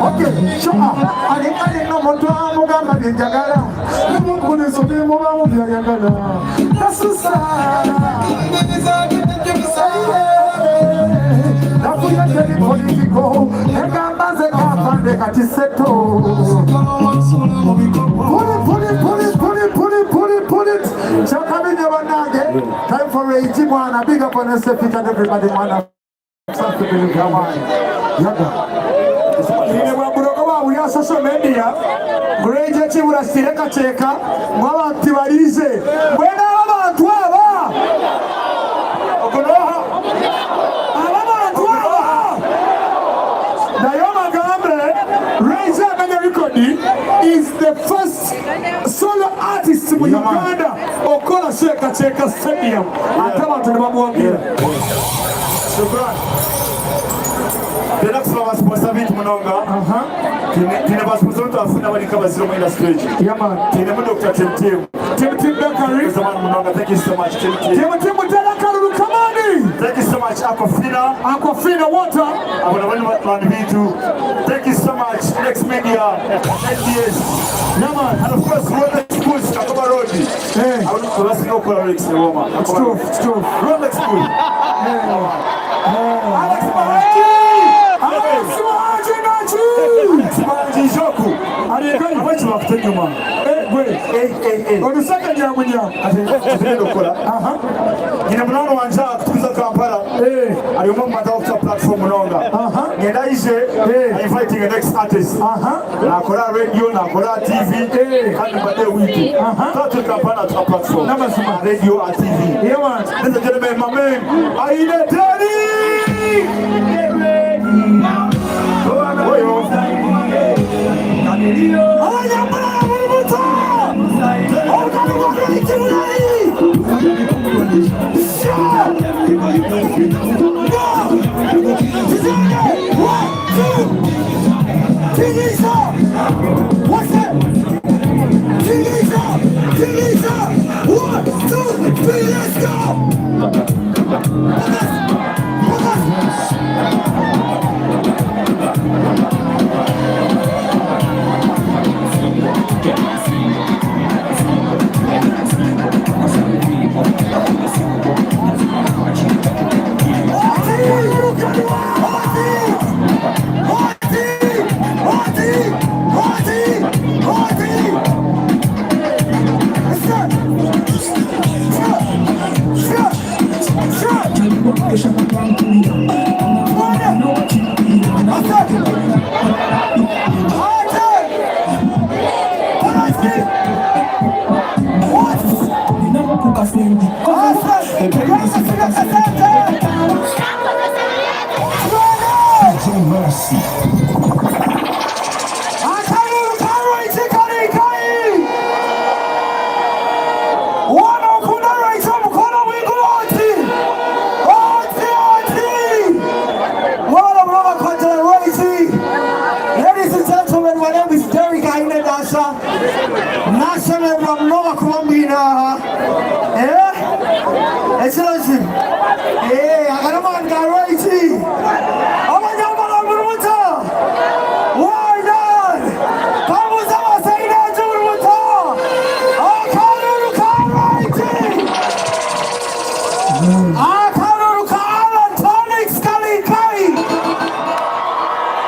Okay, sure. I didn't know what to do. Jagala, you couldn't so be more of the Jagala. That's so sad. That's what you're getting political. And I'm not a half and they got it settled. Put it. Shall come in your nugget. Time for a Jimwana. Big up on yourself and everybody. Man, something in your mind. Yaga. We are social media. Great chibura sireka cheka. Mwabantu barize. Mwena abantu aba. Okonoha. Abantu aba. Nayoma Gambe, Raisa Menyarikodi is the first solo artist in Uganda. Okola Sheka Cheka Stadium. Atama tunamwambia. Tena kusema sponsor vitu mnonga. Tena sponsor tu afuna wali kama zero minus stage. Yeah man. Tena mo Dr. Tim Bakari. Zaman mnonga. Thank you so much Tim. Tim Bakari Kamani. Thank you so much Aquafina water. Abona wani vitu. Thank you so much Next Media. NDS. Yeah man. And of course Rolex Schools Kakoba Road. Hey. I want to know Rolex Roma. It's true. Rolex School. Alex Mahaki. Simanji Joku. Ariegani wetu wakutenyuma. On the second year when you Gina mnono wanja kutuza Kampala. Aliomba madawa platform mnonga. Ngenda ije inviting the next artist. Na kola radio na kola TV. Kandi bade wiki. Tatu Kampala to platform. Nama radio and TV. Yeah man. Ladies and gentlemen, my man, Aida Daddy. What's that? One, two, three, let's go!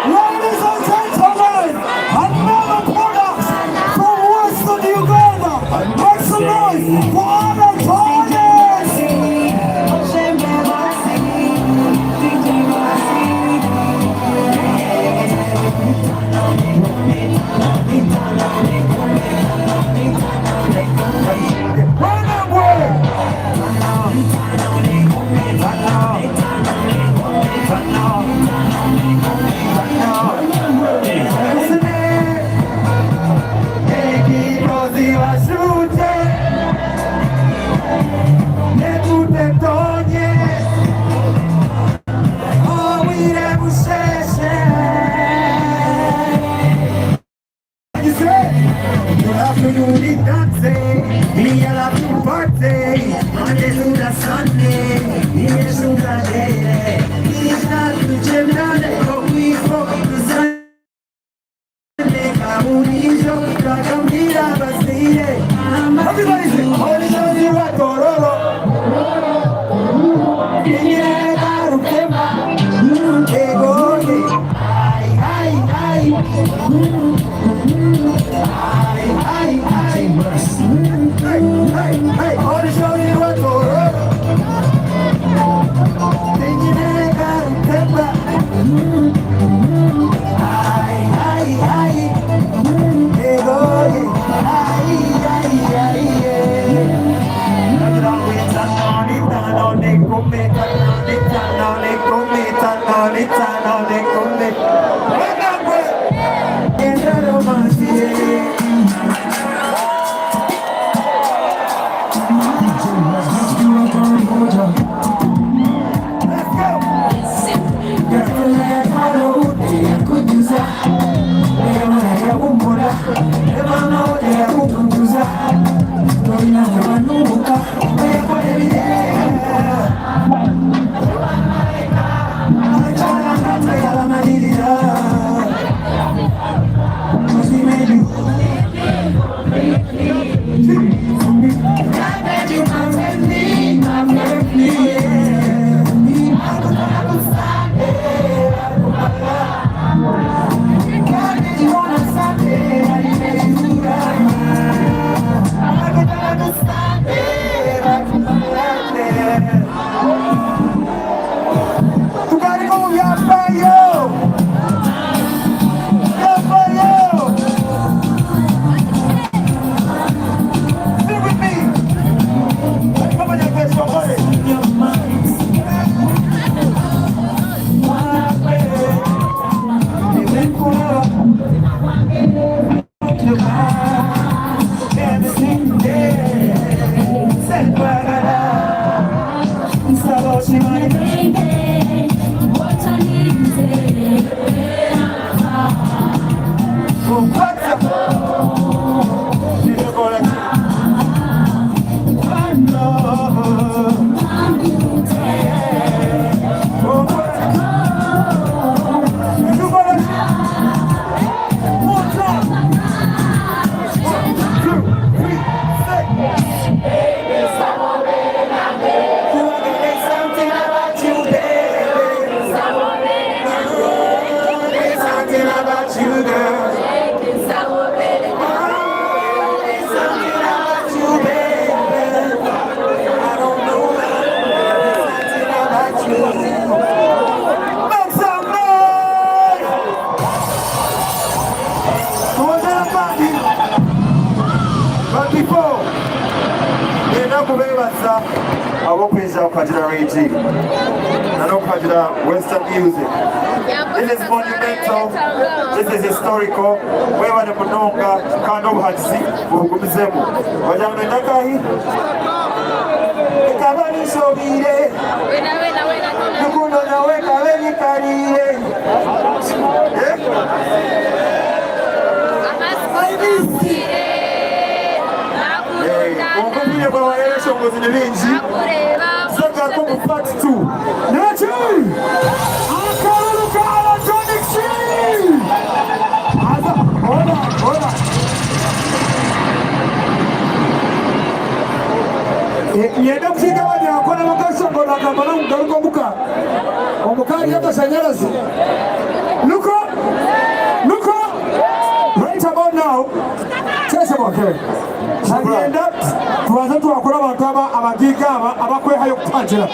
Ladies and gentlemen, Amember products from Western Uganda. Make some noise. booty dancing. Me a la party. Monday to the Sunday. Yes, to the day. It's not the gym now that we for the Sunday. Everybody sing. Holy Johnny Watorolo. Western music. This is monumental. This is historical. We want to Munonga, Kando Hadzi, Bugumizemu. Wajamne Nakahi. Kabani Sobire. Nukuno na weka weni kariye. Kumbuye kwa waelesho mwazini linji. Soka kumu part 2. Nachi! Akaruka electronic scene! Asa, hold on. Yenda kufika wadi wakona makasho mbona kamana mgaruko muka. Omukari yata shanyarazi. Luko! Right about now. Chese mwakere. Hagenda tuwaza tuwakura abantu abagiga abakweha yo kutangira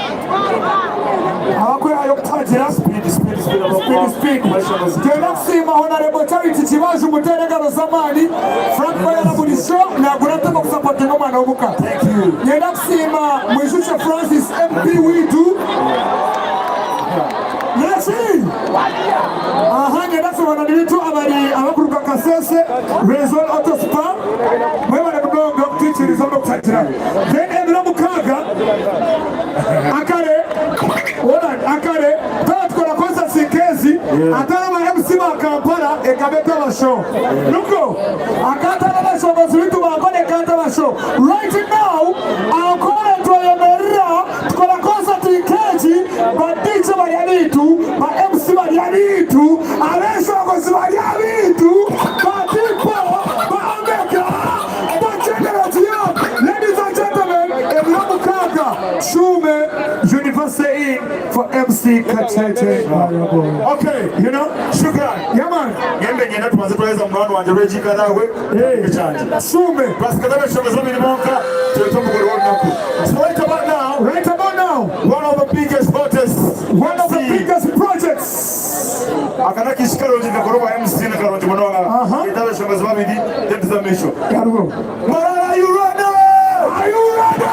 speed genda kusima honorable charity kibaje umuterengano zamani Frank Bayana muri show naguratema kusapota n'umwana w'umuka genda kusima mwishuce Francis MP widu Merci. Genda kusima nibitu abakuruka kasese Resol Auto Spa mwewe nakugonga kutichiriza ndo kutangira then endera mukaga akare tatu kwa kosa sikezi atana ma MC maka Kampala ekabeka show. Luko akata show bazitu bakone kata show. Right now Ankole toyemerera tukola concert ikeji badicho balianitu ba MC balianitu alesho kozi balianitu batipo baambeka bacheneratio. Ladies and gentlemen, Ebiamu Kaka Shume University for MC Kakyeka. Okay, you know, Shukran. Yeah man. Gembe nyenda tumazetuweza mwana wanje Reggie Karawe. Hey, Shume. Paskadawe shomezo minimonka. Tuwetombo kwa naku. So right about now, one of the biggest hottest, one of the biggest projects. Akana kishikalo jina koroba MC na karonji mwanonga. Itawe shomezo mabidi. Tembeza misho. Karugo. Marara, are you ready? Are you ready?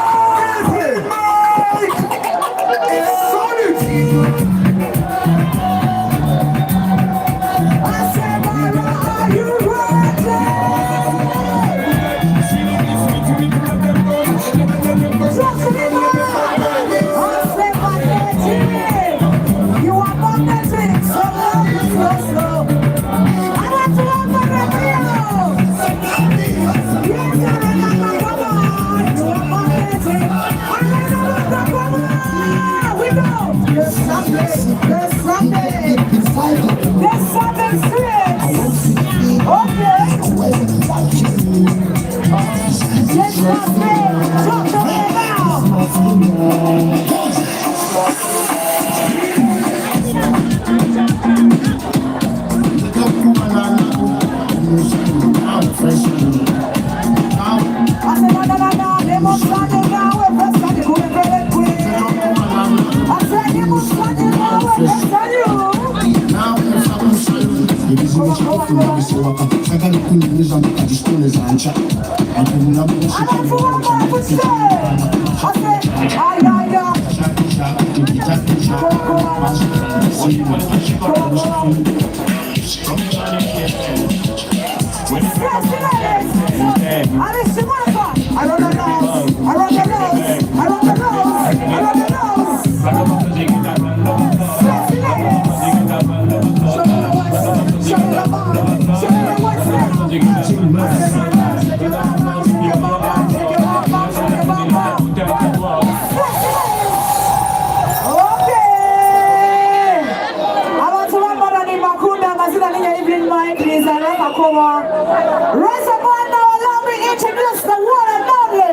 Rise up on now, allow me to introduce the one and only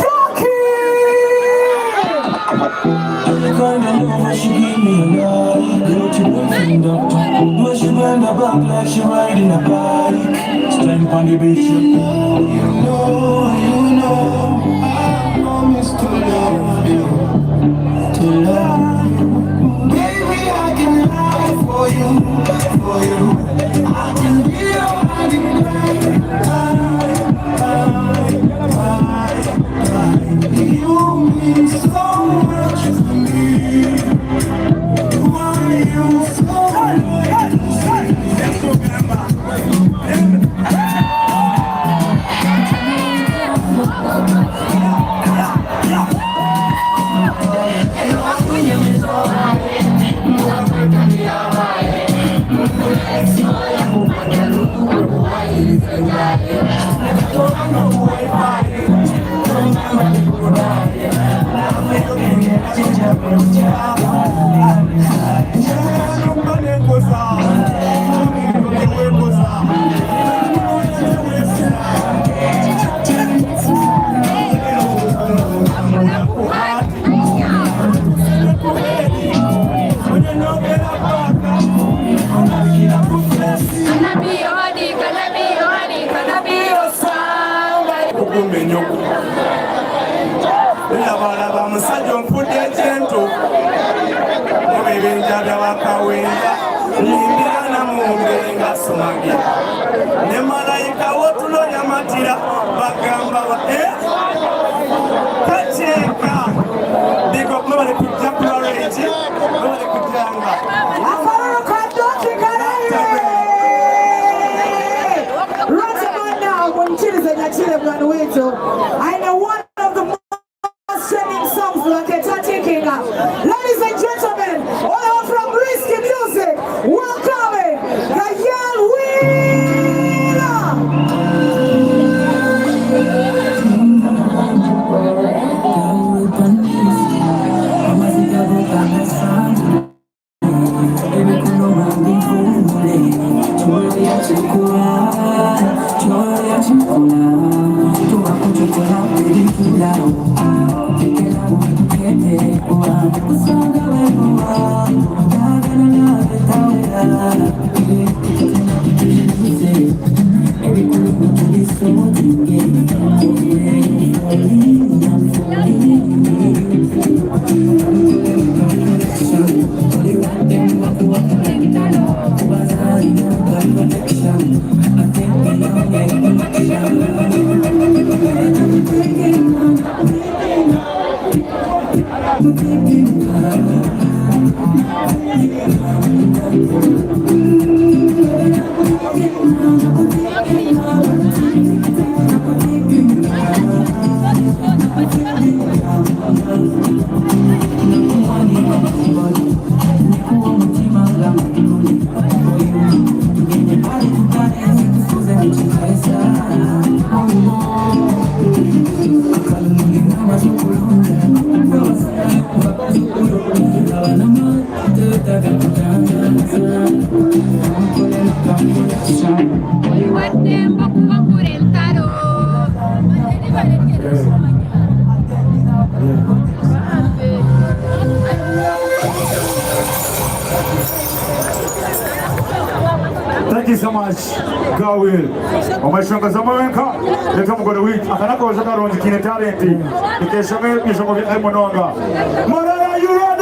Donkey! Kinda know how she give me a ride. Girl, she bend up. But she bend her back like she riding a bike. Stand on the beach. You know, I promise to love you. To love you. Baby, I can lie for you. I can be your hiding you mean so much to me. Why you so I know one of the most trending songs like a kakyeka. Ladies and gentlemen, all from Risky Music, welcome Kakyeka. Thank you so much, God will. Omashanga Zamarenka, the come go to week. Akanako Zaka on the Kine talent. The Kesame is over the Mononga. Morana, you ready?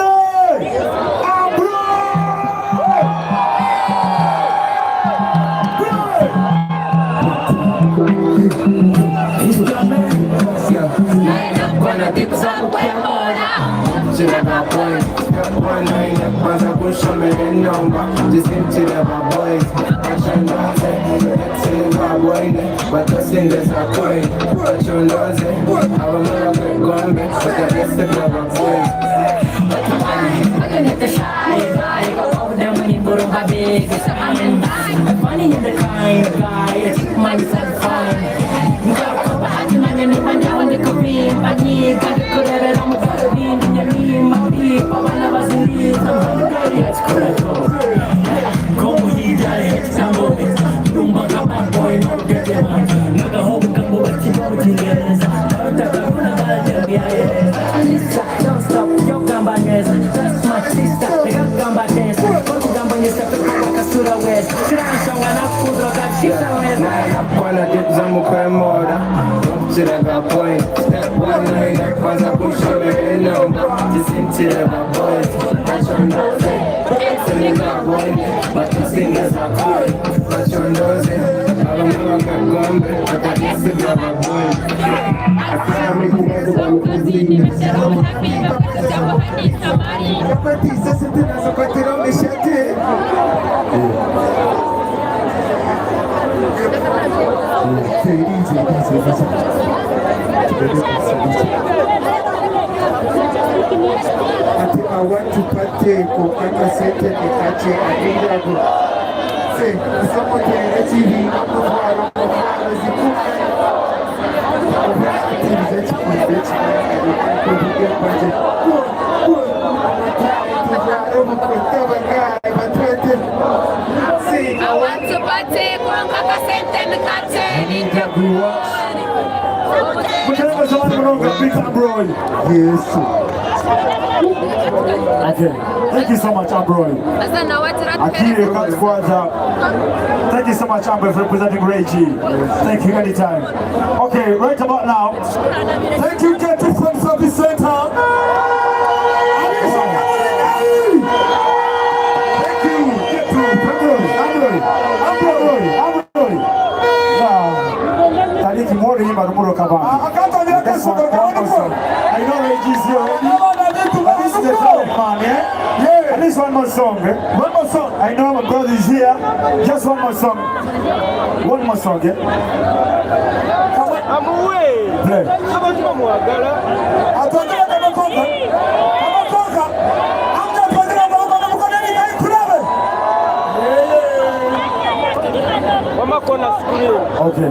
I want to partake of Kakasete Ekache Adidago. Say, someone can TV, I want to partake of Kakasete Ekache. Yes. Okay. Thank you so much, Ambroy. Thank you so much, Amber, for representing Ray G. Thank you anytime. Okay, right about now. Thank you, Get to from Service Center. Thank you, Get to Ambroy. I need to more him at Muro Kaban. I know Ray G's here. This is the talent man, yeah? Yeah. At least one more song, eh? One more song. I know my brother is here. Just one more song. One more song, yeah? I'm away. Play. How much more? I told you I'm a conquer. I'm a conquer. I'm not going to Okay.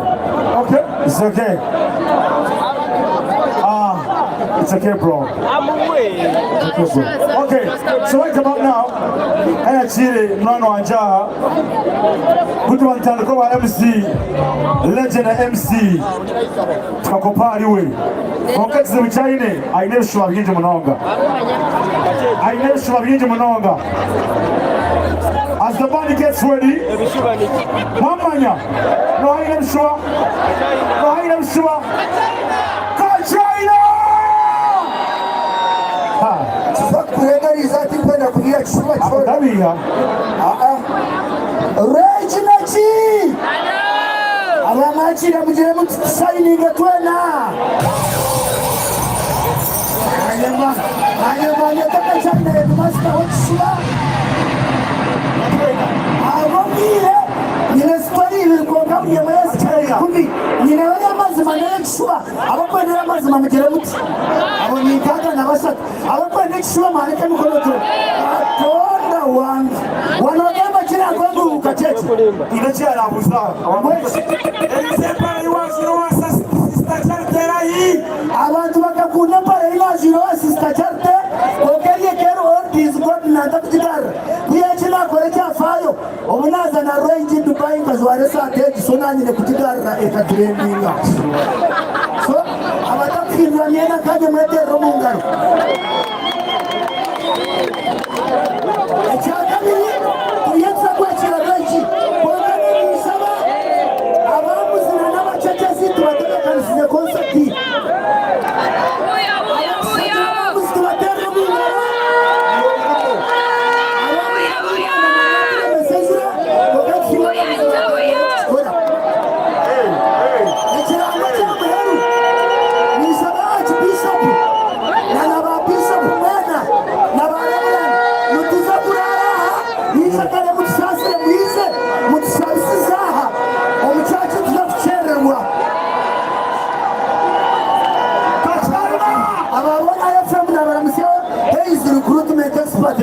Okay. It's okay. It's okay, bro. I'm away. Okay, so right about now, I actually mwana wa Njaha kutu wantandiko wa MC, legend MC, tukakopari we. Wakati za mchaine, aineshu binji munonga. Aineshu binji munonga. As the band gets ready, Mamanya, no aineshu, no aineshu. Kuregaliza ati kwenda kulia kishua choro. Dawiya. Regina chi. Abamachi na mjere mutsaini gatwena. Ayema netaka chane master wakishua. Awamile nina story ilikuwa kama ya master kumbi ninaona mazima na kishua abakwendera mazima mjere muti abo nikaga na basatu abakwendera kishua maleka mikono tu atonda wangu wanogamba kila kwangu ukacheti Inachia na buza. abantu bakakunda pale ila zero sister charte okelie kero ordis god na taptikar kuyachila korecha fayo omunaza na range Dubai ngazware sa teji sonani ne kutikara ekatrendinga so abatapinwa niena kaje mwete romungaro echaka mimi kuyatsa kwa chila range kongani ni saba abamu zina na machacha zitu wataka kanisize concert ni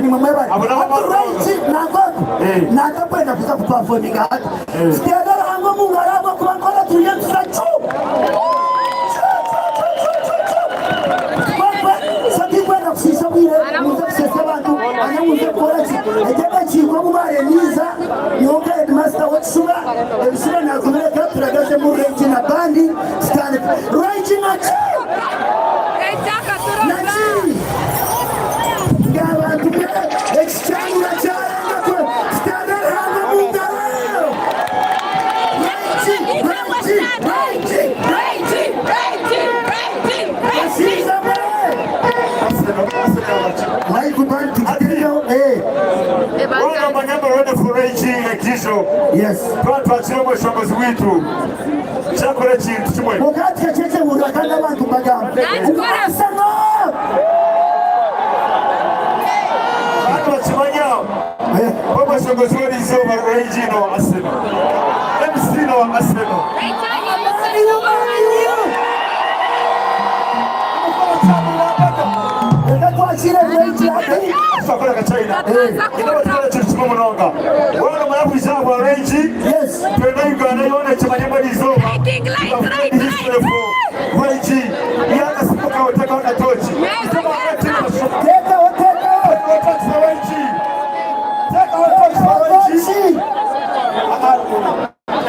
mamera na kwenda kuperform ngati sikiadala hango mungaraba kubankora tuyenza chu saki kwenda kusisa bwire muzakisesa abantu anyamuze korachi ejaba chiko mubare niza yoga headmaster wakishuga ebisira nakumira katuragaze mu range na bandi stand range na chu Yes. Twachira mweshomozi witu. Chakore chintu chimwe. Mugati yacheche murakanda bantu bagamba. Ukasano. Bantu bachimanya. Mweshomozi walizo original asema. MC no asema. Chile range yake sakora kachaina ino tulichimo mnonga wana mayabu zabu range yes twenda Uganda yone chamanyamba lizo range yana sipoka utaka na tochi teka range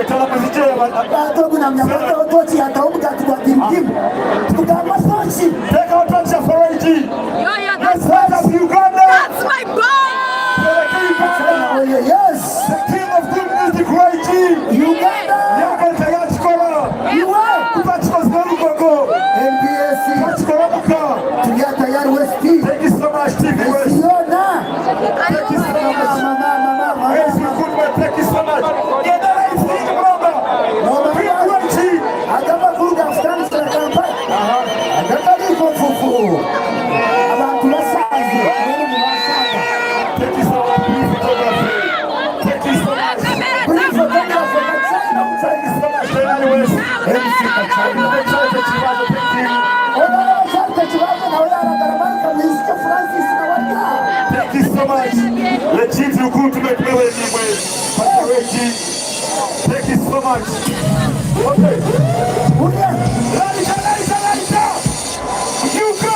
etala muzije bato kuna mnyamata tochi ataumka kwa kimkim tukama tochi teka tochi range That's my boy! Yes! The king of good music, right? Uganda! You are! NBSC! Tayari West T! Thank you so much, TV West! Thank you so much! Thank you so much! Legit, you could make me anyway. Thank you so much. Okay. You go.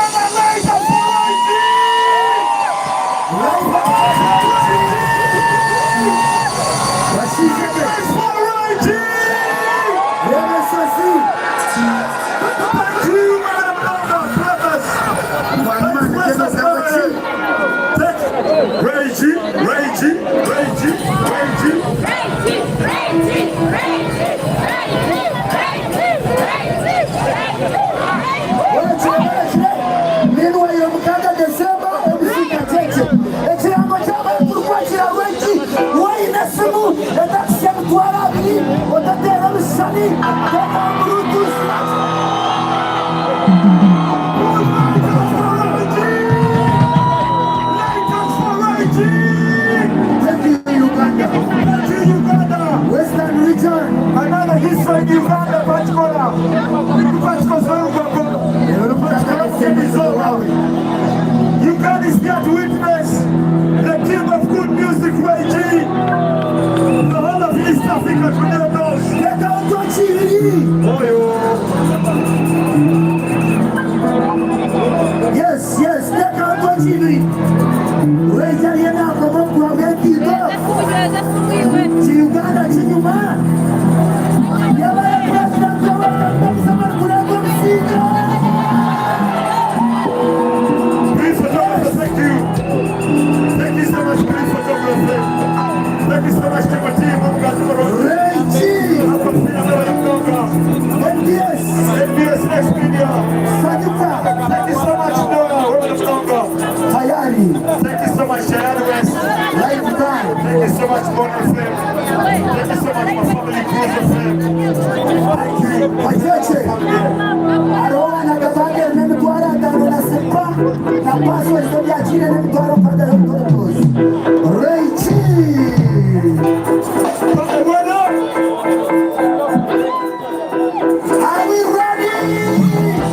ready? Get on Bluetooth. Western region, another history in Uganda, Pachkola. Uganda is here to witness the king of good music, Ray G. The whole of East Africa today knows. Get out to Chile. Yes, get out to Chile. Ray G, you're not from Uganda, Chinyuma. Please photographer, thank you. Thank you so much, please photographer. Thank you so much to my team. NBS Next Media. Thank you so much, Nora. Thank you so much, Chayana West. Thank you so much, Bonner Flame. Thank you so much, my family, Cruiser Flame. Kakyeka. Aroa na kabage na mtwara tano na sepa. Na paswa historia chini na mtwara pada ya mtotozi. Ray G. Are we ready?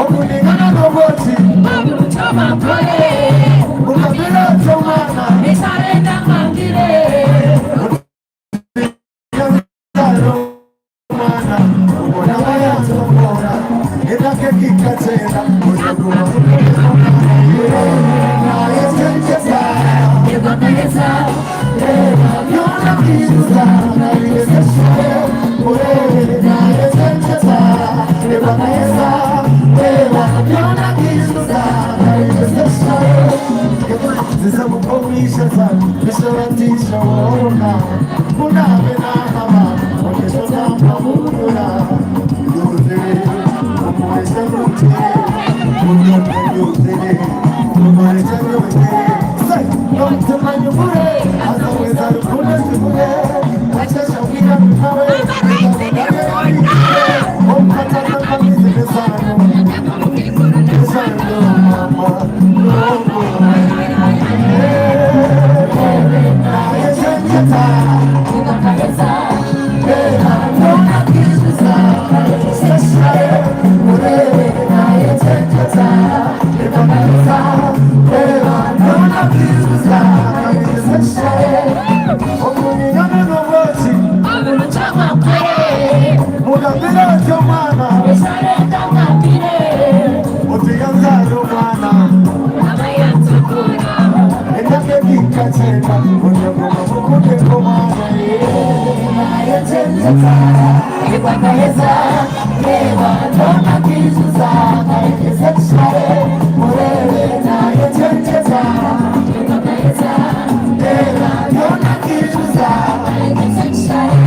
Okuningana n'obwoti Mugambira chomana Utiyanza rumana Endake kikachenda Unyagoma mukunde komana Ayachenjata Ibakaheza Lewa Noma kizuza Ayakeza kishare Murele na ayachenjata Ibakaheza Lewa Noma kizuza Ayakeza kishare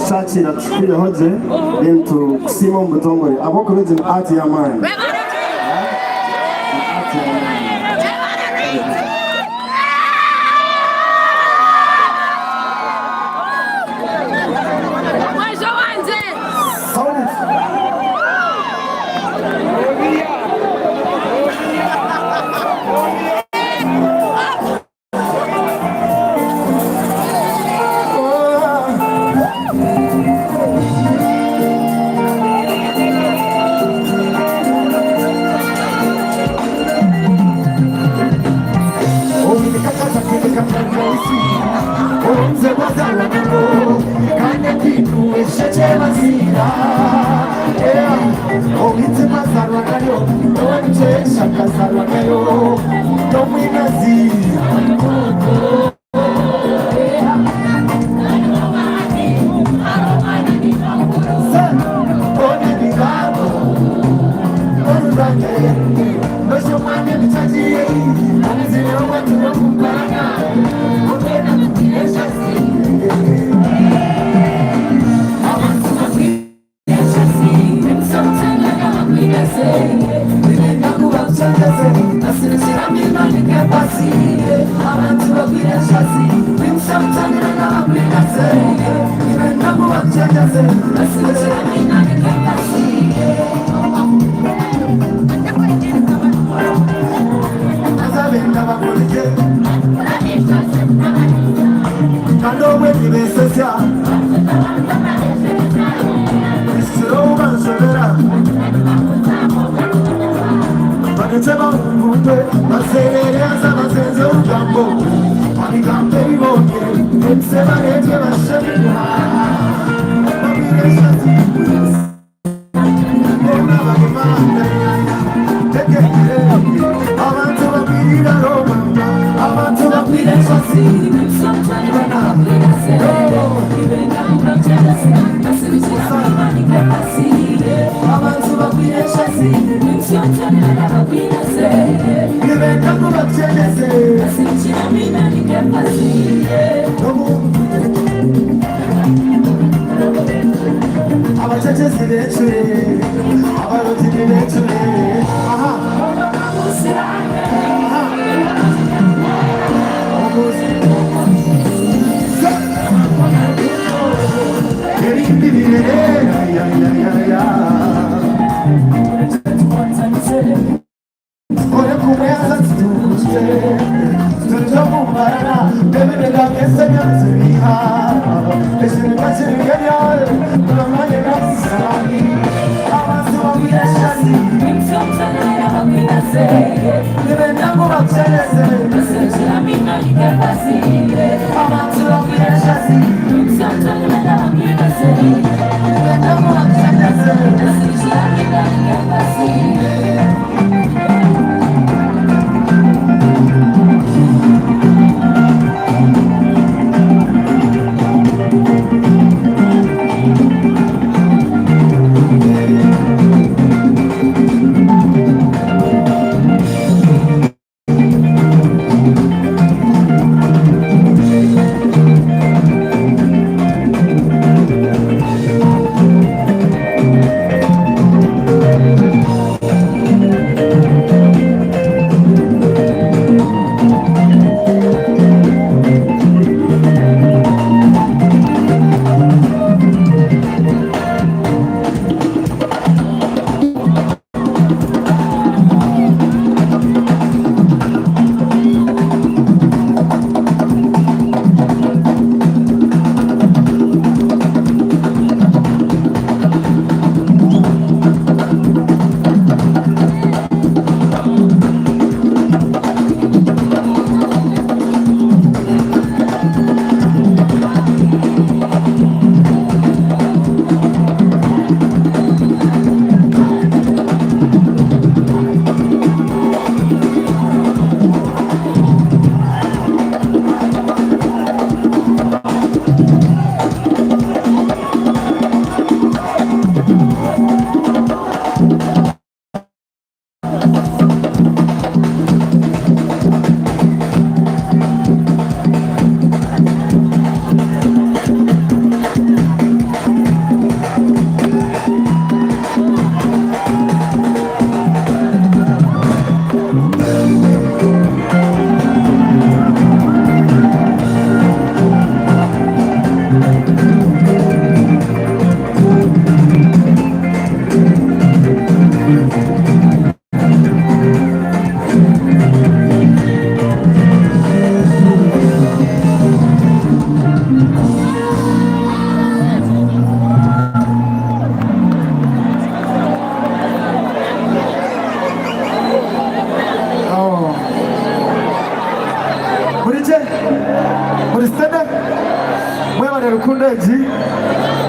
Shachira tukile hoje into kusima mbutongole aboko bezi ati ya mani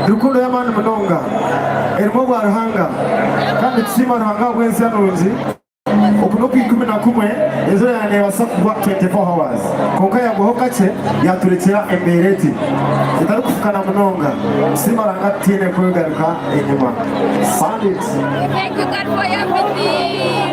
rukundo y'amani munonga erimo gwa ruhanga kandi kisima ruhanga gwensi yanunzi okuno kwikumi na kumwe ezo yane basa kuba 24 hours konka yagoho kake yaturekera embereti itari kufukana munonga kisima ranga tine kugaruka inyuma Sandit. Thank you God for everything.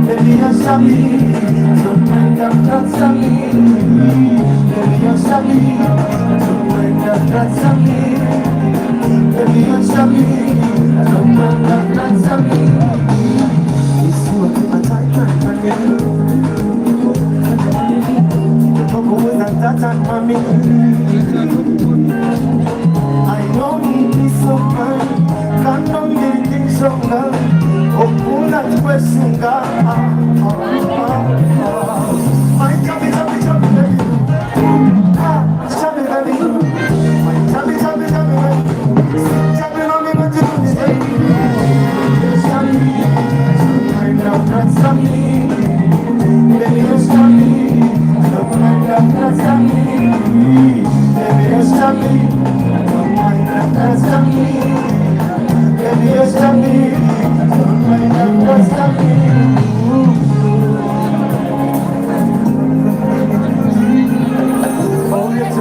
Baby, you're Sammy. Don't mind, I'm not Sammy. Baby, you're Sammy. Don't mind, I'm not Sammy. Baby, you're Sammy. Don't mind, I'm not Sammy. It's what my time and money. Talk with that and mommy. I know me so fine. Can't know me things so good. Oh, that question, God. My chubby, chubby, chubby, baby. Chubby, baby. My chubby, chubby, chubby, baby. Chubby, mommy, what you do, baby? Chubby, I'm not Sammy. Baby, you're Sammy. Don't mind, I'm not Sammy. Baby, you're Sammy. Don't mind, I'm not Sammy. Baby, you're Sammy. Don't mind, I'm not Sammy. Oh, it's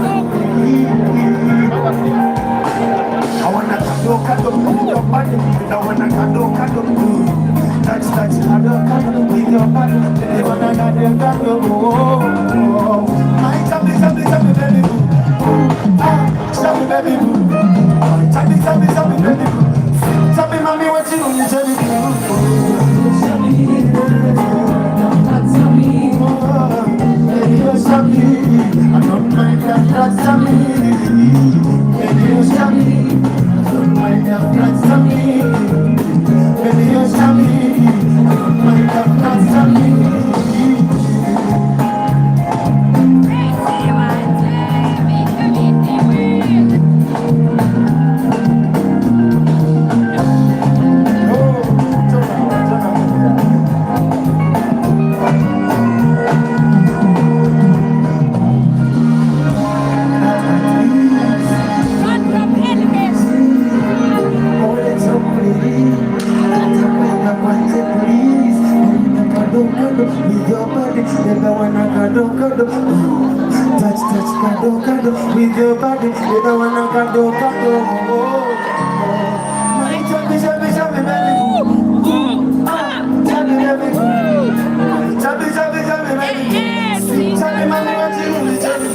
I wanna cuddle with your body. I wanna cuddle touch, cuddle with your body. I wanna cuddle. My chubby, chubby, chubby, baby boo. Chubby, baby boo. Chubby, chubby, chubby, baby boo. Chubby, mommy, what you doing, chubby boo? Baby, you're chubby. I don't mind that, that's chubby. Baby, you're chubby. Don't mind that, that's Sammy. Baby, you're Sammy. Don't mind that, that's Sammy. Touch, cuddle with your body. You don't wanna cuddle. My chubby, chubby, chubby, baby. Chubby, baby. Chubby, chubby, chubby, baby. Chubby, mommy, what you doing, chubby?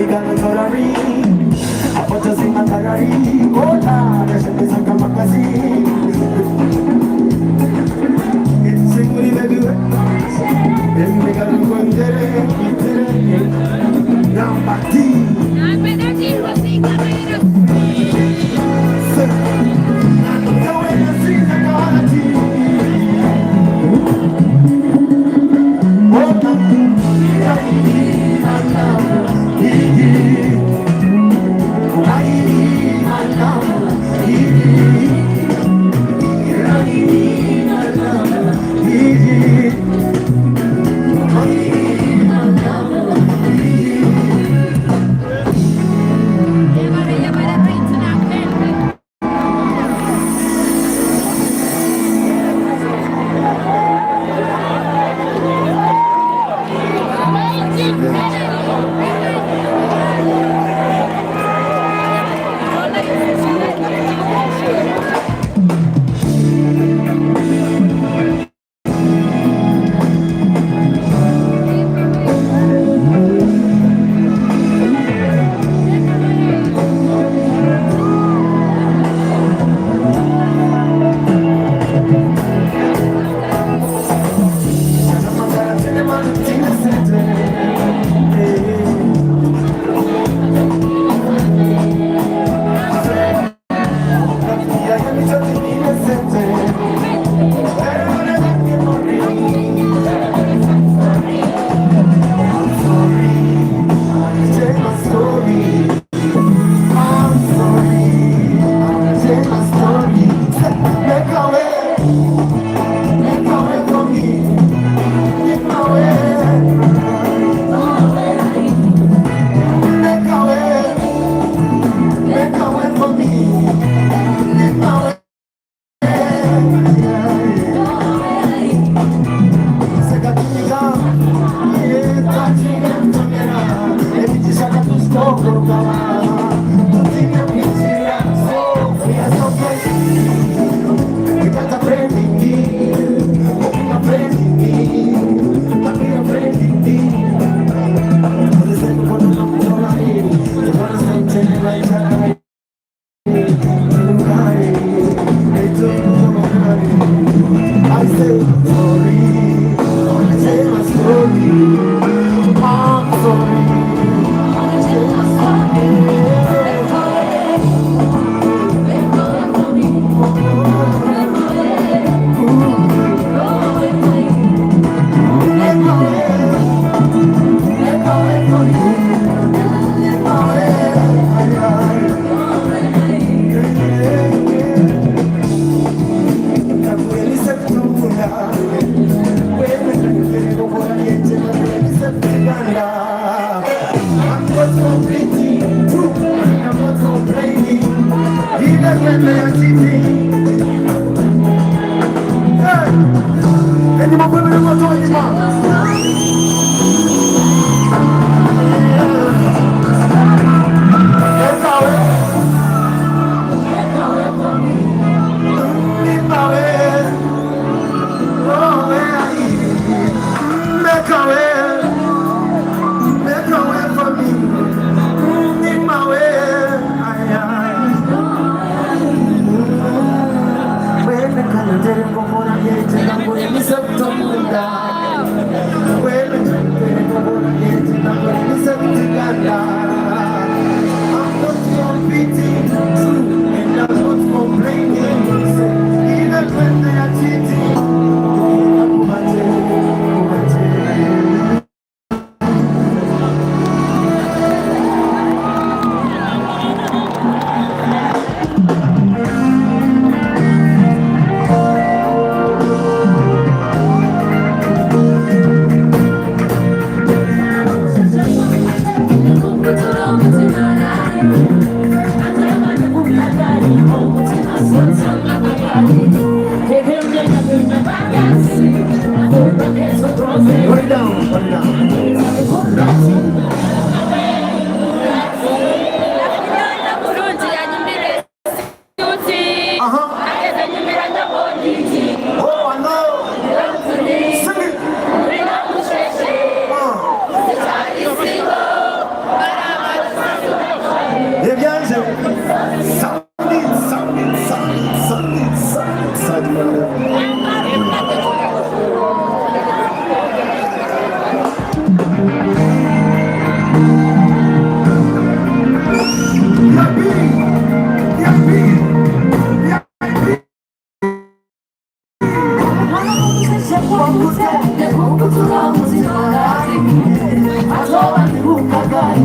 gonna tolari. Apoto zima tarari. Kota, nashende saka makazi. Sing with me, baby. Then we gotta go and get it. Now, Mati.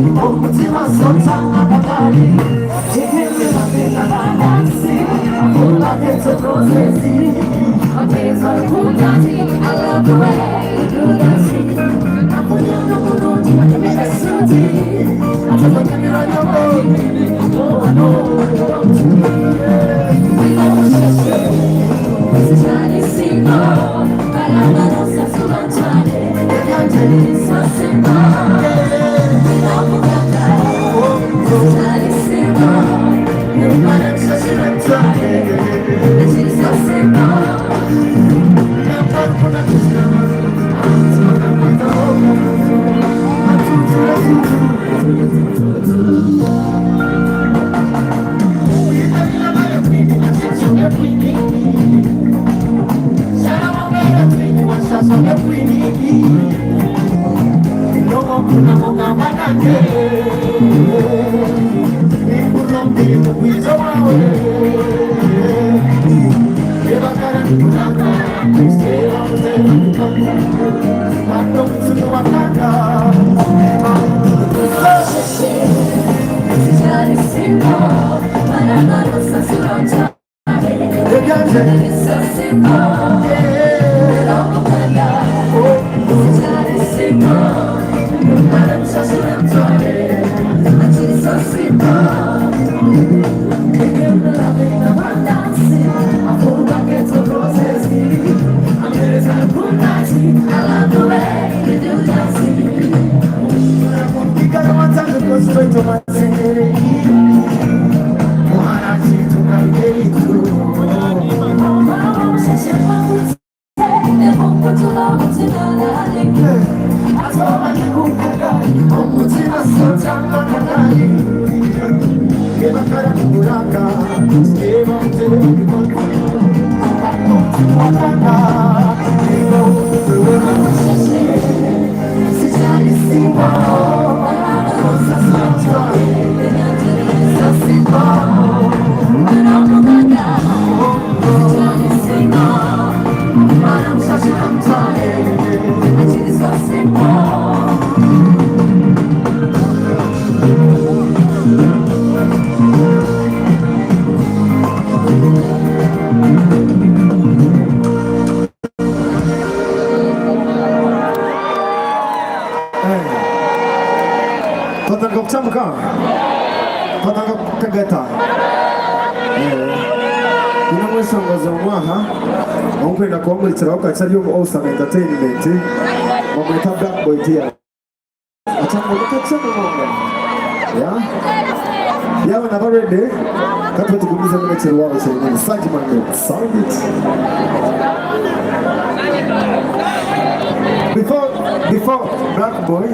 umutima sonta akakali ikimila bila nasi akula keto prosesi akeza kundati I love the way you do that shit nakunya nukuruti nakimeka suti ataka kamera nyambo oh I know we know this is not a single but I'm not a sensual child it's so simple Achari of awesome entertainment. Momenta Black Boy here. Achari yeah? Yeah, when I'm ready. That's what you can do. Next year, what saying? Sound it. Before Black Boy,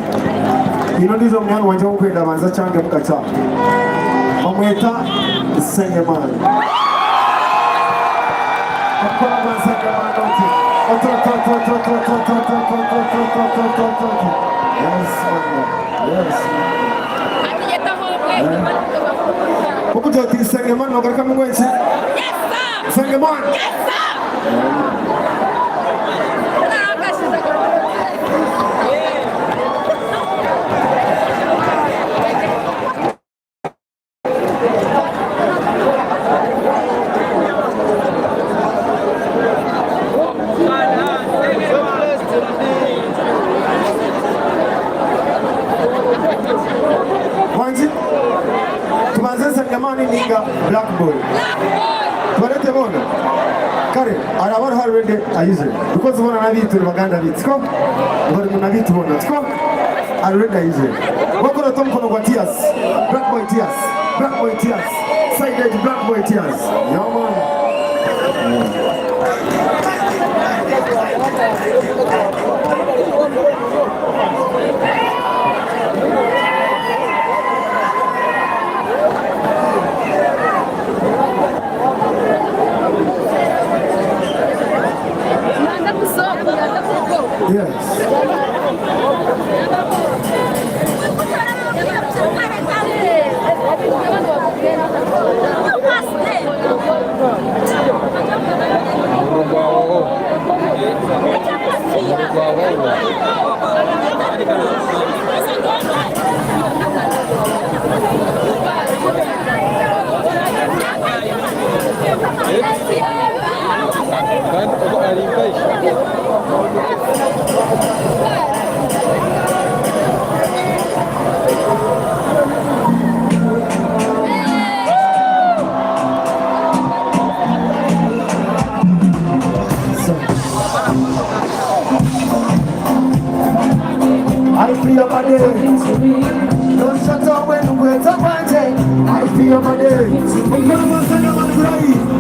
you know this man wants to open the man's changa mkacha. Momenta sing man. What would you think, Sangaman? No, come away. Yes, sir. Sangaman. Yes, sir. Black Boy. Toilette bona. Kare, arabar har wende ayize. Because bona na vitu baganda vitu. Ko? Bari muna vitu bona. Ko? Arwenda ayize. Wako na tomko kwa tears. Black Boy tears. Black Boy tears. Side edge Black Boy tears. Yeah man. Yes. better one day. I feel my day. I'm gonna send them on the grave.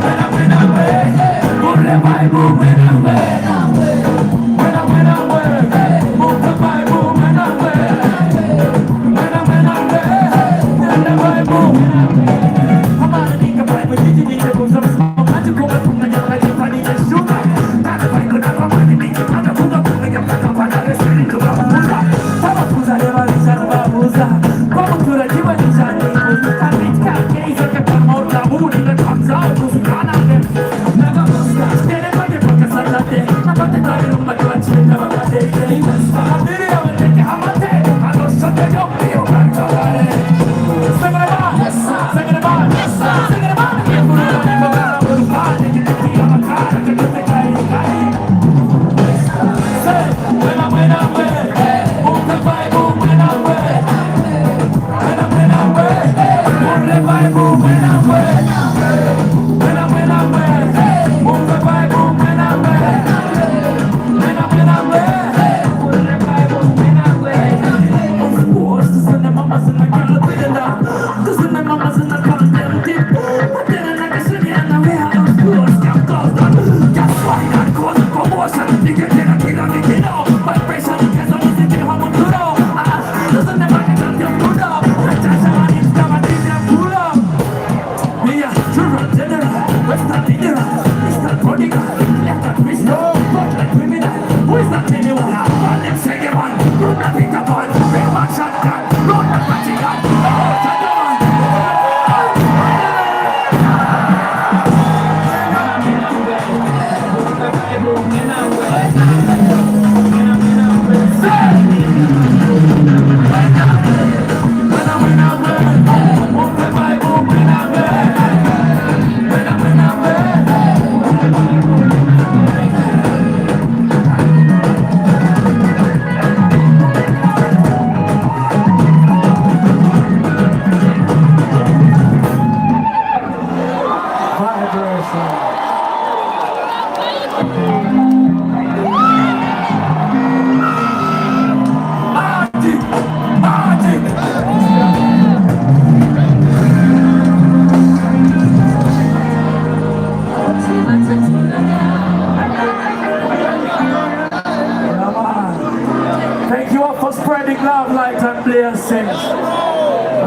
When I'm So spreading love, light and blessings.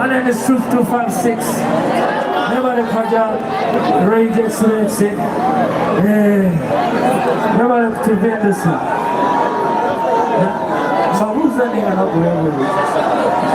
And then it's truth 256. Never the Kaja, Rage Excellency. Never to Venderson. So who's the name of the